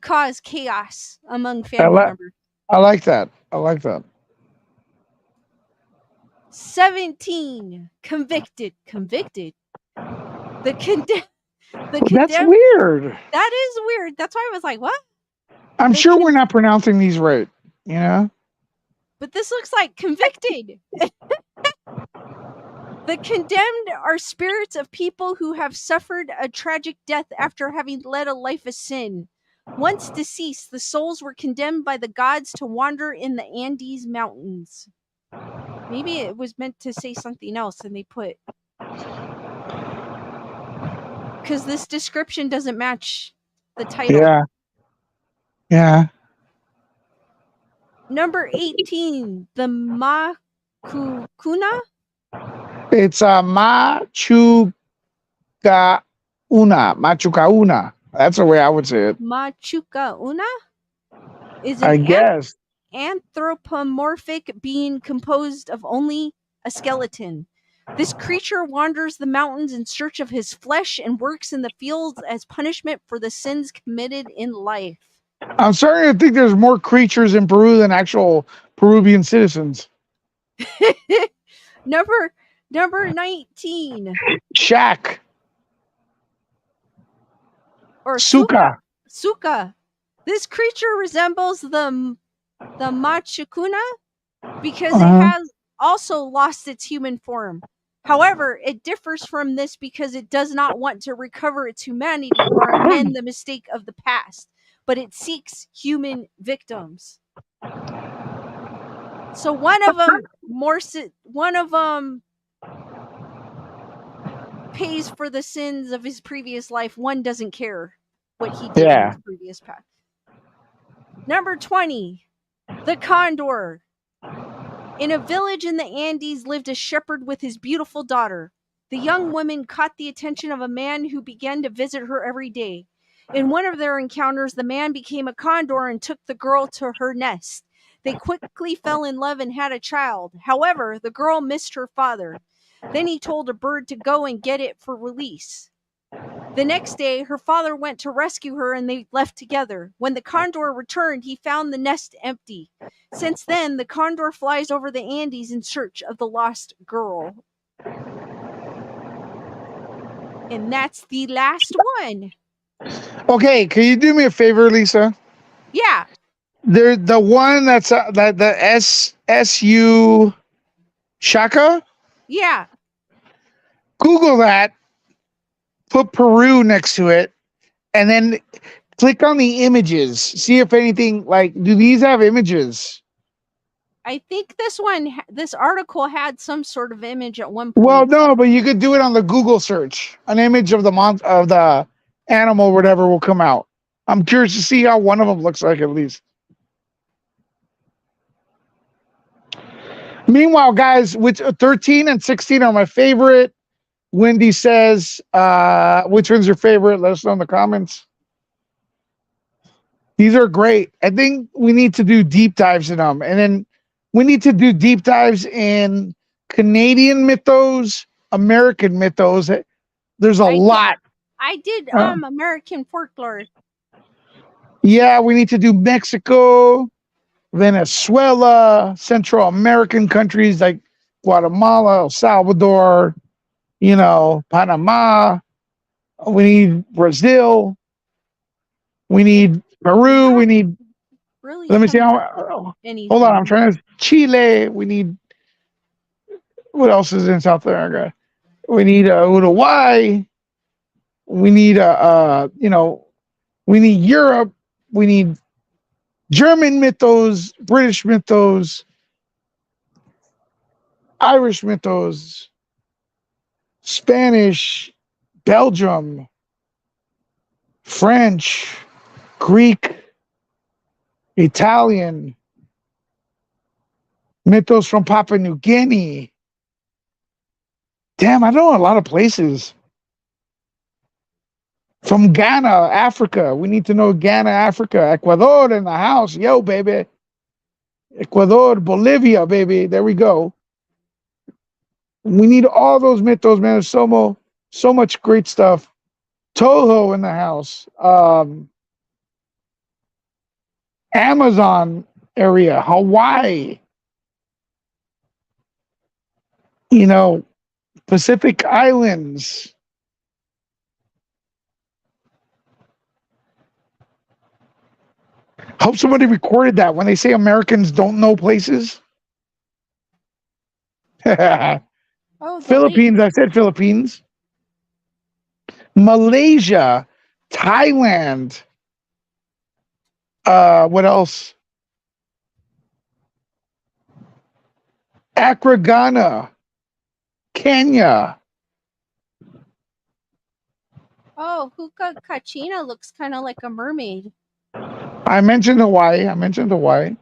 cause chaos among I, family li- members. I like that. I like that. 17. Convicted. The condemned. The That's condemned. weird. That is weird. That's why I was like, what? I'm The sure we're not pronouncing these right. You know? But this looks like convicted. The condemned are spirits of people who have suffered a tragic death after having led a life of sin. Once deceased, the souls were condemned by the gods to wander in the Andes Mountains. Maybe it was meant to say something else and they put. Because this description doesn't match the title. Yeah. Yeah. Number 18, the Makukuna? It's Machucauna. Machucauna. That's the way I would say it. Machucauna is I an guess. anthropomorphic being composed of only a skeleton. This creature wanders the mountains in search of his flesh and works in the fields as punishment for the sins committed in life. I'm starting to think there's more creatures in Peru than actual Peruvian citizens. Number 19. Shaq. Or Suka. Suka. This creature resembles the Machikuna because it has also lost its human form. However, it differs from this because it does not want to recover its humanity or amend the mistake of the past, but it seeks human victims. So one of them pays for the sins of his previous life. One doesn't care what he did in his previous past. Number 20, the condor. In a village in the Andes lived a shepherd with his beautiful daughter. The young woman caught the attention of a man who began to visit her every day. In one of their encounters, the man became a condor and took the girl to her nest. They quickly fell in love and had a child. However, the girl missed her father. Then he told a bird to go and get it for release. The next day, her father went to rescue her and they left together. When the condor returned, he found the nest empty. Since then, the condor flies over the Andes in search of the lost girl. And that's the last one. Okay, can you do me a favor, Lisa? Yeah. The one that's the SU Shaka. Yeah. Google that. Put Peru next to it, and then click on the images. See if anything do these have images? I think this article had some sort of image at one Well, point. no, but you could do it on the Google search. An image of the animal, whatever, will come out. I'm curious to see how one of them looks like at least. Meanwhile, guys, which 13 and 16 are my favorite. Wendy says, which one's your favorite? Let us know in the comments. These are great. I think we need to do deep dives in them. And then we need to do deep dives in Canadian mythos, American mythos. There's a lot. I did American folklore. Yeah, we need to do Mexico, Venezuela, Central American countries like Guatemala, El Salvador, Panama. We need Brazil. We need Peru. We need. Really? Let me see how. Anything. Hold on, I'm trying to. Chile. We need. What else is in South America? We need Uruguay. We need we need Europe. We need German mythos, British mythos, Irish mythos, Spanish, Belgium, French, Greek, Italian, mythos from Papua New Guinea. Damn, I know a lot of places. From Ghana, Africa. We need to know Ghana, Africa. Ecuador in the house. Yo, baby. Ecuador, Bolivia, baby. There we go. We need all those mythos, man. There's so much great stuff. Toho in the house. Amazon area, Hawaii. You know, Pacific Islands. Hope somebody recorded that when they say Americans don't know places. Oh, the Philippines, I said Philippines. Malaysia, Thailand. What else? Accra, Ghana, Kenya. Oh, Hookah Kachina looks kind of like a mermaid. I mentioned Hawaii.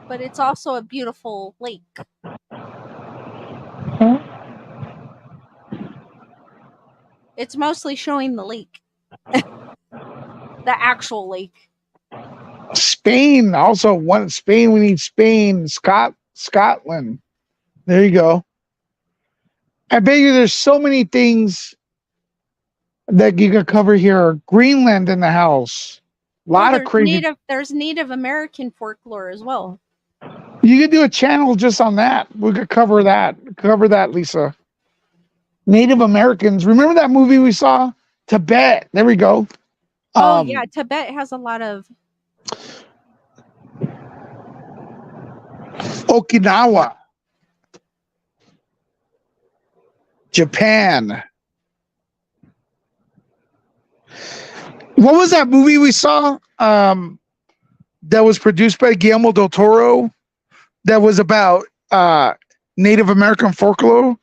But it's also a beautiful lake. Huh? It's mostly showing the lake. The actual lake. Spain, also one. Spain, we need Spain. Scotland. There you go. I bet you there's so many things that you could cover here. Greenland in the house. A lot of crazy. There's Native American folklore as well. You could do a channel just on that. We could cover that. Cover that, Lisa. Native Americans. Remember that movie we saw? Tibet. There we go. Oh, yeah. Tibet has a lot of... Okinawa. Japan. What was that movie we saw that was produced by Guillermo del Toro that was about Native American folklore?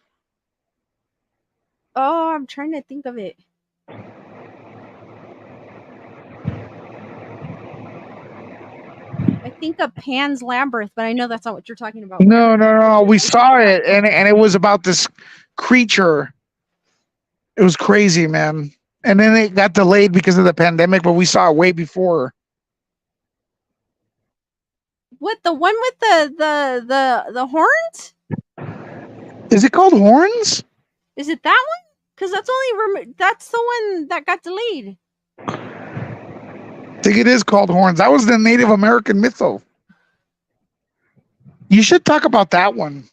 Oh, I'm trying to think of it. I think of Pan's Labyrinth, but I know that's not what you're talking about. No. We saw it, and it was about this creature. It was crazy, man. And then it got delayed because of the pandemic, but we saw it way before. What, the one with the horns? Is it called Horns? Is it that one? Because that's the one that got delayed. I think it is called Horns. That was the Native American mytho. You should talk about that one.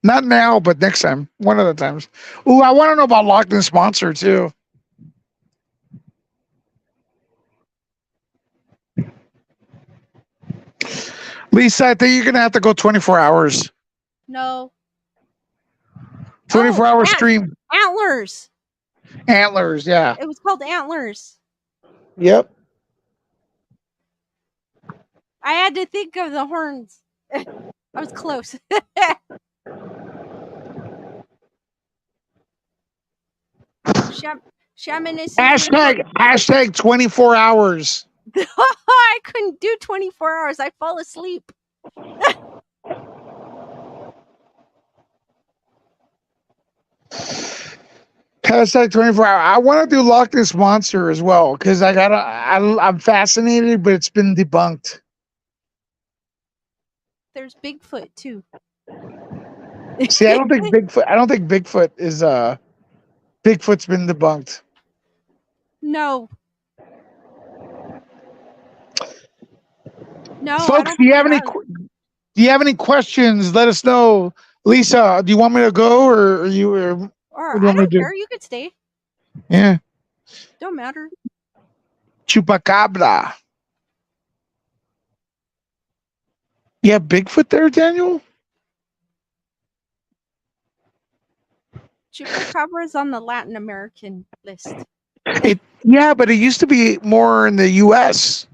Not now, but next time. One of the times. Ooh, I want to know about Loch Ness Monster too. Lisa, I think you're gonna have to go 24 hours. No. 24-hour stream. Antlers. Antlers, yeah. It was called Antlers. Yep. I had to think of the horns. I was close. Shamanism. Hashtag 24 hours. I couldn't do 24 hours. I fall asleep. Hashtag 24 hours. I want to do Loch Ness Monster as well because I'm fascinated, but it's been debunked. There's Bigfoot too. See, I don't think Bigfoot is Bigfoot's been debunked. No. No. Folks, do you have any questions? Let us know. Lisa, do you want me to go or are you or I don't care. You could stay. Yeah. Don't matter. Chupacabra. You have Bigfoot there, Daniel? Chupacabra is on the Latin American list. Yeah, but it used to be more in the U.S.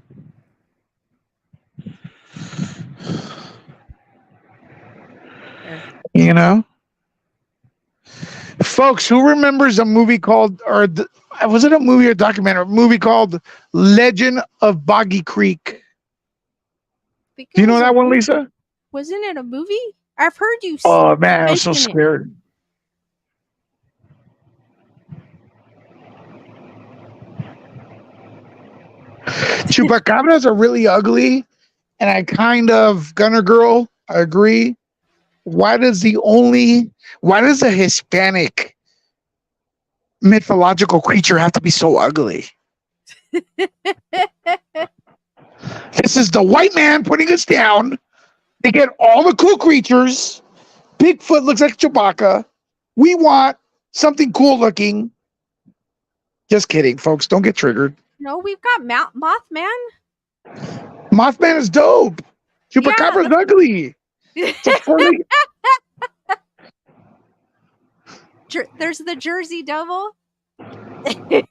You know? Folks, who remembers a movie called, was it a movie or documentary? A movie called Legend of Boggy Creek. Do you know that one, Lisa? Wasn't it a movie? I've heard you. Oh man, I was so scared. Chupacabras are really ugly, and I kind of Gunner Girl, I agree. Why does a Hispanic mythological creature have to be so ugly? This is the white man putting us down. They get all the cool creatures. Bigfoot looks like Chewbacca. We want something cool looking. Just kidding, folks. Don't get triggered. No, we've got Mothman. Mothman is dope. Chupacabra's ugly. It's a furry. There's the Jersey Devil. But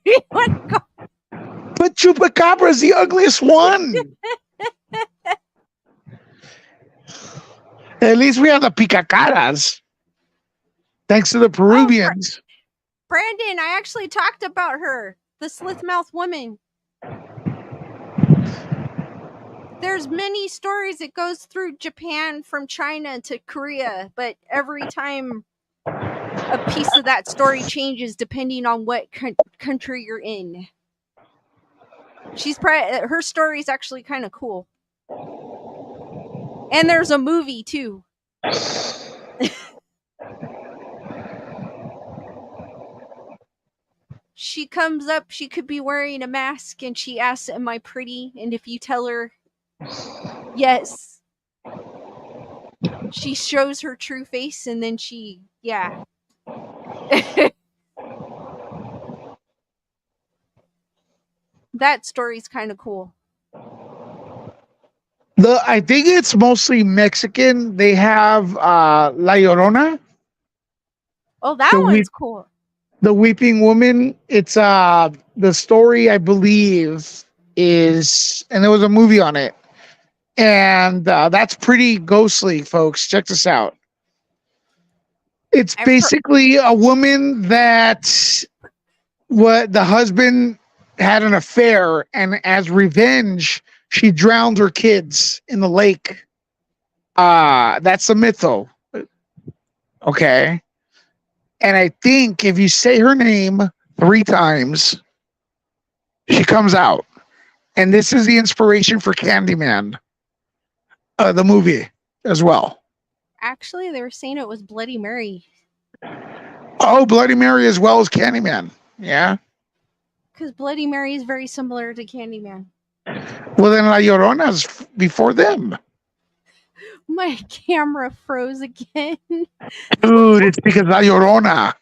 Chupacabra is the ugliest one. At least we have the picacaras. Thanks to the Peruvians. Brandon, I actually talked about her, the slithmouth woman. There's many stories. It goes through Japan from China to Korea, but every time a piece of that story changes depending on what country you're in. Her story is actually kind of cool. And there's a movie too. She comes up, she could be wearing a mask, and she asks, "Am I pretty?" And if you tell her yes, she shows her true face, and then yeah. That story's kind of cool. I think it's mostly Mexican. They have La Llorona. Oh, that one's cool. The Weeping Woman. It's the story, I believe, is, and there was a movie on it, and that's pretty ghostly, folks. Check this out. It's basically a woman that the husband had an affair, and as revenge, she drowned her kids in the lake. That's a mytho. Okay. And I think if you say her name 3 times, she comes out. And this is the inspiration for Candyman, the movie as well. Actually, they were saying it was Bloody Mary. Oh, Bloody Mary as well as Candyman. Yeah. Because Bloody Mary is very similar to Candyman. Well, then La Llorona's before them. My camera froze again. Dude, it's because La Llorona.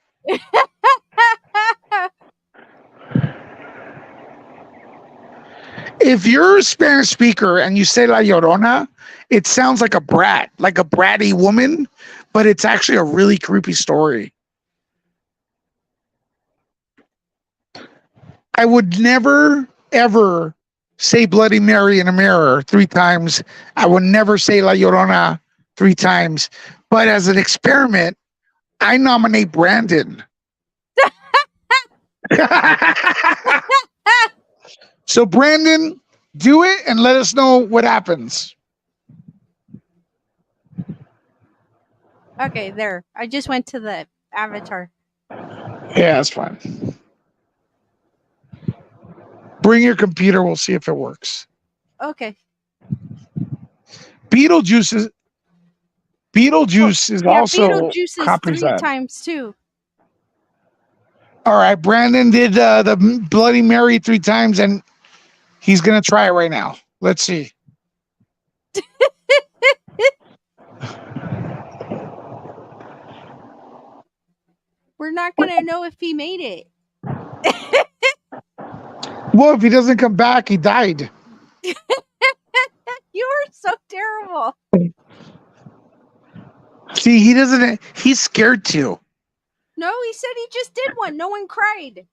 If you're a Spanish speaker and you say La Llorona, it sounds like a brat, like a bratty woman, but it's actually a really creepy story. I would never, ever say Bloody Mary in a mirror 3 times. I would never say La Llorona 3 times. But as an experiment, I nominate Brandon. So, Brandon, do it and let us know what happens. Okay, there. I just went to the avatar. Yeah, that's fine. Bring your computer. We'll see if it works. Okay. Beetlejuice is also Beetlejuice is 3 times too. All right, Brandon did the Bloody Mary 3 times, and he's gonna try it right now. Let's see. We're not gonna know if he made it. Well, if he doesn't come back, he died. You are so terrible. See, he's scared too. No, he said he just did one. No one cried.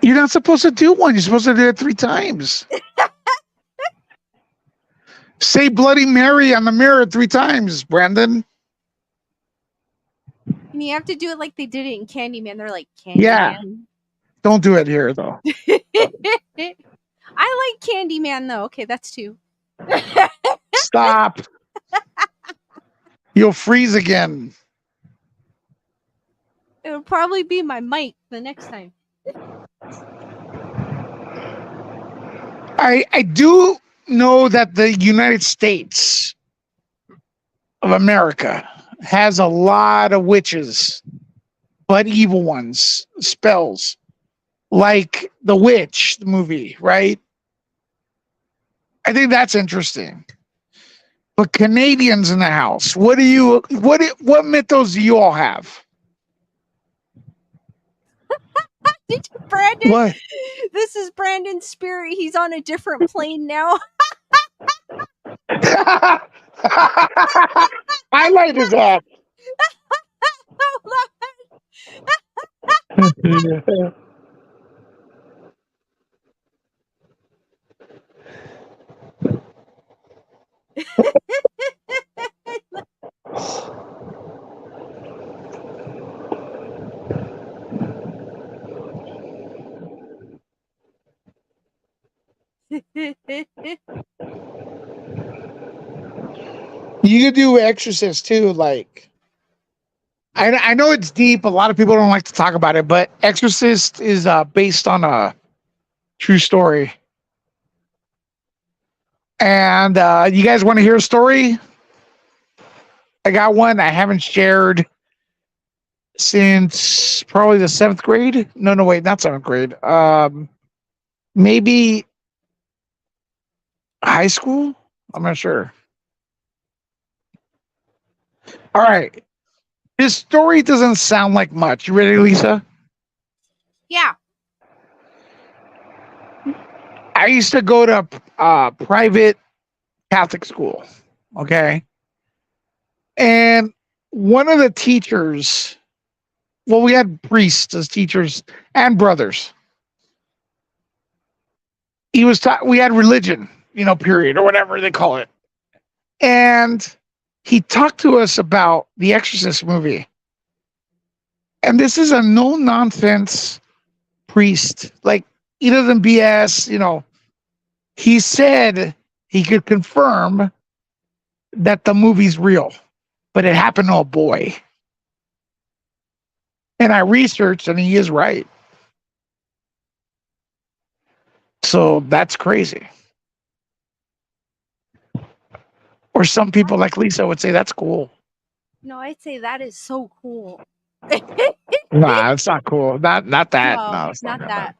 You're not supposed to do one. You're supposed to do it 3 times. Say Bloody Mary on the mirror 3 times, Brandon. And you have to do it like they did it in Candyman. They're like, Candyman. Yeah. Don't do it here, though. I like Candyman, though. Okay, that's 2. Stop. You'll freeze again. It'll probably be my mic the next time. I do know that the United States of America has a lot of witches, but evil ones, spells, like The Witch, the movie, right? I think that's interesting. But Canadians in the house, what mythos do you all have? Brandon, What? this is Brandon's spirit. He's on a different plane now. I like his act. You could do Exorcist too. Like, I know it's deep. A lot of people don't like to talk about it, but Exorcist is based on a true story. And you guys want to hear a story? I got one I haven't shared since probably the 7th grade. No, wait, not 7th grade. Maybe high school. I'm not sure. All right. This story doesn't sound like much. You ready, Lisa? Yeah. I used to go to private Catholic school. Okay. And one of the teachers, well, we had priests as teachers and brothers. He was taught, we had religion, period, or whatever they call it. And he talked to us about the Exorcist movie. And this is a no nonsense priest. Like, he doesn't BS, He said he could confirm that the movie's real, but it happened to a boy. And I researched, and he is right. So that's crazy. Or some people like Lisa would say that's cool. No, I'd say that is so cool. Nah, it's not cool. Not that. No, it's not that.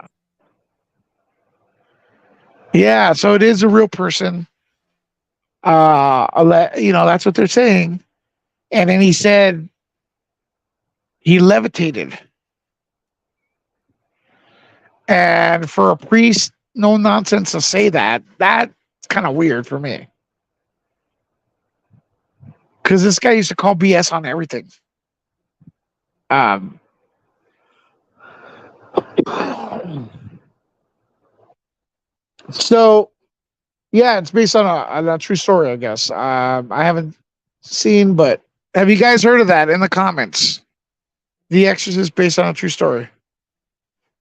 Yeah, so it is a real person. That's what they're saying. And then he said he levitated. And for a priest, no nonsense to say that's kind of weird for me. Because this guy used to call BS on everything. So, yeah, it's based on a true story, I guess. I haven't seen, but have you guys heard of that in the comments? The Exorcist based on a true story.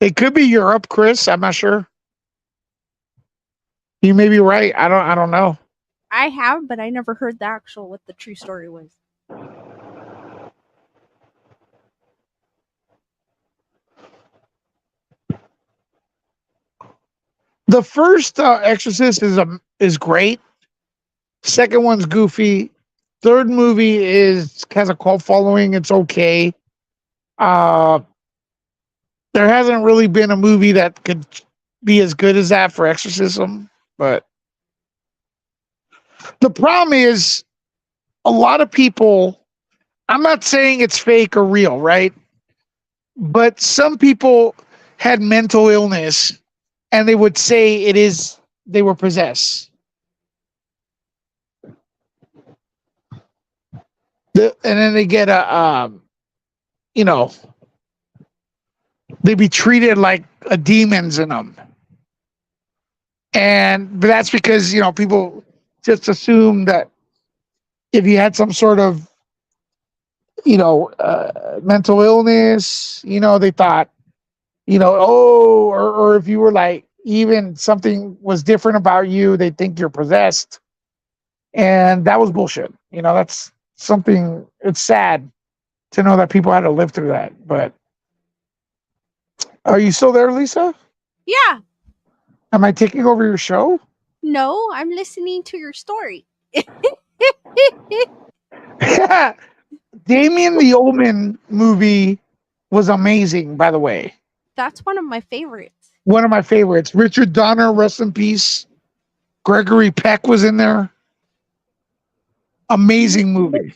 It could be Europe, Chris. I'm not sure. You may be right. I don't know. I have, but I never heard what the true story was. The first Exorcist is great. Second one's goofy. Third movie has a cult following. It's okay. There hasn't really been a movie that could be as good as that for exorcism, but the problem is a lot of people, I'm not saying it's fake or real, right? But some people had mental illness and they would say they were possessed. And then they get they be treated like a demons in them. But that's because, people just assume that if you had some sort of, mental illness, they thought, or if you were like, even something was different about you, they think you're possessed. And that was bullshit. That's something, it's sad to know that people had to live through that. But are you still there, Lisa? Yeah. Am I taking over your show? No, I'm listening to your story. Damien the Omen movie was amazing, by the way. That's one of my favorites. One of my favorites. Richard Donner, rest in peace. Gregory Peck was in there. Amazing movie.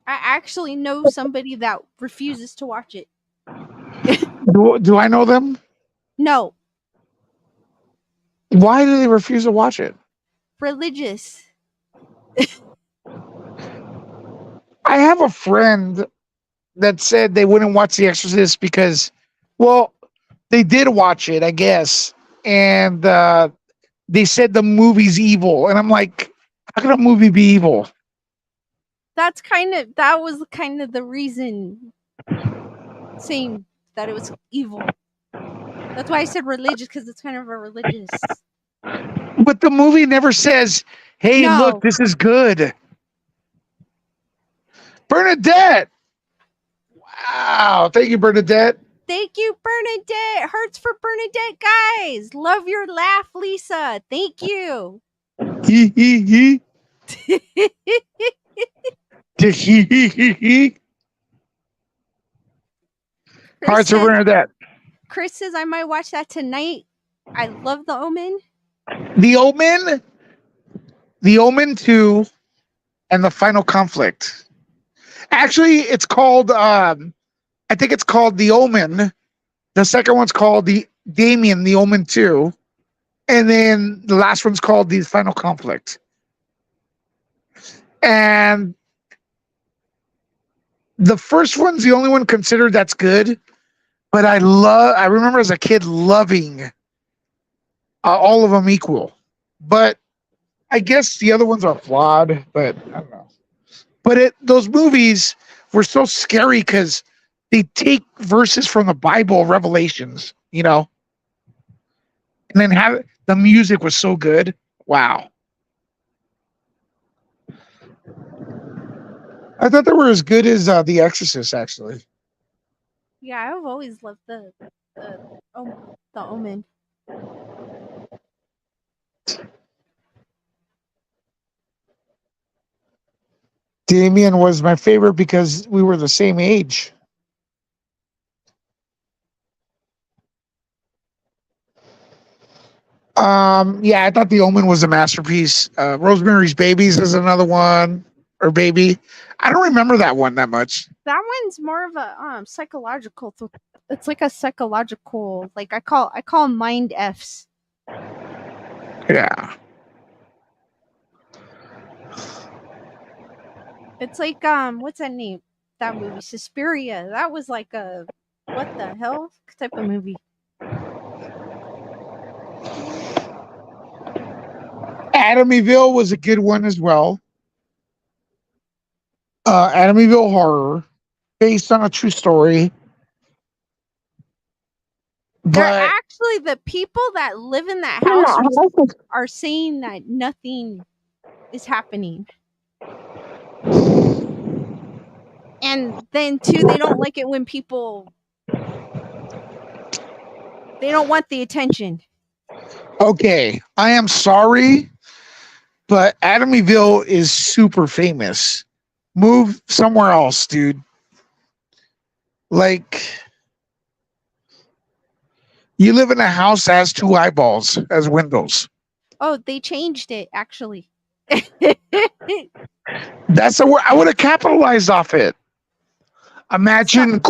I actually know somebody that refuses to watch it. Do I know them? No, Why do they refuse to watch it? religious. I have a friend that said they wouldn't watch The Exorcist because, well, they did watch it, I guess, and they said the movie's evil, and I'm like, how can a movie be evil? That was kind of the reason saying that it was evil. That's why I said religious, because it's kind of a religious. But the movie never says, hey, No. look, this is good. Bernadette. Wow. Thank you, Bernadette. Thank you, Bernadette. Hurts for Bernadette, guys. Love your laugh, Lisa. Thank you. Hee hee hee. Hee hee hee hee. Hearts for Bernadette. Chris says I might watch that tonight. I love The Omen. The Omen. The Omen 2 and The Final Conflict. Actually, it's called I think it's called The Omen. The second one's called the Damien, The Omen 2. And then the last one's called The Final Conflict. And the first one's the only one considered that's good. But I remember as a kid loving all of them equal. But I guess the other ones are flawed, but I don't know. But those movies were so scary because they take verses from the Bible, Revelations, you know, and then have the music was so good. Wow. I thought they were as good as The Exorcist, actually. Yeah, I've always loved the Omen. Damien was my favorite because we were the same age. Yeah, I thought The Omen was a masterpiece. Rosemary's Babies is another one, or Baby. I don't remember that one that much. That one's more of a psychological. It's like a psychological. Like I call mind f's. Yeah. It's like what's that name? That movie, Suspiria. That was like a what the hell type of movie. Amityville was a good one as well. Amityville Horror, based on a true story. They're But actually the people that live in that house are saying that nothing is happening. And then too, they don't like it when people they don't want the attention. okay, I am sorry, but Amityville is super famous. Move somewhere else, dude. Like, you live in a house that has 2 eyeballs as windows. Oh, they changed it actually. That's the word. I would have capitalized off it. Imagine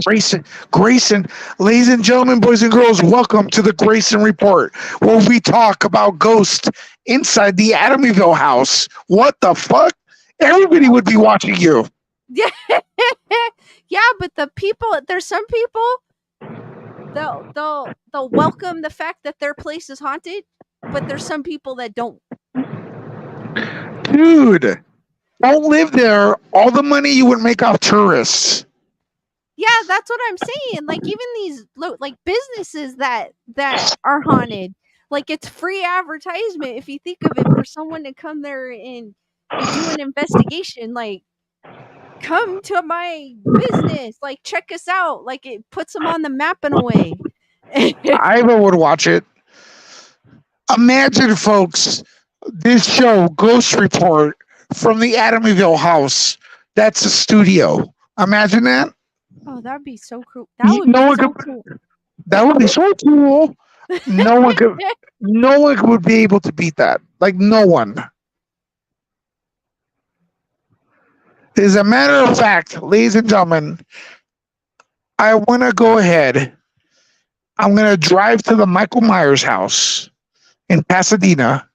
Grayson, ladies and gentlemen, boys and girls, welcome to the Grayson Report, where we talk about ghosts inside the Amityville house. What the fuck? Everybody would be watching you. Yeah, but there's some people they'll welcome the fact that their place is haunted, but there's some people that don't. Dude, don't live there. All the money you would make off tourists. Yeah, that's what I'm saying. Like even these like businesses that are haunted, like it's free advertisement if you think of it for someone to come there and do an investigation. Like, come to my business. Like, check us out. Like it puts them on the map in a way. I would watch it. Imagine, folks, this show, Ghost Report, from the Amityville house. That's a studio. Imagine that. Oh, that'd be so cool. That would No be one so could. cool. That would be so cool. No one could. No one would be able to beat that. Like no one. As a matter of fact, ladies and gentlemen, I want to go ahead. I'm going to drive to the Michael Myers house in Pasadena.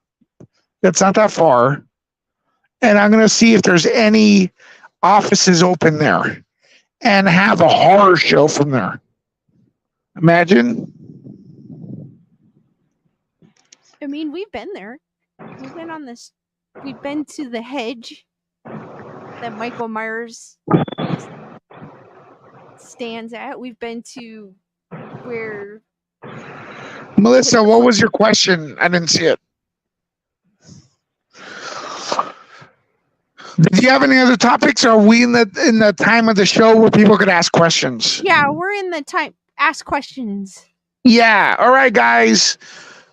That's not that far. And I'm going to see if there's any offices open there and have a horror show from there. Imagine. I mean, we've been there. We've been on this. We've been to the hedge that Michael Myers stands at. We've been to where. Melissa, what was your question? I didn't see it. Did you have any other topics? Or are we in the time of the show where people could ask questions? Yeah, we're in the time. Ask questions. Yeah. All right, guys.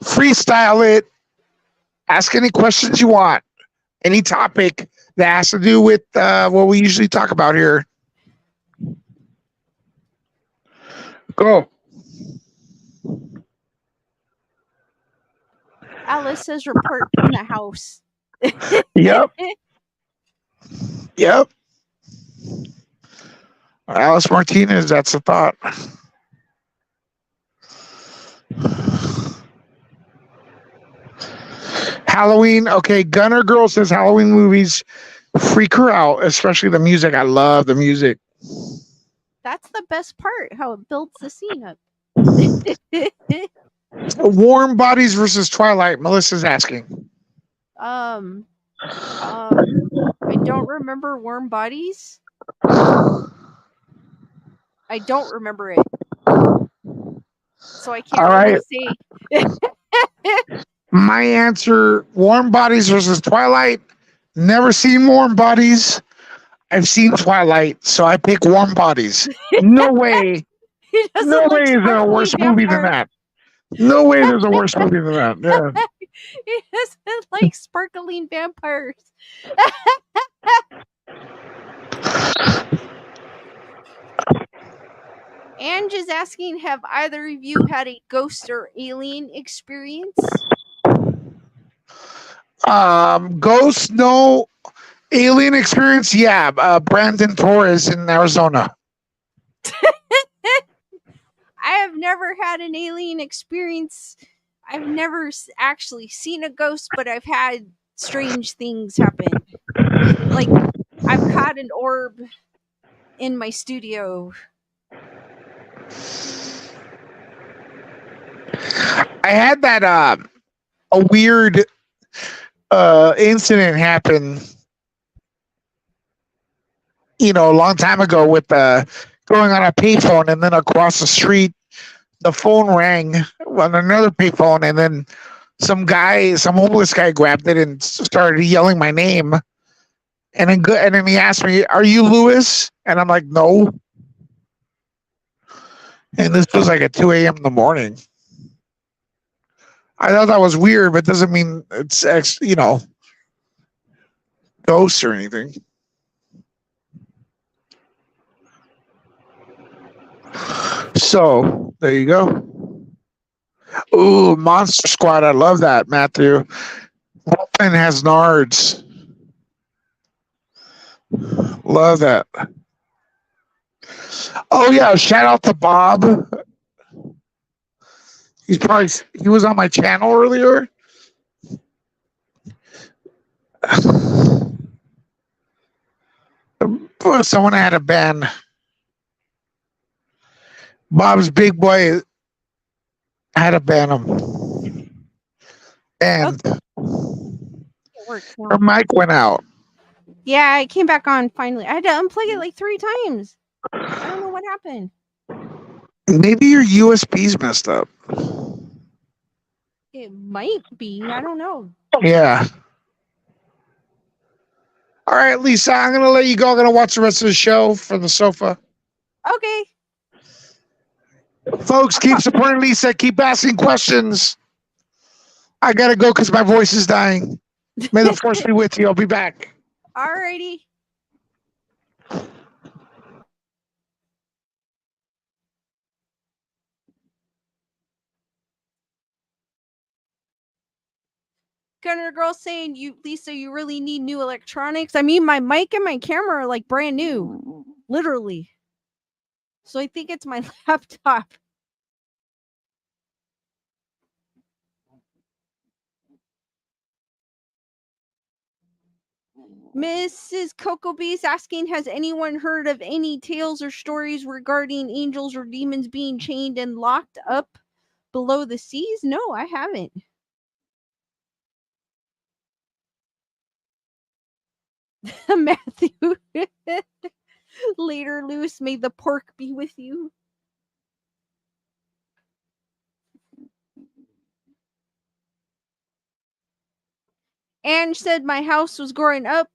Freestyle it. Ask any questions you want. Any topic that has to do with what we usually talk about here. Go. Alice says report from the house. Yep. Yep. Alice Martinez, that's a thought. Halloween. Okay, Gunner Girl says Halloween movies freak her out, especially the music. I love the music. That's the best part, how it builds the scene up. Warm Bodies versus Twilight. Melissa's asking. I don't remember Warm Bodies. I don't remember it. So I can't really say. My answer, Warm Bodies versus Twilight. Never seen Warm Bodies. I've seen Twilight, so I pick Warm Bodies. No way. No way is there a worse movie than that. No way there's a worse movie than that. Yeah. He doesn't like sparkling vampires. Ange is asking, have either of you had a ghost or alien experience? Ghost, no. Alien experience, yeah. Brandon Torres in Arizona. I have never had an alien experience. I've never actually seen a ghost, but I've had strange things happen. Like, I've caught an orb in my studio. I had that a weird incident happen, a long time ago with going on a payphone, and then across the street the phone rang on another payphone, and then some homeless guy grabbed it and started yelling my name, and then he asked me, "Are you Lewis?" And I'm like, "No." And this was like at 2 a.m. in the morning. I thought that was weird, but doesn't mean it's ghosts or anything. So there you go. Ooh, Monster Squad. I love that, Matthew. Wolfman has nards. Love that. Oh yeah, shout out to Bob. He was on my channel earlier. Someone had a band. Bob's big boy had to ban him. And her mic went out. Yeah, it came back on finally. I had to unplug it like 3 times. I don't know what happened. Maybe your USB's messed up. It might be. I don't know. Yeah. All right, Lisa, I'm going to let you go. I'm going to watch the rest of the show from the sofa. Okay. Folks, keep supporting Lisa. Keep asking questions. I gotta go because my voice is dying. May the force be with you. I'll be back. Alrighty. Gunner Girl saying, "You, Lisa, you really need new electronics." I mean, my mic and my camera are like brand new, literally. So I think it's my laptop. Mrs. Coco Bee's asking, has anyone heard of any tales or stories regarding angels or demons being chained and locked up below the seas? No, I haven't. Matthew. Later, Lewis, may the pork be with you. Ange said my house growing up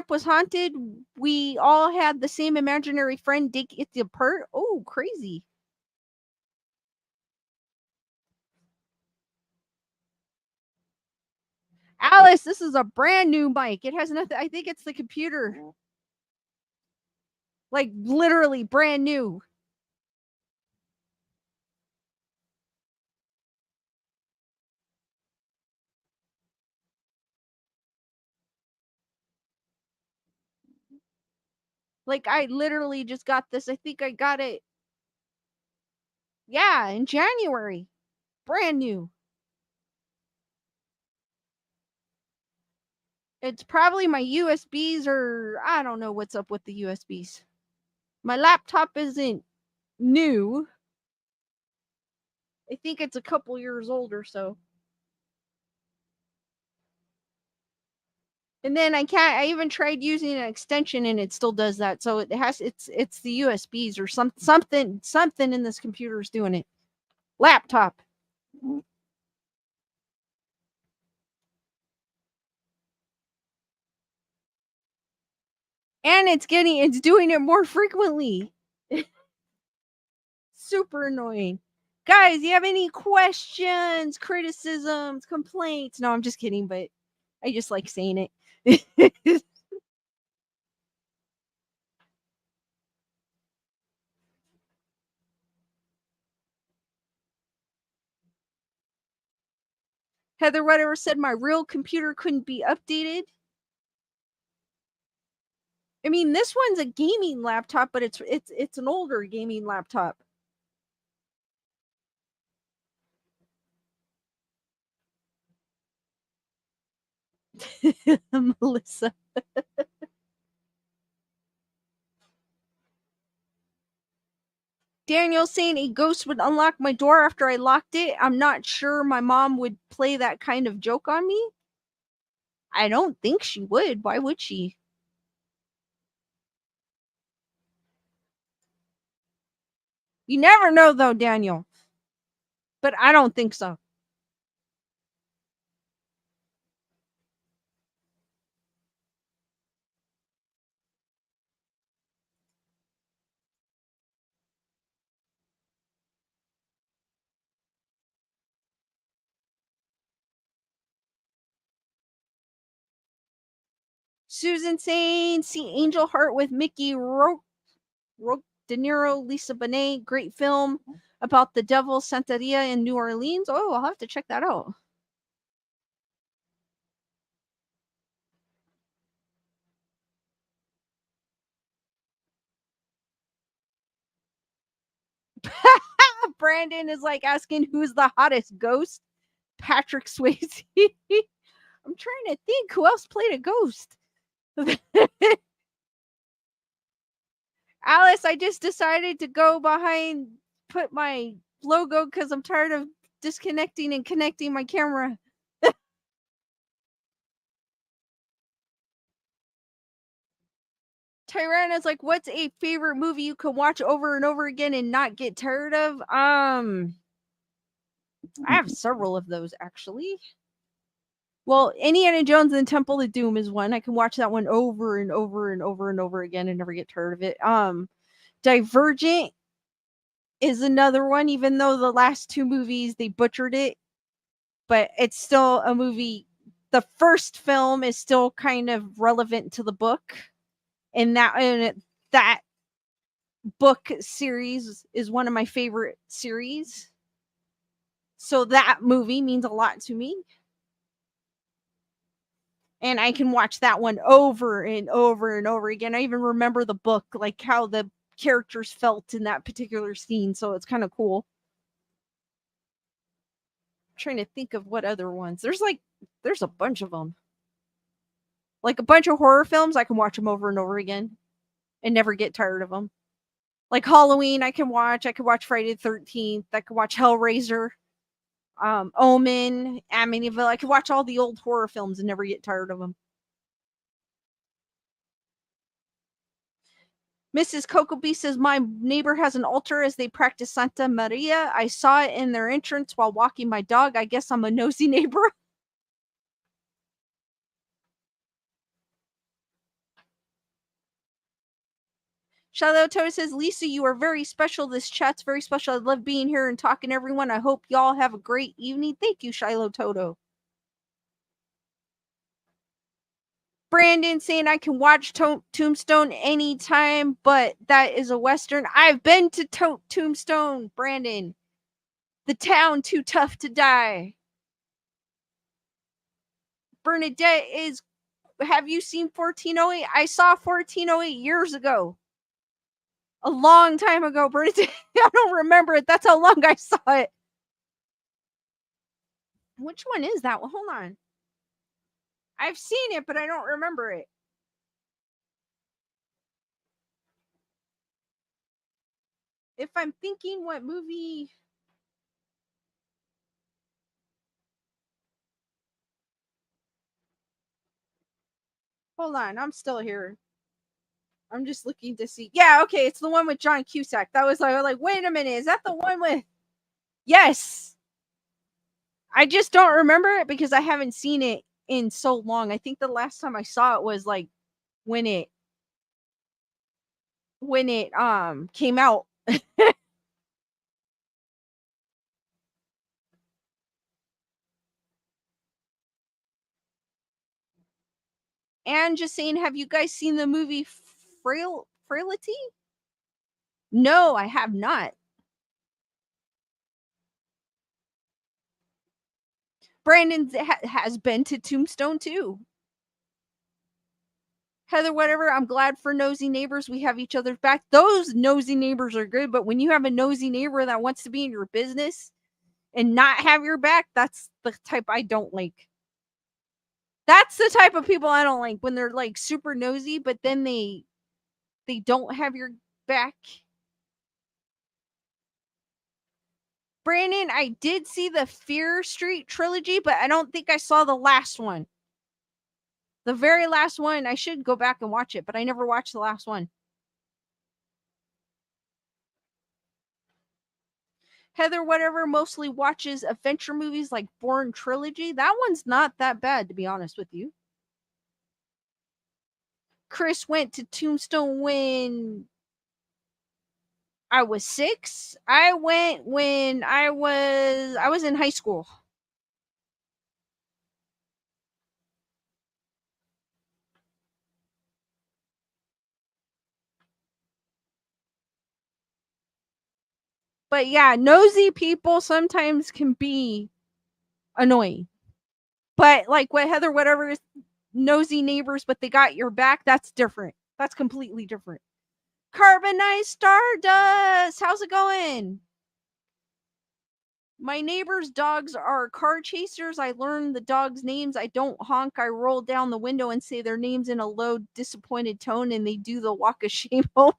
was haunted. We all had the same imaginary friend dig it apart. Oh, crazy. Alice, this is a brand new mic. It has nothing. I think it's the computer. Like literally brand new. Like I literally just got this. I think I got it. Yeah, in January. Brand new. It's probably my USBs, or I don't know what's up with the USBs. My laptop isn't new. I think it's a couple years old or so. And then I even tried using an extension and it still does that. So it's the USBs or something in this computer is doing it. Laptop. And it's doing it more frequently. Super annoying. Guys, you have any questions, criticisms, complaints? No, I'm just kidding, but I just like saying it. Heather whatever said my real computer couldn't be updated. I mean, this one's a gaming laptop, but it's an older gaming laptop. Melissa. Daniel saying a ghost would unlock my door after I locked it. I'm not sure my mom would play that kind of joke on me. I don't think she would. Why would she? You never know, though, Daniel. But I don't think so. Susan saying, see Angel Heart with Mickey Rourke, De Niro, Lisa Bonet. Great film about the devil Santeria in New Orleans. Oh, I'll have to check that out. Brandon is like asking who's the hottest ghost. Patrick Swayze. I'm trying to think who else played a ghost. Alice, I just decided to go put my logo because I'm tired of disconnecting and connecting my camera. Tyrana's like, what's a favorite movie you can watch over and over again and not get tired of? I have several of those actually. Well, Indiana Jones and the Temple of Doom is one. I can watch that one over and over and over and over again and never get tired of it. Divergent is another one, even though the last two movies they butchered it. but it's still a movie. The first film is still kind of relevant to the book, and that book series is one of my favorite series. So that movie means a lot to me. And I can watch that one over and over and over again. I even remember the book, like how the characters felt in that particular scene. So it's kind of cool. I'm trying to think of what other ones. There's a bunch of them. Like a bunch of horror films, I can watch them over and over again and never get tired of them. Like Halloween, I can watch. I could watch Friday the 13th. I could watch Hellraiser, Omen, Amityville. I could watch all the old horror films and never get tired of them. Mrs. Cocobee says, my neighbor has an altar as they practice Santa Maria. I saw it in their entrance while walking my dog. I guess I'm a nosy neighbor. Shiloh Toto says, Lisa, you are very special. This chat's very special. I love being here and talking to everyone. I hope y'all have a great evening. Thank you, Shiloh Toto. Brandon saying I can watch Tombstone anytime, but that is a Western. I've been to Tombstone, Brandon. The town too tough to die. Bernadette is, have you seen 1408? I saw 1408 years ago. A long time ago, Bernadette. I don't remember it. That's how long I saw it. Which one is that one? Hold on. I've seen it, but I don't remember it. If I'm thinking what movie. Hold on, I'm still here. I'm just looking to see. Yeah, okay, it's the one with John Cusack. That was like, wait a minute, is that the one with? Yes. I just don't remember it because I haven't seen it in so long. I think the last time I saw it was like when it came out. And just saying, have you guys seen the movie Frailty? No, I have not. Brandon has been to Tombstone too. Heather, whatever, I'm glad for nosy neighbors. We have each other's back. Those nosy neighbors are good, but when you have a nosy neighbor that wants to be in your business and not have your back, that's the type I don't like. That's the type of people I don't like, when they're like super nosy, but then they don't have your back. Brandon, I did see the Fear Street trilogy, but I don't think I saw the last one. The very last one, I should go back and watch it, but I never watched the last one. Heather, whatever, mostly watches adventure movies like Bourne Trilogy. That one's not that bad, to be honest with you. Chris went to Tombstone when I was 6. I went when I was in high school. But yeah, nosy people sometimes can be annoying. But like what Heather, whatever, nosy neighbors, but they got your back, that's different. That's completely different. Carbonized Stardust, how's it going? My neighbor's dogs are car chasers. I learned the dogs' names. I don't honk. I roll down the window and say their names in a low, disappointed tone, and they do the walk of shame home.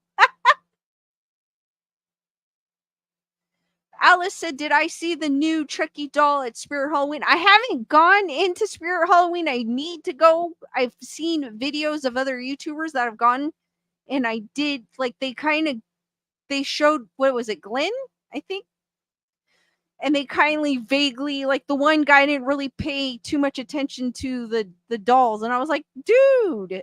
Alice said, did I see the new Tricky doll at Spirit Halloween? I haven't gone into Spirit Halloween. I need to go. I've seen videos of other YouTubers that have gone, and I did, like, they showed, what was it, Glenn, I think? And they kindly, vaguely, like, the one guy didn't really pay too much attention to the dolls, and I was like, dude.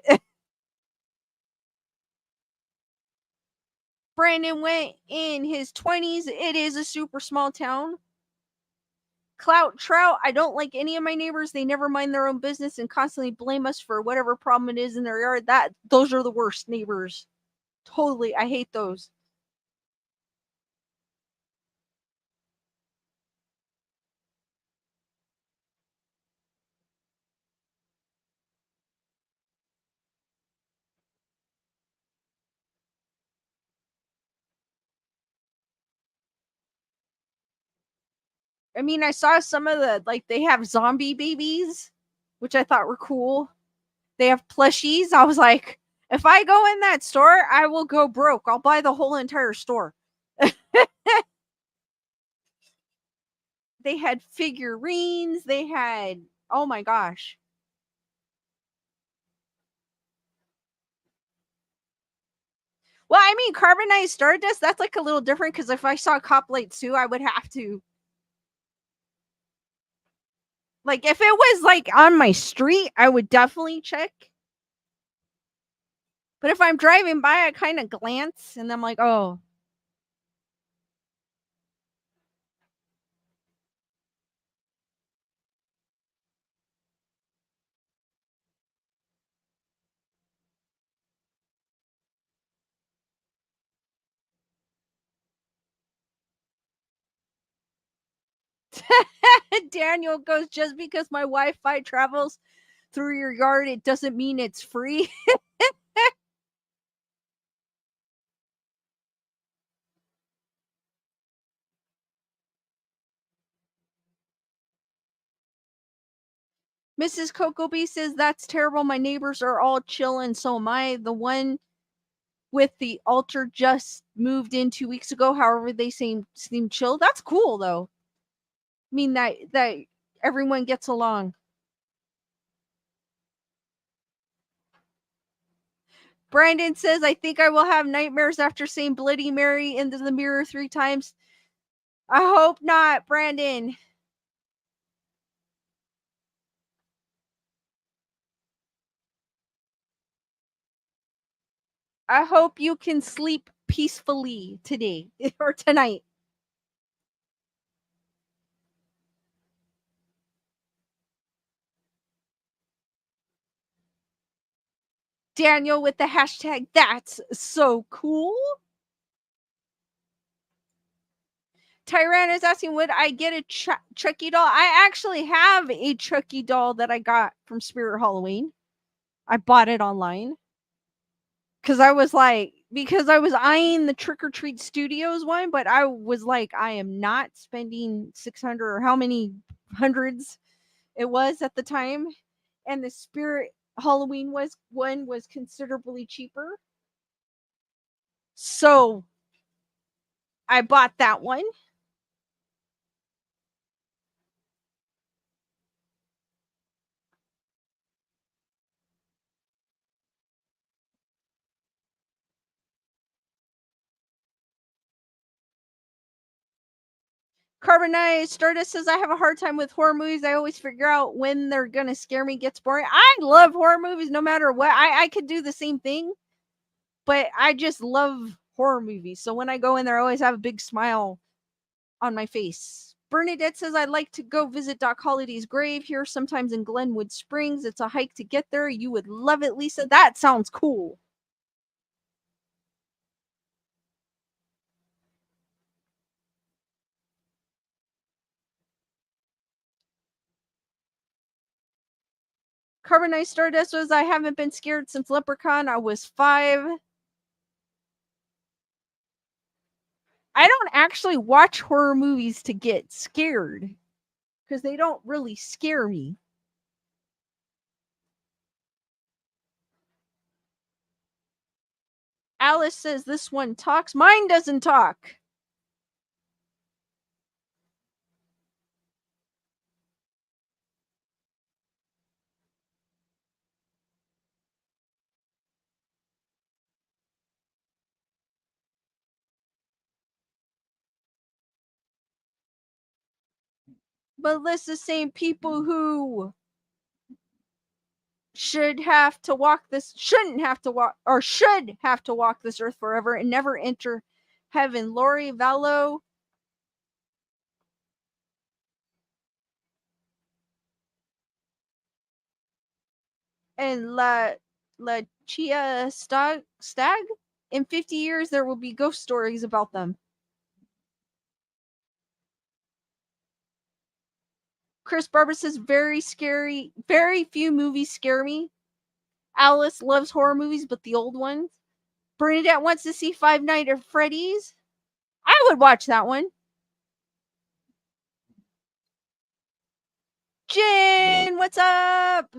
Brandon went in his 20s. It is a super small town. Clout Trout, I don't like any of my neighbors. They never mind their own business and constantly blame us for whatever problem it is in their yard. Those are the worst neighbors. Totally, I hate those. I mean, I saw some of the, like, they have zombie babies, which I thought were cool. They have plushies. I was like, if I go in that store, I will go broke. I'll buy the whole entire store. They had figurines. They had, oh my gosh. Well, I mean, carbonized stardust, that's like a little different because if I saw Cop Light 2, I would have to. Like, if it was like on my street, I would definitely check. But if I'm driving by, I kind of glance and I'm like, oh. Daniel goes, just because my Wi-Fi travels through your yard, it doesn't mean it's free. Mrs. Coco Bee says, that's terrible. My neighbors are all chill, and so am I. The one with the altar just moved in 2 weeks ago. However, they seem chill. That's cool, though. I mean, that everyone gets along. Brandon says, I think I will have nightmares after saying Bloody Mary into the mirror 3 times. I hope not, Brandon. I hope you can sleep peacefully today or tonight. Daniel with the hashtag, that's so cool. Tyran is asking, would I get a Chucky doll? I actually have a Chucky doll that I got from Spirit Halloween. I bought it online. Because I was eyeing the Trick or Treat Studios one, but I was like, I am not spending 600 or how many hundreds it was at the time. And the Spirit Halloween was considerably cheaper. So I bought that one. Carbonized Stardust says, I have a hard time with horror movies. I always figure out when they're going to scare me. Gets boring. I love horror movies no matter what. I could do the same thing, but I just love horror movies. So when I go in there, I always have a big smile on my face. Bernadette says, I'd like to go visit Doc Holliday's grave here sometimes in Glenwood Springs. It's a hike to get there. You would love it, Lisa. That sounds cool. Carbonized Stardust says, I haven't been scared since Leprechaun. I was 5. I don't actually watch horror movies to get scared because they don't really scare me. Alice says this one talks. Mine doesn't talk. But let's the same people who shouldn't have to walk this earth forever and never enter heaven. Lori Vallow and La Chia Stag. In 50 years, there will be ghost stories about them. Chris Barber says, very scary. Very few movies scare me. Alice loves horror movies, but the old ones. Bernadette wants to see Five Nights at Freddy's. I would watch that one. Jen, what's up?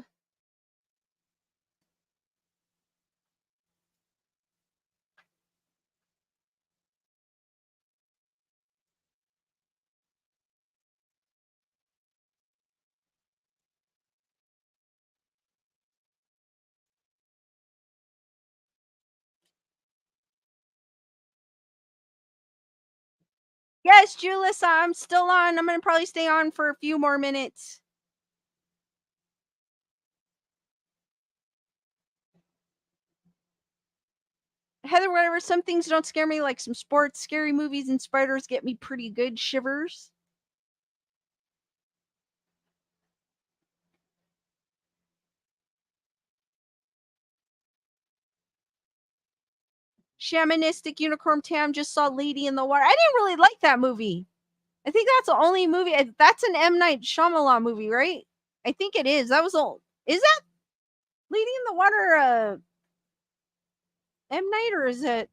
Yes, Julissa, I'm still on. I'm going to probably stay on for a few more minutes. Heather, whatever, some things don't scare me, like some sports. Scary movies and spiders get me pretty good shivers. Shamanistic Unicorn Tam just saw Lady in the Water. I didn't really like that movie. I think that's the only movie. That's an M. Night Shyamalan movie, right? I think it is. That was old. Is that Lady in the Water M. Night, or is it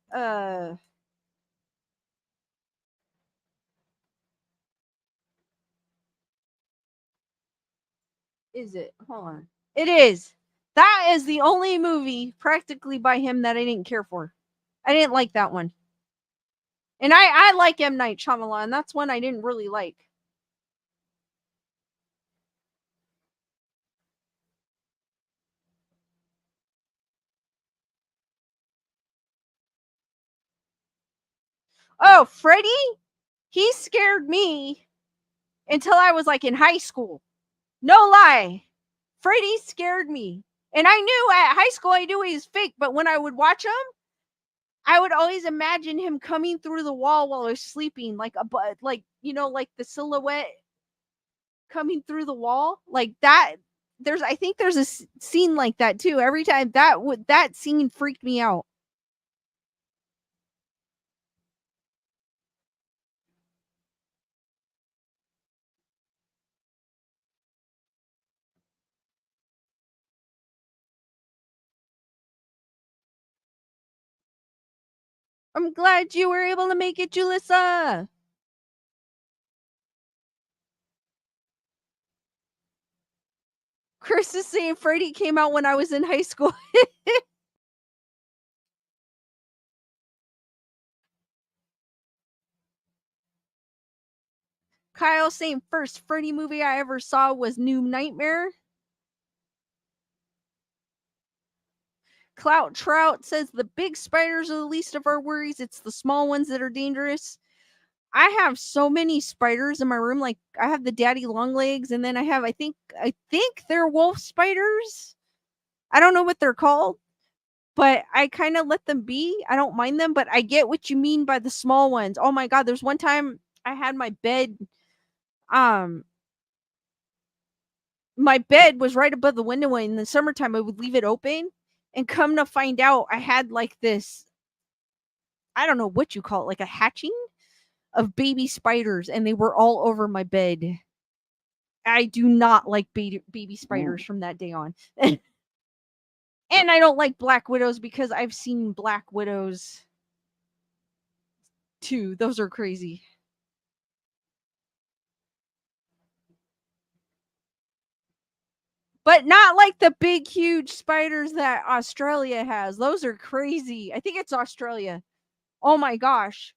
is it? Hold on. It is. That is the only movie practically by him that I didn't care for. I didn't like that one. And I like M. Night Shyamalan. That's one I didn't really like. Oh, Freddy? He scared me until I was like in high school. No lie. Freddy scared me. And I knew at high school I knew he was fake, but when I would watch him, I would always imagine him coming through the wall while I was sleeping, like like like the silhouette coming through the wall, like that. I think there's a scene like that too. Every time that scene freaked me out. I'm glad you were able to make it, Julissa. Chris is saying Freddy came out when I was in high school. Kyle saying first Freddy movie I ever saw was New Nightmare. Clout Trout says the big spiders are the least of our worries. It's the small ones that are dangerous. I have so many spiders in my room. Like I have the daddy long legs, and then I think they're wolf spiders. I don't know what they're called, but I kind of let them be. I don't mind them, but I get what you mean by the small ones. Oh my god, there's one time I had my bed was right above the window, and in the summertime I would leave it open, and come to find out I had like this, I don't know what you call it, like a hatching of baby spiders, and they were all over my bed. I do not like baby spiders from that day on. And I don't like black widows because I've seen black widows too. Those are crazy. But not like the big, huge spiders that Australia has. Those are crazy. I think it's Australia. Oh my gosh.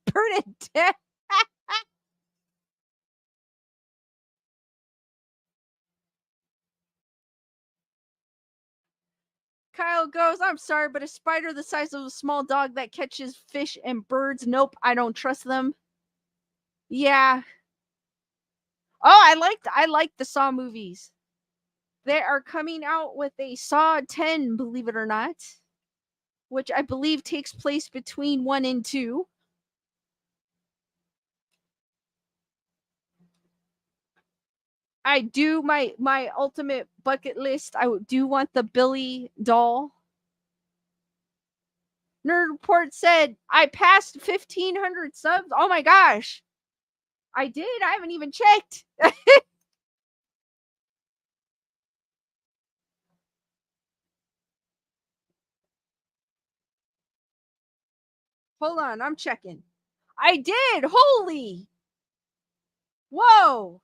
Bernadette. Kyle goes, I'm sorry, but a spider the size of a small dog that catches fish and birds, nope, I don't trust them. Yeah. Oh, I liked the Saw movies. They are coming out with a Saw 10, believe it or not. which I believe takes place between 1 and 2. I do my ultimate bucket list. I do want the Billy doll. Nerd Report said I passed 1,500 subs. Oh my gosh, I did. I haven't even checked. Hold on, I'm checking. I did. Holy. Whoa.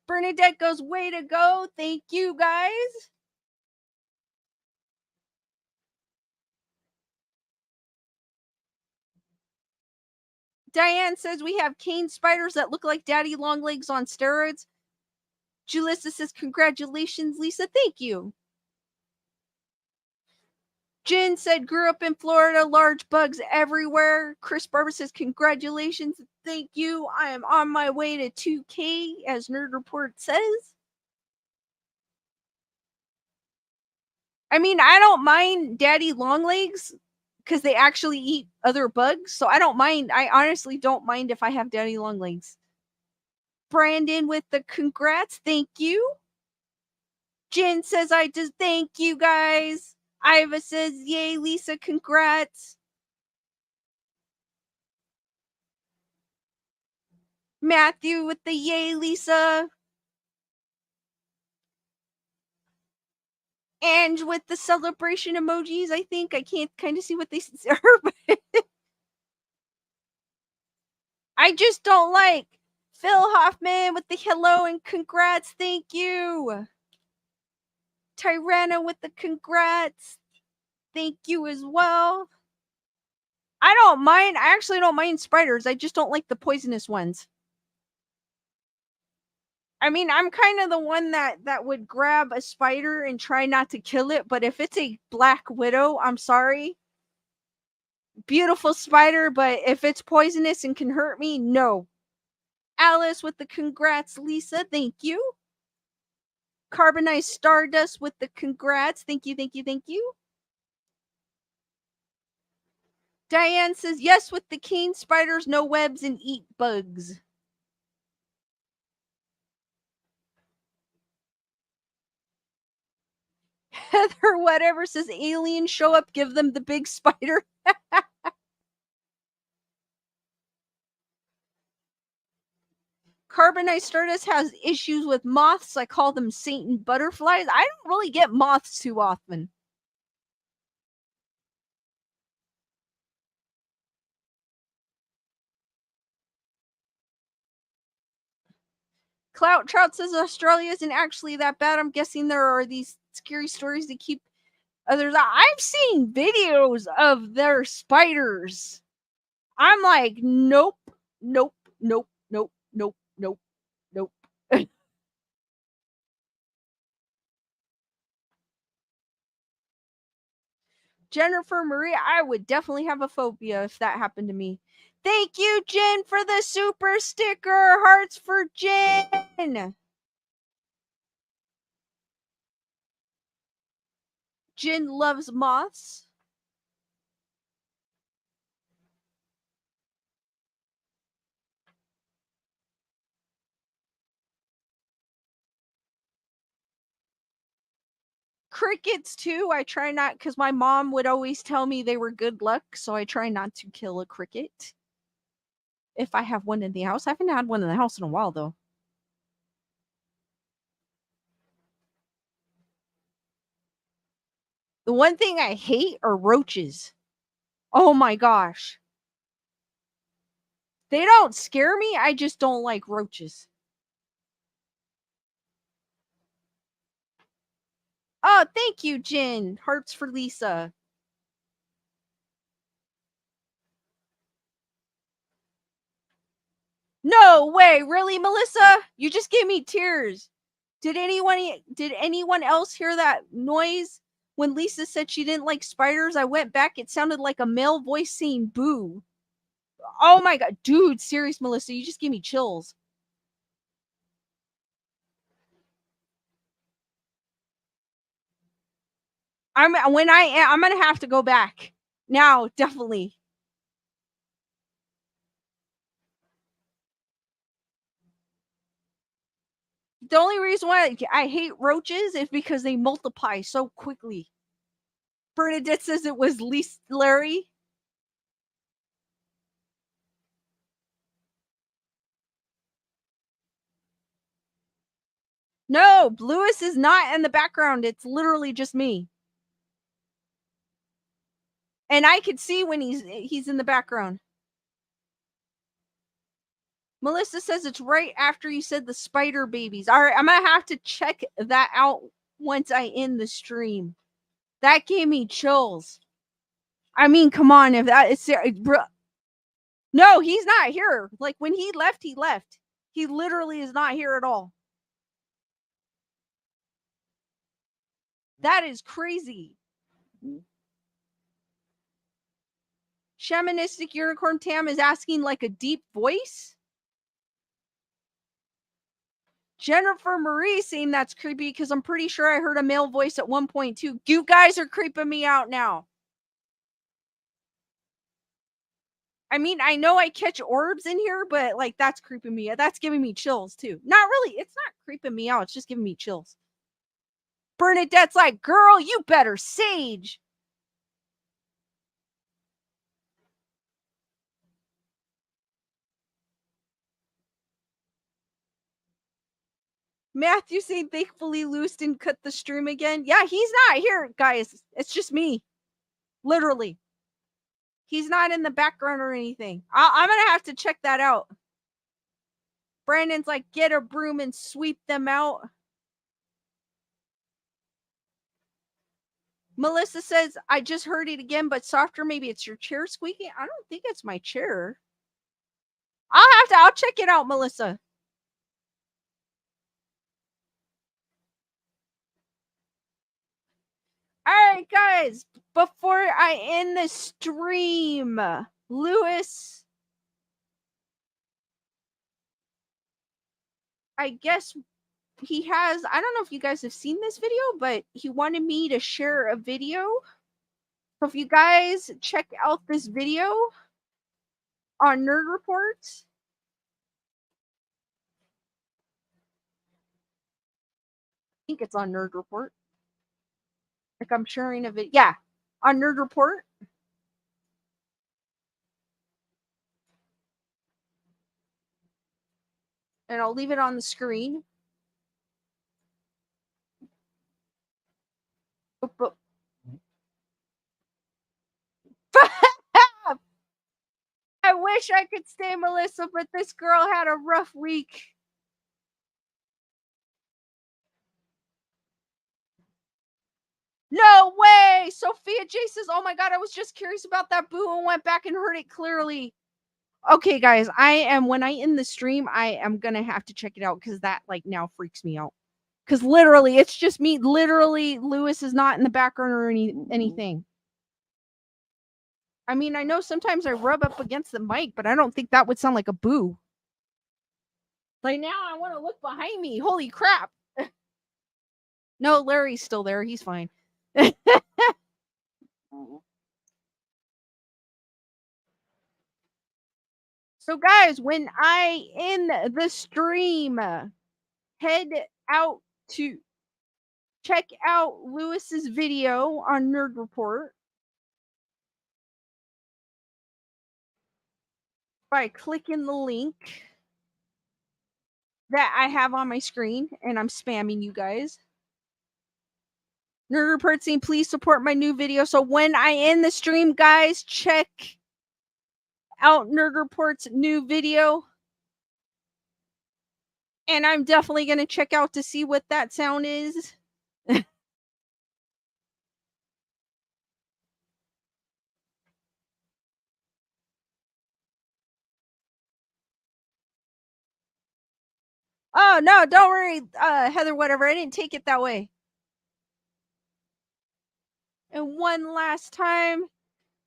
Bernadette goes, way to go. Thank you, guys. Diane says we have cane spiders that look like daddy long legs on steroids. Julissa says, congratulations, Lisa. Thank you. Jen said, grew up in Florida, large bugs everywhere. Chris Barber says, congratulations. Thank you. I am on my way to 2K, as Nerd Report says. I mean, I don't mind daddy long legs because they actually eat other bugs. So I don't mind. I honestly don't mind if I have daddy long legs. Brandon with the congrats. Thank you. Jen says, I just thank you guys. Iva says, yay, Lisa, congrats. Matthew with the yay, Lisa. And with the celebration emojis, I think. I can't kind of see what they are, but I just don't like Phil Hoffman with the hello and congrats. Thank you. Tyranna with the congrats. Thank you as well. I don't mind. I actually don't mind spiders. I just don't like the poisonous ones. I mean, I'm kind of the one that would grab a spider and try not to kill it, but if it's a black widow, I'm sorry. Beautiful spider, but if it's poisonous and can hurt me, no. Alice with the congrats, Lisa, thank you. Carbonized Stardust with the congrats, thank you, thank you, thank you. Diane says, yes, with the cane spiders, no webs and eat bugs. Heather whatever says, aliens show up, give them the big spider. Carbonized Stardust has issues with moths. I call them Satan butterflies. I don't really get moths too often. Clout Trout says Australia isn't actually that bad. I'm guessing there are these scary stories to keep others out. I've seen videos of their spiders. I'm like, nope, nope, nope, nope, nope, nope, nope. Jennifer Marie, I would definitely have a phobia if that happened to me. Thank you, Jen, for the super sticker. Hearts for Jen. Jen loves moths. Crickets too. I try not, because my mom would always tell me they were good luck, so I try not to kill a cricket if I have one in the house. I haven't had one in the house in a while though. The one thing I hate are roaches. Oh my gosh. They don't scare me. I just don't like roaches. Oh, thank you, Jen. Hearts for Lisa. No way, really, Melissa? You just gave me tears. Did anyone else hear that noise when Lisa said she didn't like spiders? I went back, it sounded like a male voice saying boo. Oh my god, dude, serious, Melissa, you just gave me chills. I'm gonna have to go back now, definitely. The only reason why I hate roaches is because they multiply so quickly. Bernadette says it was Larry. No, Lewis is not in the background. It's literally just me. And I could see when he's in the background. Melissa says it's right after you said the spider babies. All right, I'm gonna have to check that out once I end the stream. That gave me chills. I mean, come on, if that is no, he's not here. Like when he left, he left. He literally is not here at all. That is crazy. Shamanistic Unicorn Tam is asking like a deep voice. Jennifer Marie saying that's creepy because I'm pretty sure I heard a male voice at 1.2. You guys are creeping me out now. I mean, I know I catch orbs in here, but like that's creeping me out. That's giving me chills too. Not really. It's not creeping me out. It's just giving me chills. Bernadette's like, girl, you better sage. Matthew saying thankfully Lewis didn't cut the stream again. Yeah, he's not here, guys. It's just me. Literally. He's not in the background or anything. I'm going to have to check that out. Brandon's like, get a broom and sweep them out. Melissa says, I just heard it again, but softer. Maybe it's your chair squeaking. I don't think it's my chair. I'll check it out, Melissa. All right, guys, before I end the stream, Lewis, I guess he has, I don't know if you guys have seen this video, but he wanted me to share a video. So if you guys check out this video on Nerd Report, I think it's on Nerd Report. Like I'm sharing a video. Yeah, on Nerd Report. And I'll leave it on the screen. I wish I could stay, Melissa, but this girl had a rough week. No way! Sophia J says, oh my god, I was just curious about that boo and went back and heard it clearly. Okay, guys, when I end the stream, I am gonna have to check it out because that like now freaks me out. Because literally, it's just me. Literally, Lewis is not in the background or anything. I mean, I know sometimes I rub up against the mic, but I don't think that would sound like a boo. Like now, I want to look behind me. Holy crap! No, Larry's still there. He's fine. So, guys, when I end the stream, head out to check out Lewis's video on Nerd Report by clicking the link that I have on my screen, and I'm spamming you guys. Nerd Report saying, please support my new video. So when I end the stream, guys, check out Nerd Report's new video. And I'm definitely going to check out to see what that sound is. Oh, no, don't worry, Heather, whatever. I didn't take it that way. And one last time,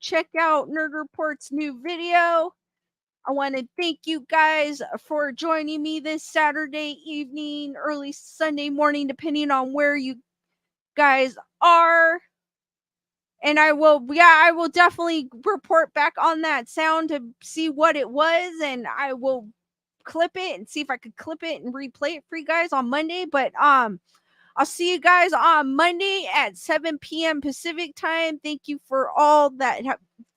check out Nerd Report's new video. I want to thank you guys for joining me this Saturday evening, early Sunday morning, depending on where you guys are. And I will definitely report back on that sound to see what it was, and I will clip it and see if I could clip it and replay it for you guys on Monday. But I'll see you guys on Monday at 7 p.m. Pacific time. Thank you for all that.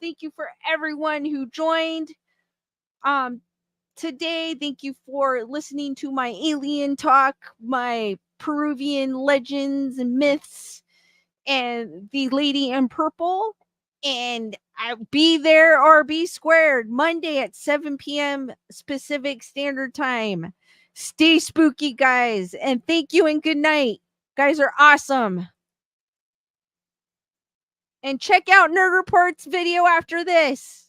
Thank you for everyone who joined today. Thank you for listening to my alien talk, my Peruvian legends and myths, and the Lady in Purple. And I'll be there or be squared Monday at 7 p.m. Pacific Standard Time. Stay spooky, guys. And thank you and good night. Guys are awesome. And check out Nerd Report's video after this.